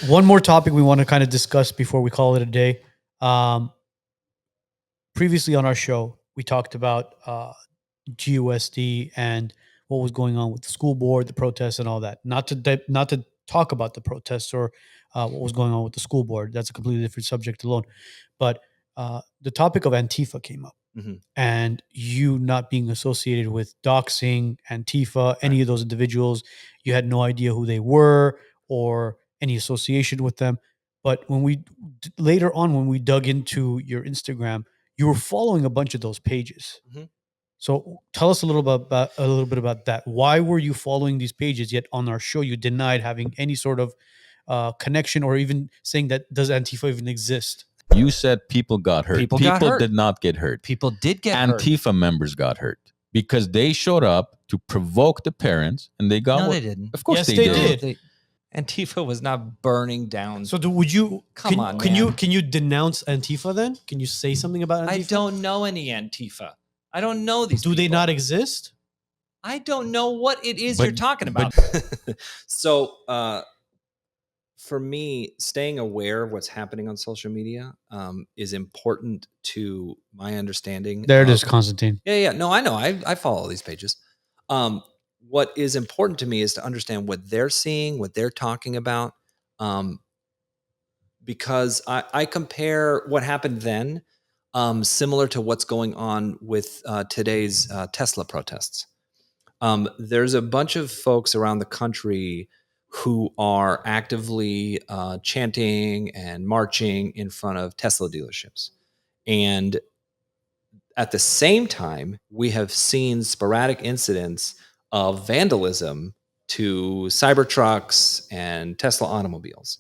One more topic we want to kind of discuss before we call it a day. Previously on our show, we talked about GUSD and what was going on with the school board, the protests, and all that. Not to talk about the protests or what was going on with the school board. That's a completely different subject alone. But the topic of Antifa came up. Mm-hmm. And you not being associated with doxing, Antifa, any of those individuals, you had no idea who they were or any association with them. But when we later on, when we dug into your Instagram, you were following a bunch of those pages. Mm-hmm. So tell us a little bit about that. Why were you following these pages? Yet on our show, you denied having any sort of connection or even saying that does Antifa even exist? You said people got hurt. People got hurt. Did not get hurt. People did get hurt. Antifa members got hurt because they showed up to provoke the parents, and they got. No, they didn't. Of course, Yes, they they did. Antifa was not burning down. So would you can you denounce Antifa then? Can you say something about Antifa? I don't know any Antifa. I don't know these Do people. they not exist? I don't know what it is you're talking about. So for me, staying aware of what's happening on social media is important to my understanding. There it is, Konstantine. Yeah. No, I know. I follow all these pages. What is important to me is to understand what they're seeing, what they're talking about, because I compare what happened then similar to what's going on with today's Tesla protests. There's a bunch of folks around the country who are actively chanting and marching in front of Tesla dealerships. And at the same time, we have seen sporadic incidents of vandalism to Cybertrucks and Tesla automobiles.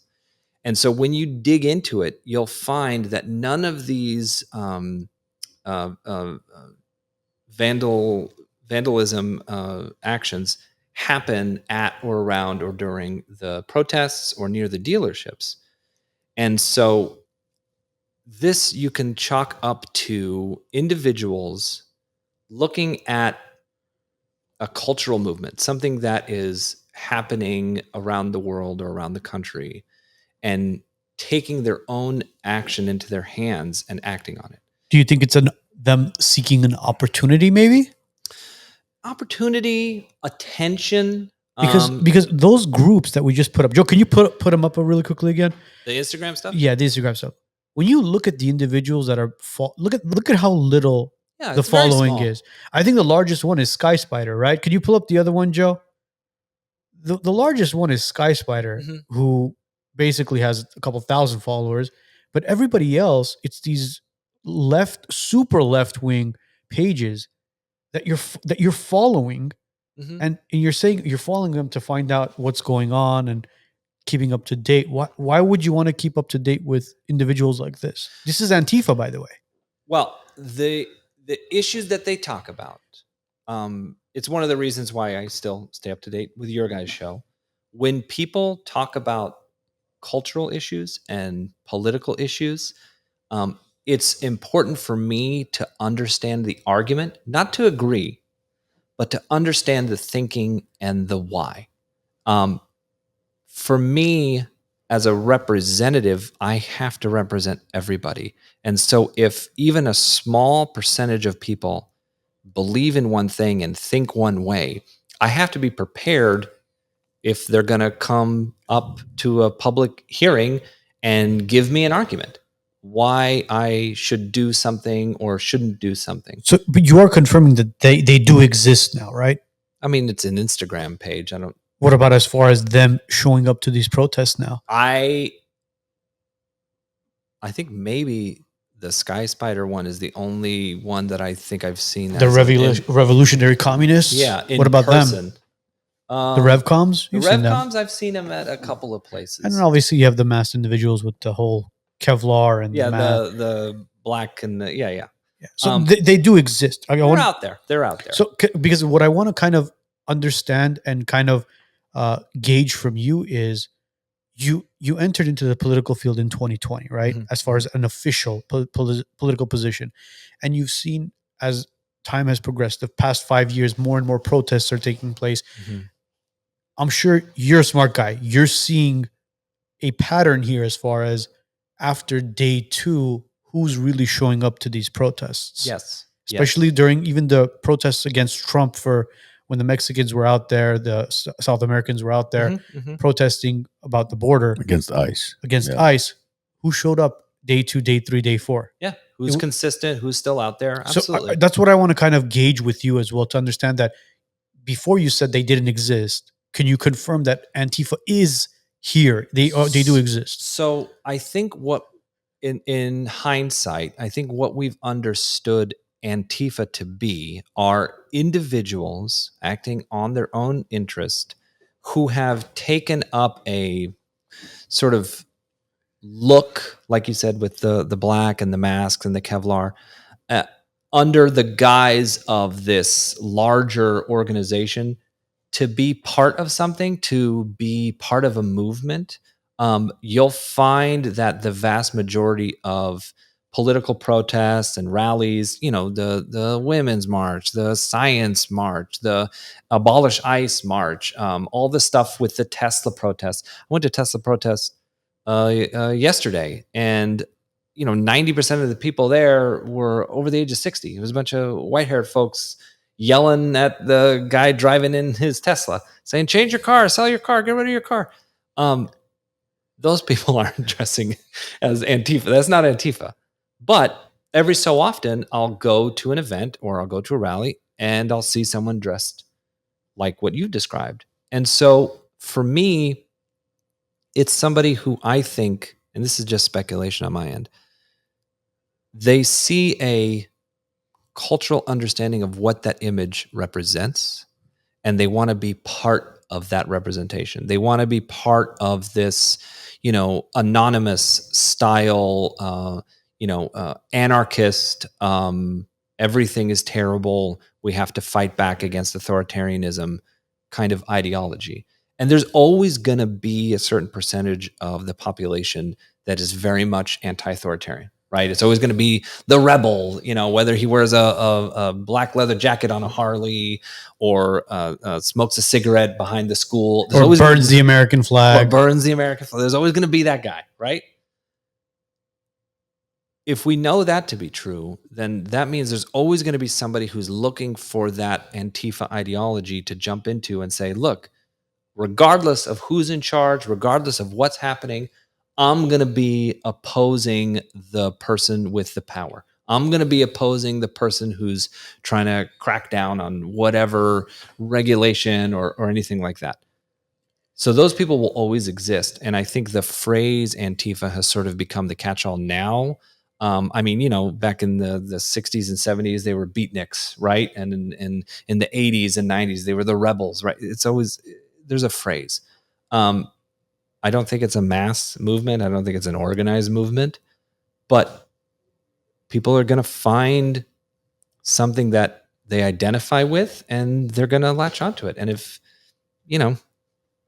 And so when you dig into it, you'll find that none of these vandalism actions happen at or around or during the protests or near the dealerships. And so this you can chalk up to individuals looking at a cultural movement, something that is happening around the world or around the country, and taking their own action into their hands and acting on it. Do you think it's them seeking an opportunity, maybe? Opportunity, attention. Because those groups that we just put up, Joe, can you put them up really quickly again? The Instagram stuff? Yeah, the Instagram stuff. When you look at the individuals that are look at how little the following is. I think the largest one is Sky Spider, right? Could you pull up the other one, Joe? The largest one is Sky Spider, who basically has a couple thousand followers, but everybody else, it's these super left wing pages that you're following, and you're saying you're following them to find out what's going on and keeping up to date. Why would you want to keep up to date with individuals like this? This is Antifa, by the way. Well, the issues that they talk about, it's one of the reasons why I still stay up to date with your guys' show. When people talk about cultural issues and political issues, it's important for me to understand the argument, not to agree, but to understand the thinking and the why. For me, as a representative, I have to represent everybody. And so if even a small percentage of people believe in one thing and think one way, I have to be prepared if they're going to come up to a public hearing and give me an argument why I should do something or shouldn't do something. So, but you are confirming that they do exist now, right? I mean, it's an Instagram page. What about as far as them showing up to these protests now? I think maybe the Sky Spider one is the only one that I think I've seen. The revolutionary communists? Yeah. What about person. them? The RevComs? The RevComs, I've seen them at a couple of places. And then obviously you have the masked individuals with the whole Kevlar and the black and the yeah. So they do exist. They're out there. They're out there. So because what I want to kind of understand and kind of gauge from you is you entered into the political field in 2020, right? Mm-hmm. As far as an official political position. And you've seen as time has progressed, the past 5 years, more and more protests are taking place. Mm-hmm. I'm sure you're a smart guy. You're seeing a pattern here as far as after day 2, who's really showing up to these protests. Yes. Especially during even the protests against Trump for when the Mexicans were out there, the South Americans were out there protesting about the border. Against ICE. Against ICE. Who showed up day 2, day 3, day 4? Yeah. Who's consistent? Who's still out there? Absolutely. So that's what I want to kind of gauge with you as well, to understand that before you said they didn't exist, can you confirm that Antifa is here? They do exist. So I think what in hindsight, I think what we've understood Antifa to be are individuals acting on their own interest who have taken up a sort of look, like you said, with the black and the masks and the Kevlar, under the guise of this larger organization, to be part of something, to be part of a movement. You'll find that the vast majority of political protests and rallies, the Women's March, the Science March, the Abolish ICE March, all the stuff with the Tesla protests. I went to Tesla protests yesterday, and 90% of the people there were over the age of 60. It was a bunch of white-haired folks yelling at the guy driving in his Tesla, saying, "Change your car, sell your car, get rid of your car." Those people aren't dressing as Antifa. That's not Antifa. But every so often, I'll go to an event or I'll go to a rally and I'll see someone dressed like what you've described. And so for me, it's somebody who I think, and this is just speculation on my end, they see a cultural understanding of what that image represents, and they want to be part of that representation. They want to be part of this, anonymous style, anarchist, everything is terrible, we have to fight back against authoritarianism kind of ideology. And there's always going to be a certain percentage of the population that is very much anti-authoritarian, right? It's always going to be the rebel, whether he wears a black leather jacket on a Harley or smokes a cigarette behind the school. Or burns the American flag. Or burns the American flag. There's always going to be that guy, right? If we know that to be true, then that means there's always going to be somebody who's looking for that Antifa ideology to jump into and say, look, regardless of who's in charge, regardless of what's happening, I'm going to be opposing the person with the power. I'm going to be opposing the person who's trying to crack down on whatever regulation or anything like that. So those people will always exist. And I think the phrase Antifa has sort of become the catch-all now. Back in the 60s and 70s, they were beatniks, right? And in the 80s and 90s, they were the rebels, right? It's always, there's a phrase. I don't think it's a mass movement. I don't think it's an organized movement, but people are going to find something that they identify with and they're going to latch onto it. And if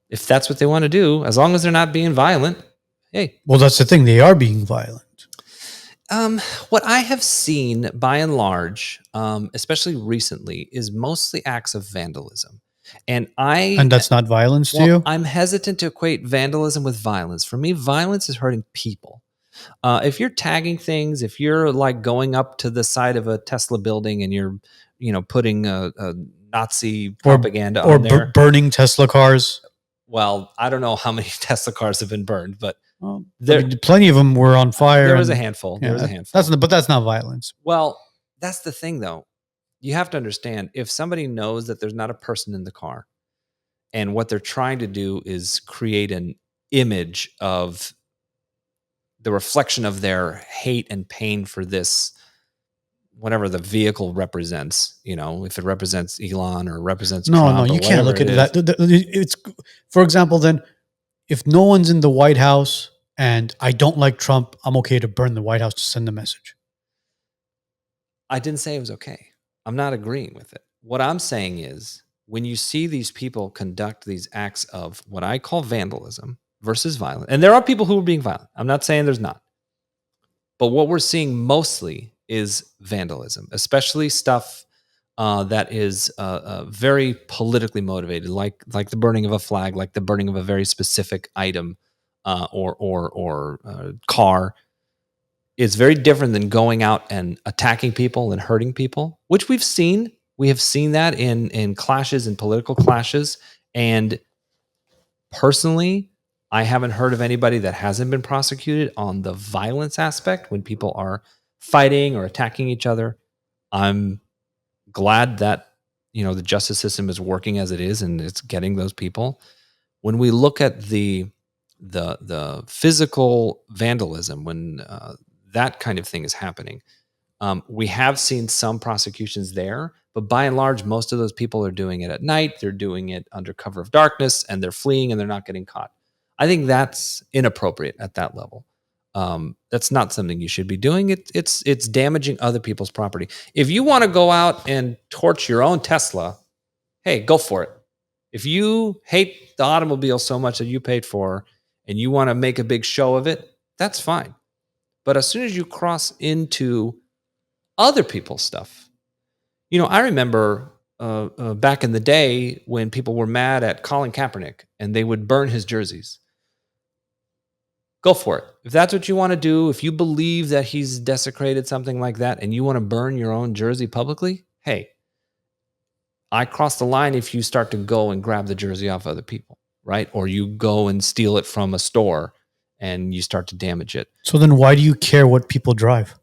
that's what they want to do, as long as they're not being violent, hey. Well, that's the thing. They are being violent. What I have seen by and large, especially recently, is mostly acts of vandalism. And that's not violence to you? I'm hesitant to equate vandalism with violence. For me, violence is hurting people. If you're tagging things, if you're like going up to the side of a Tesla building and you're, putting a Nazi propaganda on there, burning Tesla cars. Well, I don't know how many Tesla cars have been burned, but Plenty of them were on fire. There was a handful. There was a handful. But that's not violence. Well, that's the thing, though. You have to understand, if somebody knows that there's not a person in the car, and what they're trying to do is create an image of the reflection of their hate and pain for this, whatever the vehicle represents, if it represents Elon or represents Trump. No, you can't look at that. It's, for example, then, if no one's in the White House and I don't like Trump, I'm okay to burn the White House to send a message. I didn't say it was okay. I'm not agreeing with it. What I'm saying is, when you see these people conduct these acts of what I call vandalism versus violence, and there are people who are being violent. I'm not saying there's not. But what we're seeing mostly is vandalism, especially stuff that is very politically motivated, like the burning of a flag, like the burning of a very specific item or car. It's very different than going out and attacking people and hurting people, which we've seen. We have seen that in clashes, in political clashes. And personally, I haven't heard of anybody that hasn't been prosecuted on the violence aspect when people are fighting or attacking each other. I'm glad that the justice system is working as it is and it's getting those people. When we look at the physical vandalism, when that kind of thing is happening, we have seen some prosecutions there, but by and large, most of those people are doing it at night. They're doing it under cover of darkness, and they're fleeing and they're not getting caught. I think that's inappropriate at that level. That's not something you should be doing. It's damaging other people's property. If you want to go out and torch your own Tesla, hey, go for it. If you hate the automobile so much that you paid for and you want to make a big show of it, that's fine. But as soon as you cross into other people's stuff, I remember back in the day when people were mad at Colin Kaepernick and they would burn his jerseys. Go for it. If that's what you want to do, if you believe that he's desecrated something like that and you want to burn your own jersey publicly, hey, I cross the line if you start to go and grab the jersey off other people, right? Or you go and steal it from a store and you start to damage it. So then why do you care what people drive?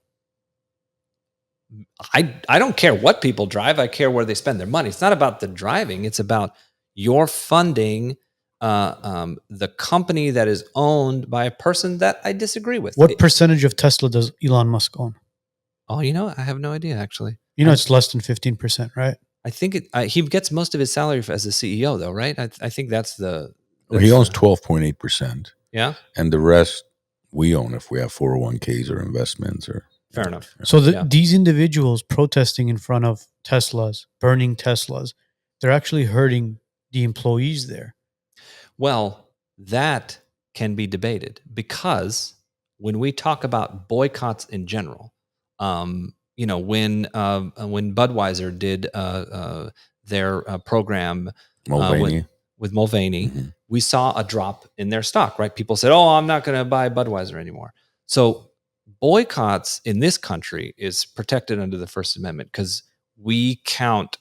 I don't care what people drive. I care where they spend their money. It's not about the driving. It's about your funding the company that is owned by a person that I disagree with. What percentage of Tesla does Elon Musk own? Oh, I have no idea, actually. It's less than 15%, right? I think he gets most of his salary as a CEO, though, right? I think that's he owns 12.8%. Yeah. And the rest we own if we have 401ks or investments or. Fair enough. So these individuals protesting in front of Teslas, burning Teslas, they're actually hurting the employees there. Well, that can be debated because when we talk about boycotts in general, when Budweiser did their program with Mulvaney, mm-hmm. we saw a drop in their stock, right? People said, "Oh, I'm not going to buy Budweiser anymore." So boycotts in this country is protected under the First Amendment because we count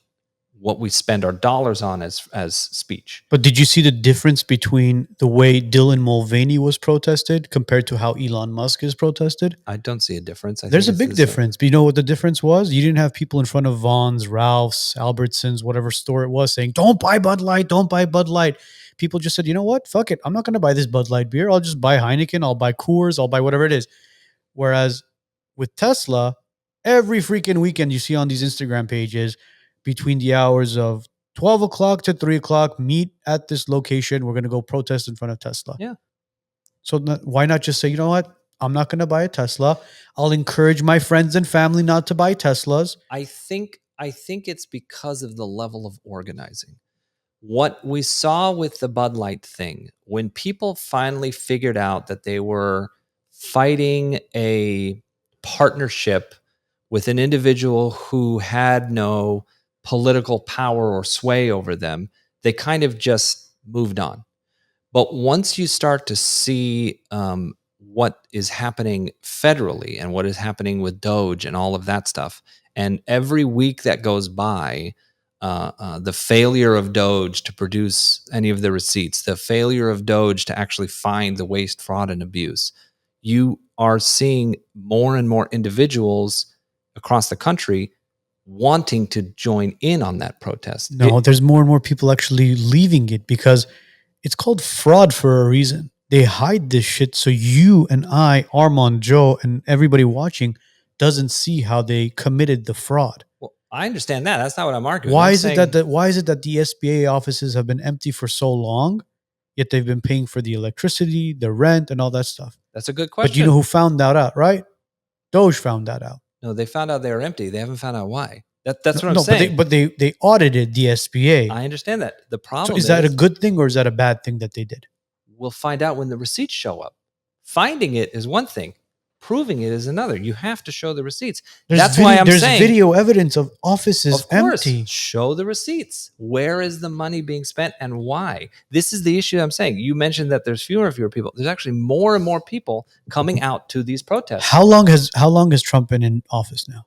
what we spend our dollars on as speech. But did you see the difference between the way Dylan Mulvaney was protested compared to how Elon Musk is protested? I don't see a difference. There's a big difference. But you know what the difference was? You didn't have people in front of Vaughn's, Ralph's, Albertsons, whatever store it was saying, "Don't buy Bud Light, don't buy Bud Light." People just said, "You know what? Fuck it. I'm not going to buy this Bud Light beer. I'll just buy Heineken. I'll buy Coors. I'll buy whatever it is." Whereas with Tesla, every freaking weekend you see on these Instagram pages, between the hours of 12 o'clock to 3 o'clock, meet at this location. We're going to go protest in front of Tesla. Yeah. So why not just say, "You know what? I'm not going to buy a Tesla. I'll encourage my friends and family not to buy Teslas." I think it's because of the level of organizing. What we saw with the Bud Light thing, when people finally figured out that they were fighting a partnership with an individual who had no political power or sway over them, they kind of just moved on. But once you start to see what is happening federally and what is happening with Doge and all of that stuff, and every week that goes by, the failure of Doge to produce any of the receipts, the failure of Doge to actually find the waste, fraud, and abuse, you are seeing more and more individuals across the country wanting to join in on that protest. No, there's more and more people actually leaving it because it's called fraud for a reason. They hide this shit so you and I, Arman, Joe, and everybody watching doesn't see how they committed the fraud. Well, I understand that. That's not what I'm arguing. Why I'm is saying, it that why is it that the SBA offices have been empty for so long, yet they've been paying for the electricity, the rent, and all that stuff? that's a good question. But you know who found that out, right? Doge found that out. No, they found out they were empty. They haven't found out why. That's what I'm saying. But they audited the SBA. I understand that. The problem So is that a good thing or is that a bad thing that they did? We'll find out when the receipts show up. Finding it is one thing. Proving it is another. You have to show the receipts. That's why I'm saying there's video evidence of offices of course, empty. show the receipts. Where is the money being spent and why? This is the issue I'm saying. You mentioned that there's fewer and fewer people. There's actually more and more people coming out to these protests. How long has Trump been in office now?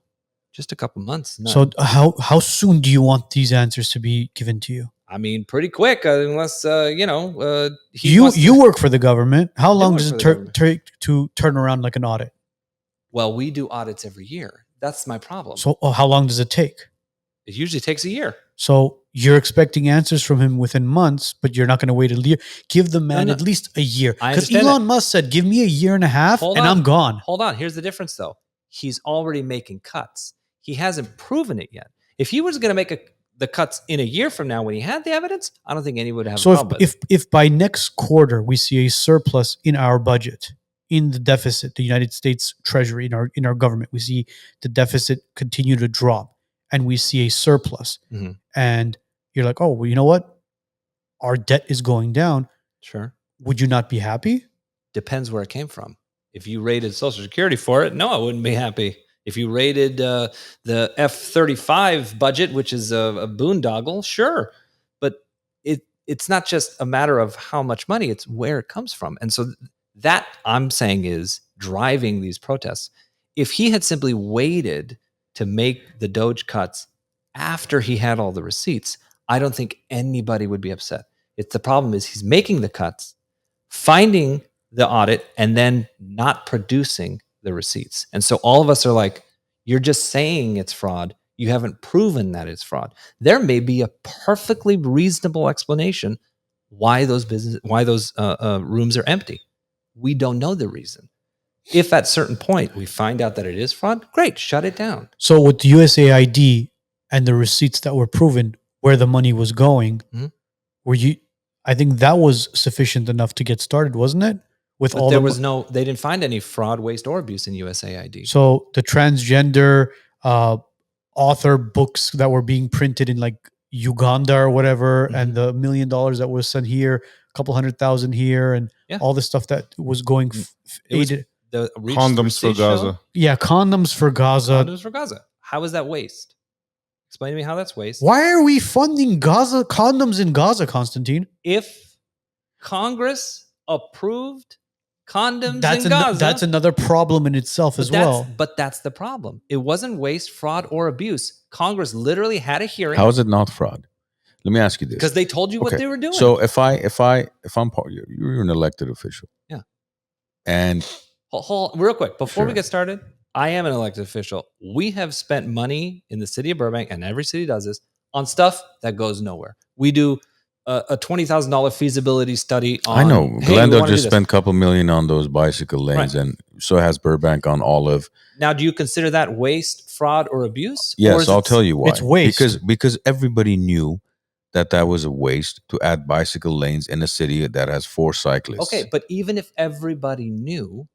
Just a couple months. So how soon do you want these answers to be given to you? I mean, pretty quick, unless you work for the government. How long does it take to turn around like an audit? Well, we do audits every year. That's my problem. So how long does it take? It usually takes a year. So you're expecting answers from him within months, but you're not going to wait a year. Give the man at least a year. Because Elon Musk said, give me a year and a half I'm gone. Hold on. Here's the difference, though. He's already making cuts. He hasn't proven it yet. If he was going to make the cuts in a year from now when he had the evidence, I don't think anyone would have a problem with it. If by next quarter we see a surplus in our budget, in the deficit, the United States Treasury, in our government, we see the deficit continue to drop and we see a surplus, and you're like, oh, well, you know what? Our debt is going down. Sure. Would you not be happy? Depends where it came from. If you rated Social Security for it, no, I wouldn't be happy. If you rated the F-35 budget, which is a boondoggle, sure. But it's not just a matter of how much money, it's where it comes from. And so that, I'm saying, is driving these protests. If he had simply waited to make the Doge cuts after he had all the receipts, I don't think anybody would be upset. The problem is he's making the cuts, finding the audit, and then not producing the receipts. And so all of us are like, you're just saying it's fraud. You haven't proven that it's fraud. There may be a perfectly reasonable explanation why those rooms are empty. We don't know the reason. If at certain point we find out that it is fraud, great, shut it down. So with the USAID and the receipts that were proven where the money was going, I think that was sufficient enough to get started, wasn't it? They didn't find any fraud, waste, or abuse in USAID. So the transgender author books that were being printed in like Uganda or whatever, and the $1 million that was sent here, a couple 100,000 here, and all the stuff that was going aided. Condoms for Gaza. Yeah, condoms for Gaza. Condoms for Gaza. How is that waste? Explain to me how that's waste. Why are we funding Gaza condoms in Gaza, Konstantine? If Congress approved condoms in Gaza. That's another problem in itself as well. But that's the problem. It wasn't waste, fraud, or abuse. Congress literally had a hearing. How is it not fraud? Let me ask you this. Because they told you what they were doing. So if I'm part, you're an elected official. Yeah. And hold real quick before we get started, I am an elected official. We have spent money in the city of Burbank, and every city does this, on stuff that goes nowhere. We do a $20,000 feasibility study on. I know Glendale just spent a couple million on those bicycle lanes, and so has Burbank on Olive. Now, do you consider that waste, fraud, or abuse? Yes, I'll tell you why. It's waste because everybody knew that was a waste to add bicycle lanes in a city that has 4 cyclists. Okay, but even if everybody knew,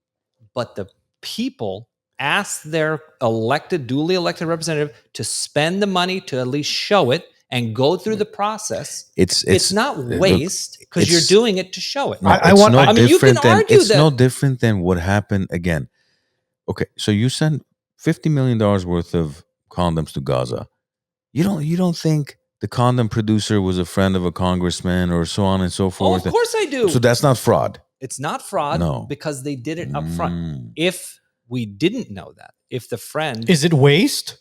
but the people asked their duly elected representative to spend the money to at least show it and go through the process, it's not waste because you're doing it to show it. No, you can argue it's no different than what happened again. Okay, so you send $50 million worth of condoms to Gaza. You don't think the condom producer was a friend of a congressman or so on and so Oh, forth. of course I do. So that's not fraud. It's not fraud No. because they did it up front. If we didn't know that, if the friend... Is it waste?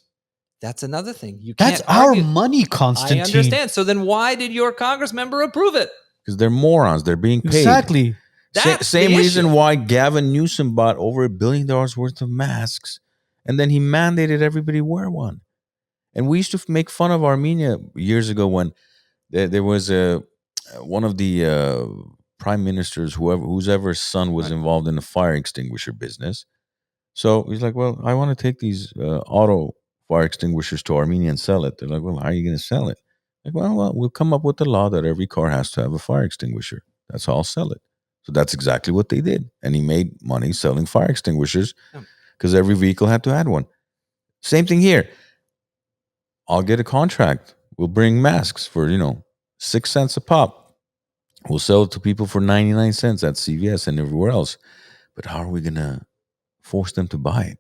That's another thing. You That's can't our argue. money, Konstantine. I understand. So then why did your Congress member approve it? Because they're morons. They're being paid. Exactly. That's Same the reason issue. why Gavin Newsom bought over $1 billion worth of masks, and then he mandated everybody wear one. And we used to make fun of Armenia years ago when there was one of the prime ministers, whoever son was involved in the fire extinguisher business. So he's like, well, I want to take these auto fire extinguishers to Armenia and sell it. They're like, well, how are you going to sell it? Like, well, we'll come up with the law that every car has to have a fire extinguisher. That's how I'll sell it. So that's exactly what they did. And he made money selling fire extinguishers because every vehicle had to add one. Same thing here. I'll get a contract. We'll bring masks for, 6 cents a pop. We'll sell it to people for 99 cents at CVS and everywhere else. But how are we going to force them to buy it?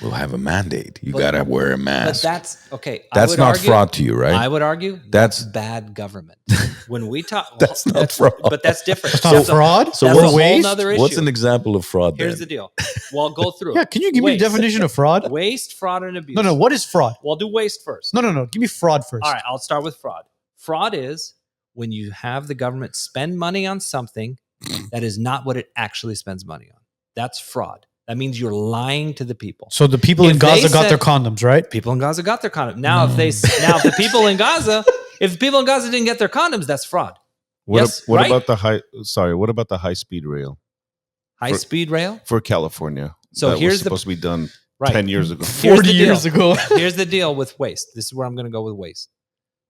We'll have a mandate. You got to wear a mask. But that's okay. That's not fraud to you, right? I would argue that's bad government. When we talk, that's not fraud. But that's different. It's not fraud. So that's what's a whole nother issue. What's an example of fraud? Here's then? the deal. Well, go through. Yeah, can you give me the definition of fraud? Waste, fraud, and abuse. No. What is fraud? Well, do waste first. No. Give me fraud first. All right, I'll start with fraud. Fraud is when you have the government spend money on something that is not what it actually spends money on. That's fraud. That means you're lying to the people. So the people in Gaza got their condoms, right? People in Gaza got their condoms. Now, if the people in Gaza didn't get their condoms, that's fraud. What right? about the high speed rail? High speed rail for California. So that here's was supposed to be done right. 10 years ago. 40 years ago. Here's the deal with waste. This is where I'm going to go with waste.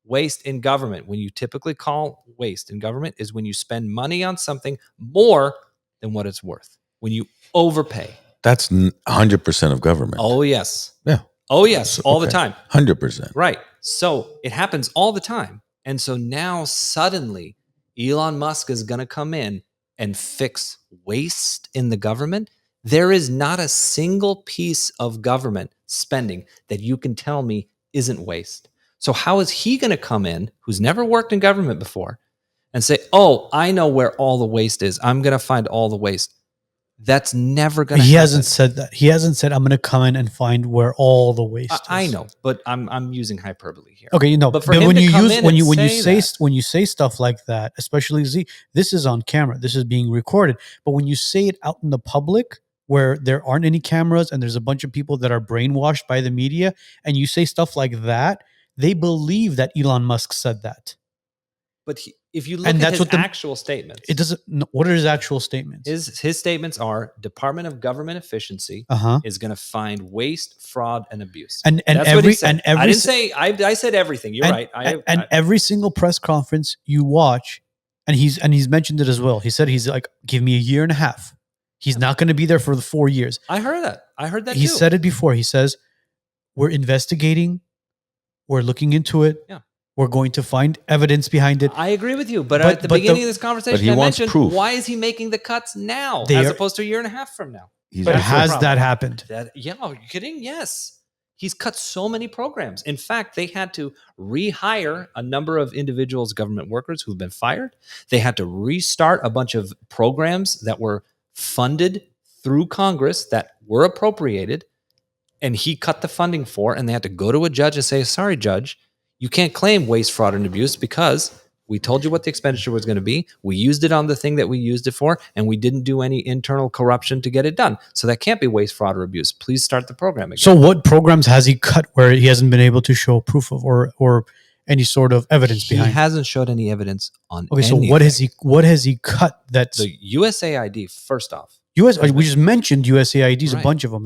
Waste in government, when you typically call waste in government, is when you spend money on something more than what it's worth. When you overpay. That's 100% of government. Oh, yes. Yeah. Oh, yes. All the time. 100%. Right. So it happens all the time. And so now suddenly Elon Musk is going to come in and fix waste in the government. There is not a single piece of government spending that you can tell me isn't waste. So how is he going to come in, who's never worked in government before, and say, oh, I know where all the waste is. I'm going to find all the waste. That's never going to happen. He hasn't said that. He hasn't said, I'm going to come in and find where all the waste is. I know, but I'm using hyperbole here. Okay, But for him to come in and when you say stuff like that, especially this is on camera, this is being recorded. But when you say it out in the public, where there aren't any cameras and there's a bunch of people that are brainwashed by the media, and you say stuff like that, they believe that Elon Musk said that. But if you look at his actual statements, it doesn't. What are his actual statements? His statements are: Department of Government Efficiency is going to find waste, fraud, and abuse. And that's every what he said. and every I didn't say I said everything. You're right. Every single press conference you watch, and he's mentioned it as well. He said he's like, give me a year and a half. He's not going to be there for the 4 years. I heard that. He too. said it before. He says, we're investigating. We're looking into it. Yeah. We're going to find evidence behind it. I agree with you. But at the beginning of this conversation, I mentioned, why is he making the cuts now as opposed to a year and a half from now? But has that happened? Are you kidding? Yes. He's cut so many programs. In fact, they had to rehire a number of individuals, government workers who've been fired. They had to restart a bunch of programs that were funded through Congress that were appropriated, and he cut the funding for, and they had to go to a judge and say, sorry, judge, you can't claim waste, fraud, and abuse because we told you what the expenditure was going to be. We used it on the thing that we used it for, and we didn't do any internal corruption to get it done. So that can't be waste, fraud, or abuse. Please start the program again. So what programs has he cut where he hasn't been able to show proof of or any sort of evidence behind? He hasn't showed any evidence on Okay, so anything. what has he cut that's the USAID, first off. We just mentioned USAIDs, Right. a bunch of them.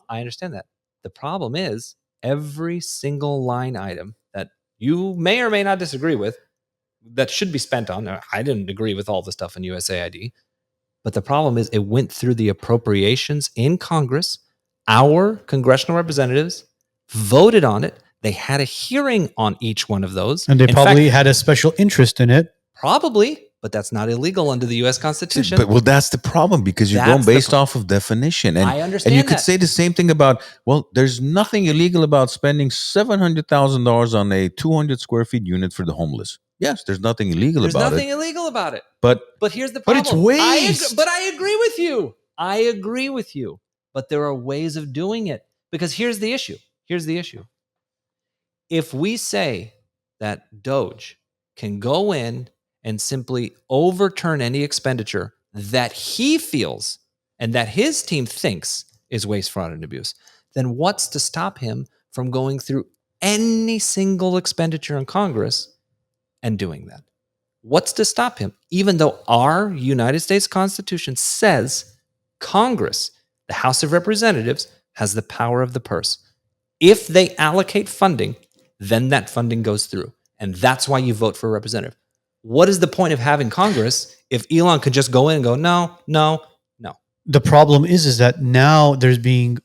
I understand that. The problem is every single line item that you may or may not disagree with that should be spent on. I didn't agree with all the stuff in USAID, but the problem is it went through the appropriations in Congress. Our congressional representatives voted on it. They had a hearing on each one of those. And they In probably fact, had a special interest in it. Probably. but that's not illegal under the U.S. Constitution. But well, that's the problem, because you're That's going the based pro- off of definition, and I understand and you could that. say the same thing about, well, there's nothing illegal about spending $700,000 on a 200 square feet unit for the homeless. Yes, there's nothing illegal There's about nothing it, illegal about it. but But here's the But problem. it's waste. But I agree with you. I agree with you. But there are ways of doing it. Because here's the issue. Here's the issue. If we say that Doge can go in and simply overturn any expenditure that he feels and that his team thinks is waste, fraud, and abuse, then what's to stop him from going through any single expenditure in Congress and doing that? What's to stop him? Even though our United States Constitution says Congress, the House of Representatives, has the power of the purse. If they allocate funding, then that funding goes through. And that's why you vote for a representative. What is the point of having Congress if Elon could just go in and go, no, no, no? The problem is that now there's being,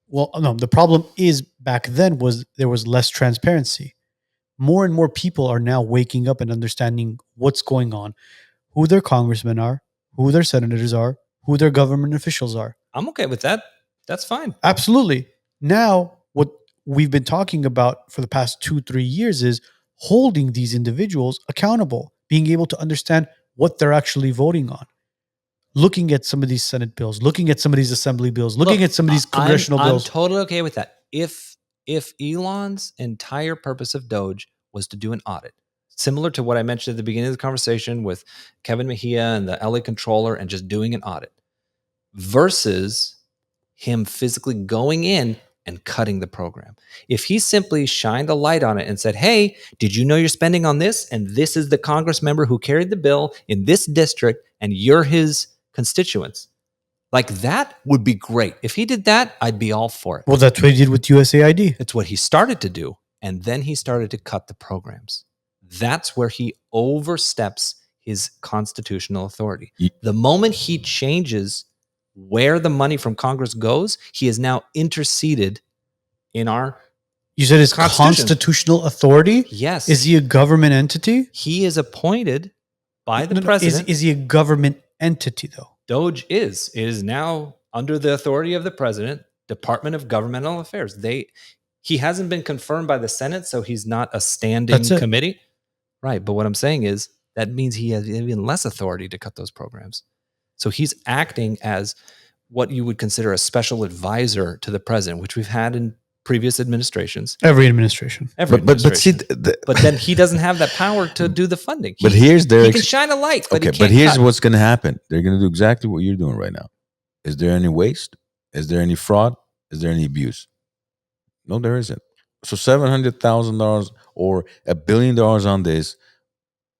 well, no, the problem is back then was there was less transparency. More and more people are now waking up and understanding what's going on, who their congressmen are, who their senators are, who their government officials are. I'm okay with that. That's fine. Absolutely. Now, what we've been talking about for the past 2-3 years is holding these individuals accountable, being able to understand what they're actually voting on, looking at some of these Senate bills, looking at some of these assembly bills, looking at some of these congressional bills. I'm totally okay with that. If Elon's entire purpose of Doge was to do an audit, similar to what I mentioned at the beginning of the conversation with Kevin Mejia and the LA controller, and just doing an audit, versus him physically going in and cutting the program. If he simply shined a light on it and said, hey, did you know you're spending on this? And this is the Congress member who carried the bill in this district, and you're his constituents. Like, that would be great. If he did that, I'd be all for it. Well, that's what he did with USAID. It's what he started to do. And then he started to cut the programs. That's where he oversteps his constitutional authority. The moment he changes where the money from Congress goes, he is now interceded in our You said his constitutional authority? Yes. Is he a government entity? He is appointed by the president. Is he a government entity, though? Doge is now under the authority of the president, Department of Governmental Affairs. He hasn't been confirmed by the Senate, so he's not a standing committee. Right. But what I'm saying is that means he has even less authority to cut those programs. So he's acting as what you would consider a special advisor to the president, which we've had in previous administrations. Every administration. But see, but then he doesn't have that power to do the funding. But here's their he can shine a light. But okay, but here's what's going to happen. They're going to do exactly what you're doing right now. Is there any waste? Is there any fraud? Is there any abuse? No, there isn't. So $700,000 or $1 billion on this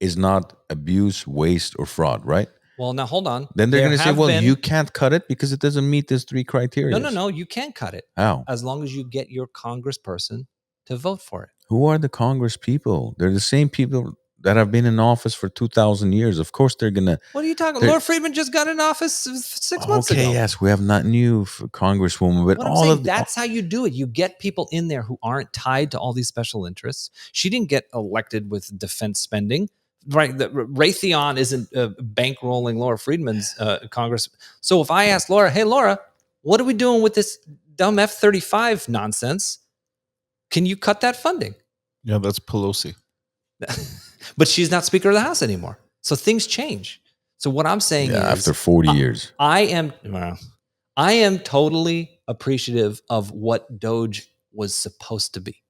is not abuse, waste, or fraud, right? Well, now hold on. Then they're going to say, well, you can't cut it because it doesn't meet these 3 criteria. No. You can cut it. How? As long as you get your congressperson to vote for it. Who are the Congress people? They're the same people that have been in office for 2,000 years. Of course, they're going to. What are you talking? Laura Friedman just got in office 6 months ago. Okay, yes, we have not new Congresswoman, but what I'm saying, that's how you do it. You get people in there who aren't tied to all these special interests. She didn't get elected with defense spending. Right, Raytheon isn't bankrolling Laura Friedman's Congress. So if I ask Laura, hey, Laura, what are we doing with this dumb F-35 nonsense? Can you cut that funding? Yeah, that's Pelosi. But she's not Speaker of the House anymore. So things change. So what I'm saying is, after 40 years, I am totally appreciative of what Doge was supposed to be.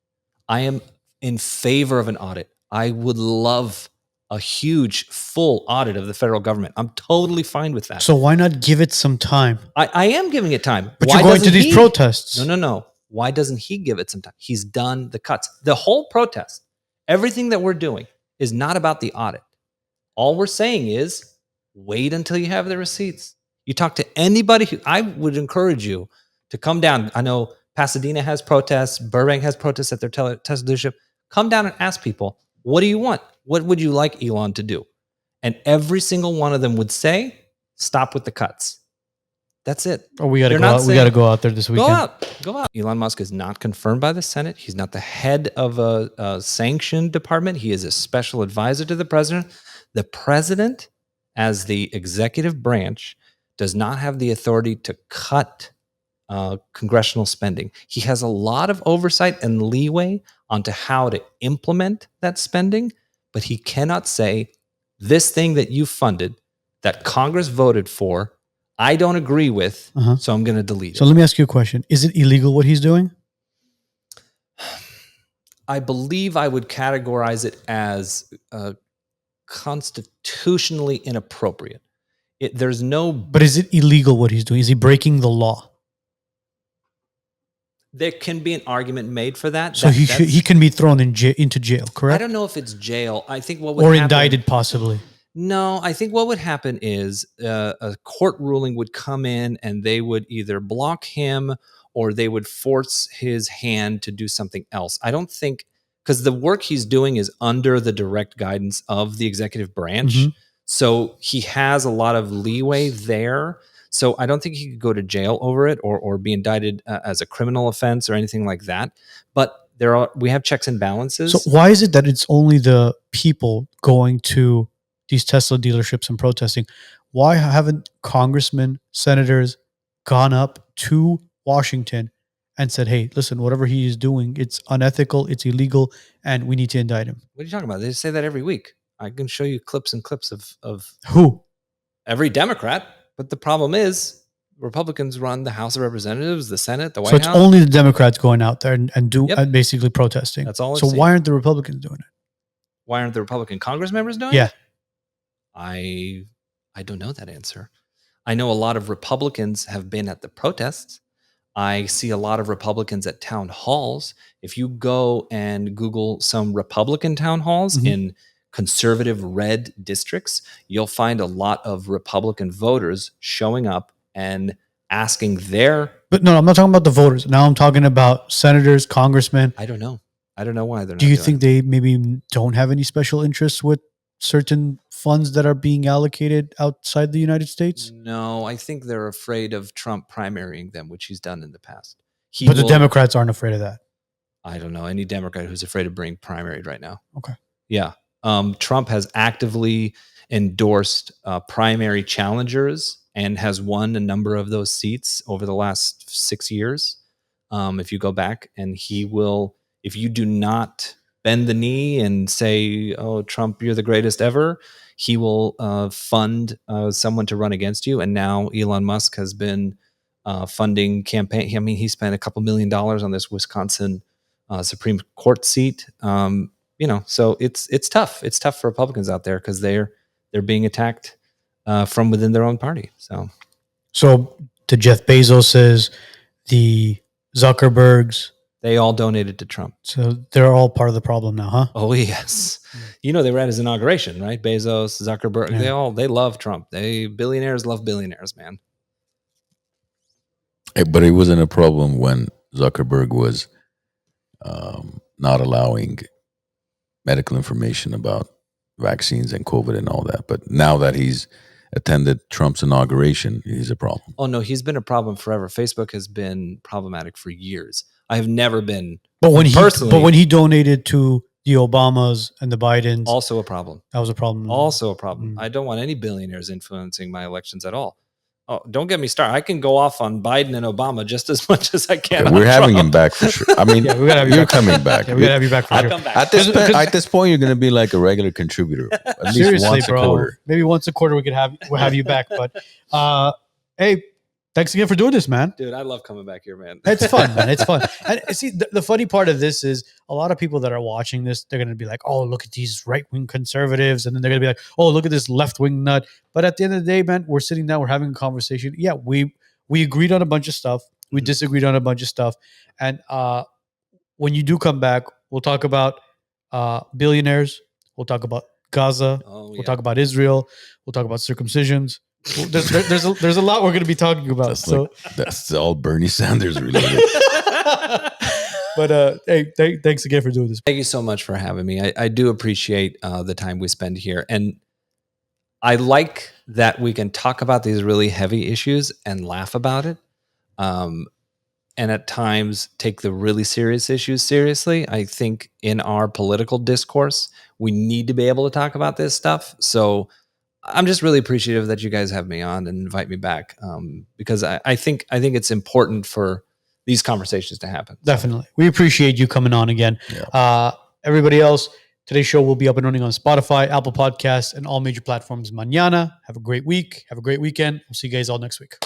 I am in favor of an audit. I would love a huge full audit of the federal government. I'm totally fine with that. So why not give it some time? I am giving it time. But you're going to these protests. No. Why doesn't he give it some time? He's done the cuts. The whole protest, everything that we're doing is not about the audit. All we're saying is wait until you have the receipts. You talk to anybody I would encourage you to come down. I know Pasadena has protests. Burbank has protests at their Tesla dealership. Come down and ask people, what do you want? What would you like Elon to do? And every single one of them would say, stop with the cuts. That's it. Oh, we got to go out. We got to go out there this weekend. Go out. Elon Musk is not confirmed by the Senate. He's not the head of a sanctioned department. He is a special advisor to the president. The president, as the executive branch, does not have the authority to cut congressional spending. He has a lot of oversight and leeway onto how to implement that spending, but he cannot say, this thing that you funded, that Congress voted for, I don't agree with, so I'm going to delete it. So let me ask you a question. Is it illegal what he's doing? I believe I would categorize it as constitutionally inappropriate. There's no... But is it illegal what he's doing? Is he breaking the law? There can be an argument made for that. So he can be thrown into jail, correct? I don't know if it's jail. I think what would or happen, indicted possibly. No, I think what would happen is a court ruling would come in and they would either block him or they would force his hand to do something else. I don't think, because the work he's doing is under the direct guidance of the executive branch. So he has a lot of leeway there. So I don't think he could go to jail over it or be indicted as a criminal offense or anything like that. But we have checks and balances. So why is it that it's only the people going to these Tesla dealerships and protesting? Why haven't congressmen, senators gone up to Washington and said, hey, listen, whatever he is doing, it's unethical, it's illegal, and we need to indict him? What are you talking about? They say that every week. I can show you clips and clips of who? Every Democrat. But the problem is Republicans run the House of Representatives, the Senate, the White House. So it's only the Democrats going out there and basically protesting. That's all. So why aren't the Republicans doing it? Why aren't the Republican Congress members doing it? I don't know that answer. I know a lot of Republicans have been at the protests. I see a lot of Republicans at town halls. If you go and Google some Republican town halls in conservative red districts, you'll find a lot of Republican voters showing up and asking their... But no, I'm not talking about the voters. Now I'm talking about senators, congressmen. I don't know. I don't know why they're not Do you doing think they maybe don't have any special interests with certain funds that are being allocated outside the United States? No, I think they're afraid of Trump primarying them, which he's done in the past. But the Democrats aren't afraid of that. I don't know any Democrat who's afraid of being primaried right now. Okay. Yeah. Trump has actively endorsed primary challengers and has won a number of those seats over the last 6 years. If you go back, and he will, if you do not bend the knee and say, oh, Trump, you're the greatest ever, he will fund someone to run against you. And now Elon Musk has been funding campaign. I mean, he spent $2 million on this Wisconsin Supreme Court seat. So it's tough. It's tough for Republicans out there because they're being attacked from within their own party. So the Jeff Bezoses, the Zuckerbergs, they all donated to Trump. So they're all part of the problem now, huh? Oh yes. They were at his inauguration, right? Bezos, Zuckerberg, they love Trump. Billionaires love billionaires, man. But it wasn't a problem when Zuckerberg was not allowing medical information about vaccines and COVID and all that. But now that he's attended Trump's inauguration, he's a problem. Oh no, he's been a problem forever. Facebook has been problematic for years. I have never been. But when he donated to the Obamas and the Bidens, also a problem. That was a problem. Also a problem. I don't want any billionaires influencing my elections at all. Oh, don't get me started. I can go off on Biden and Obama just as much as I can. Yeah, we're having him back for sure. I mean, you're coming back. Yeah, we gotta have you back for sure. Come back. At this point, you're going to be like a regular contributor. At least Seriously, once bro. a quarter. Maybe once a quarter we'll have you back. But hey, thanks again for doing this, man. Dude, I love coming back here, man. It's fun, man. It's fun. And see, the funny part of this is a lot of people that are watching this, they're going to be like, oh, look at these right-wing conservatives. And then they're going to be like, oh, look at this left-wing nut. But at the end of the day, man, we're sitting down, we're having a conversation. Yeah, we agreed on a bunch of stuff. We disagreed on a bunch of stuff. And when you do come back, we'll talk about billionaires. We'll talk about Gaza. We'll talk about Israel. We'll talk about circumcisions. Well, there's a lot we're going to be talking about. That's all Bernie Sanders related. But hey, thanks again for doing this. Thank you so much for having me. I do appreciate the time we spend here, and I like that we can talk about these really heavy issues and laugh about it. and at times take the really serious issues seriously. I think in our political discourse, we need to be able to talk about this stuff. So I'm just really appreciative that you guys have me on and invite me back, because I think it's important for these conversations to happen. Definitely. We appreciate you coming on again. Yeah. Everybody else, today's show will be up and running on Spotify, Apple Podcasts, and all major platforms mañana. Have a great week. Have a great weekend. We'll see you guys all next week.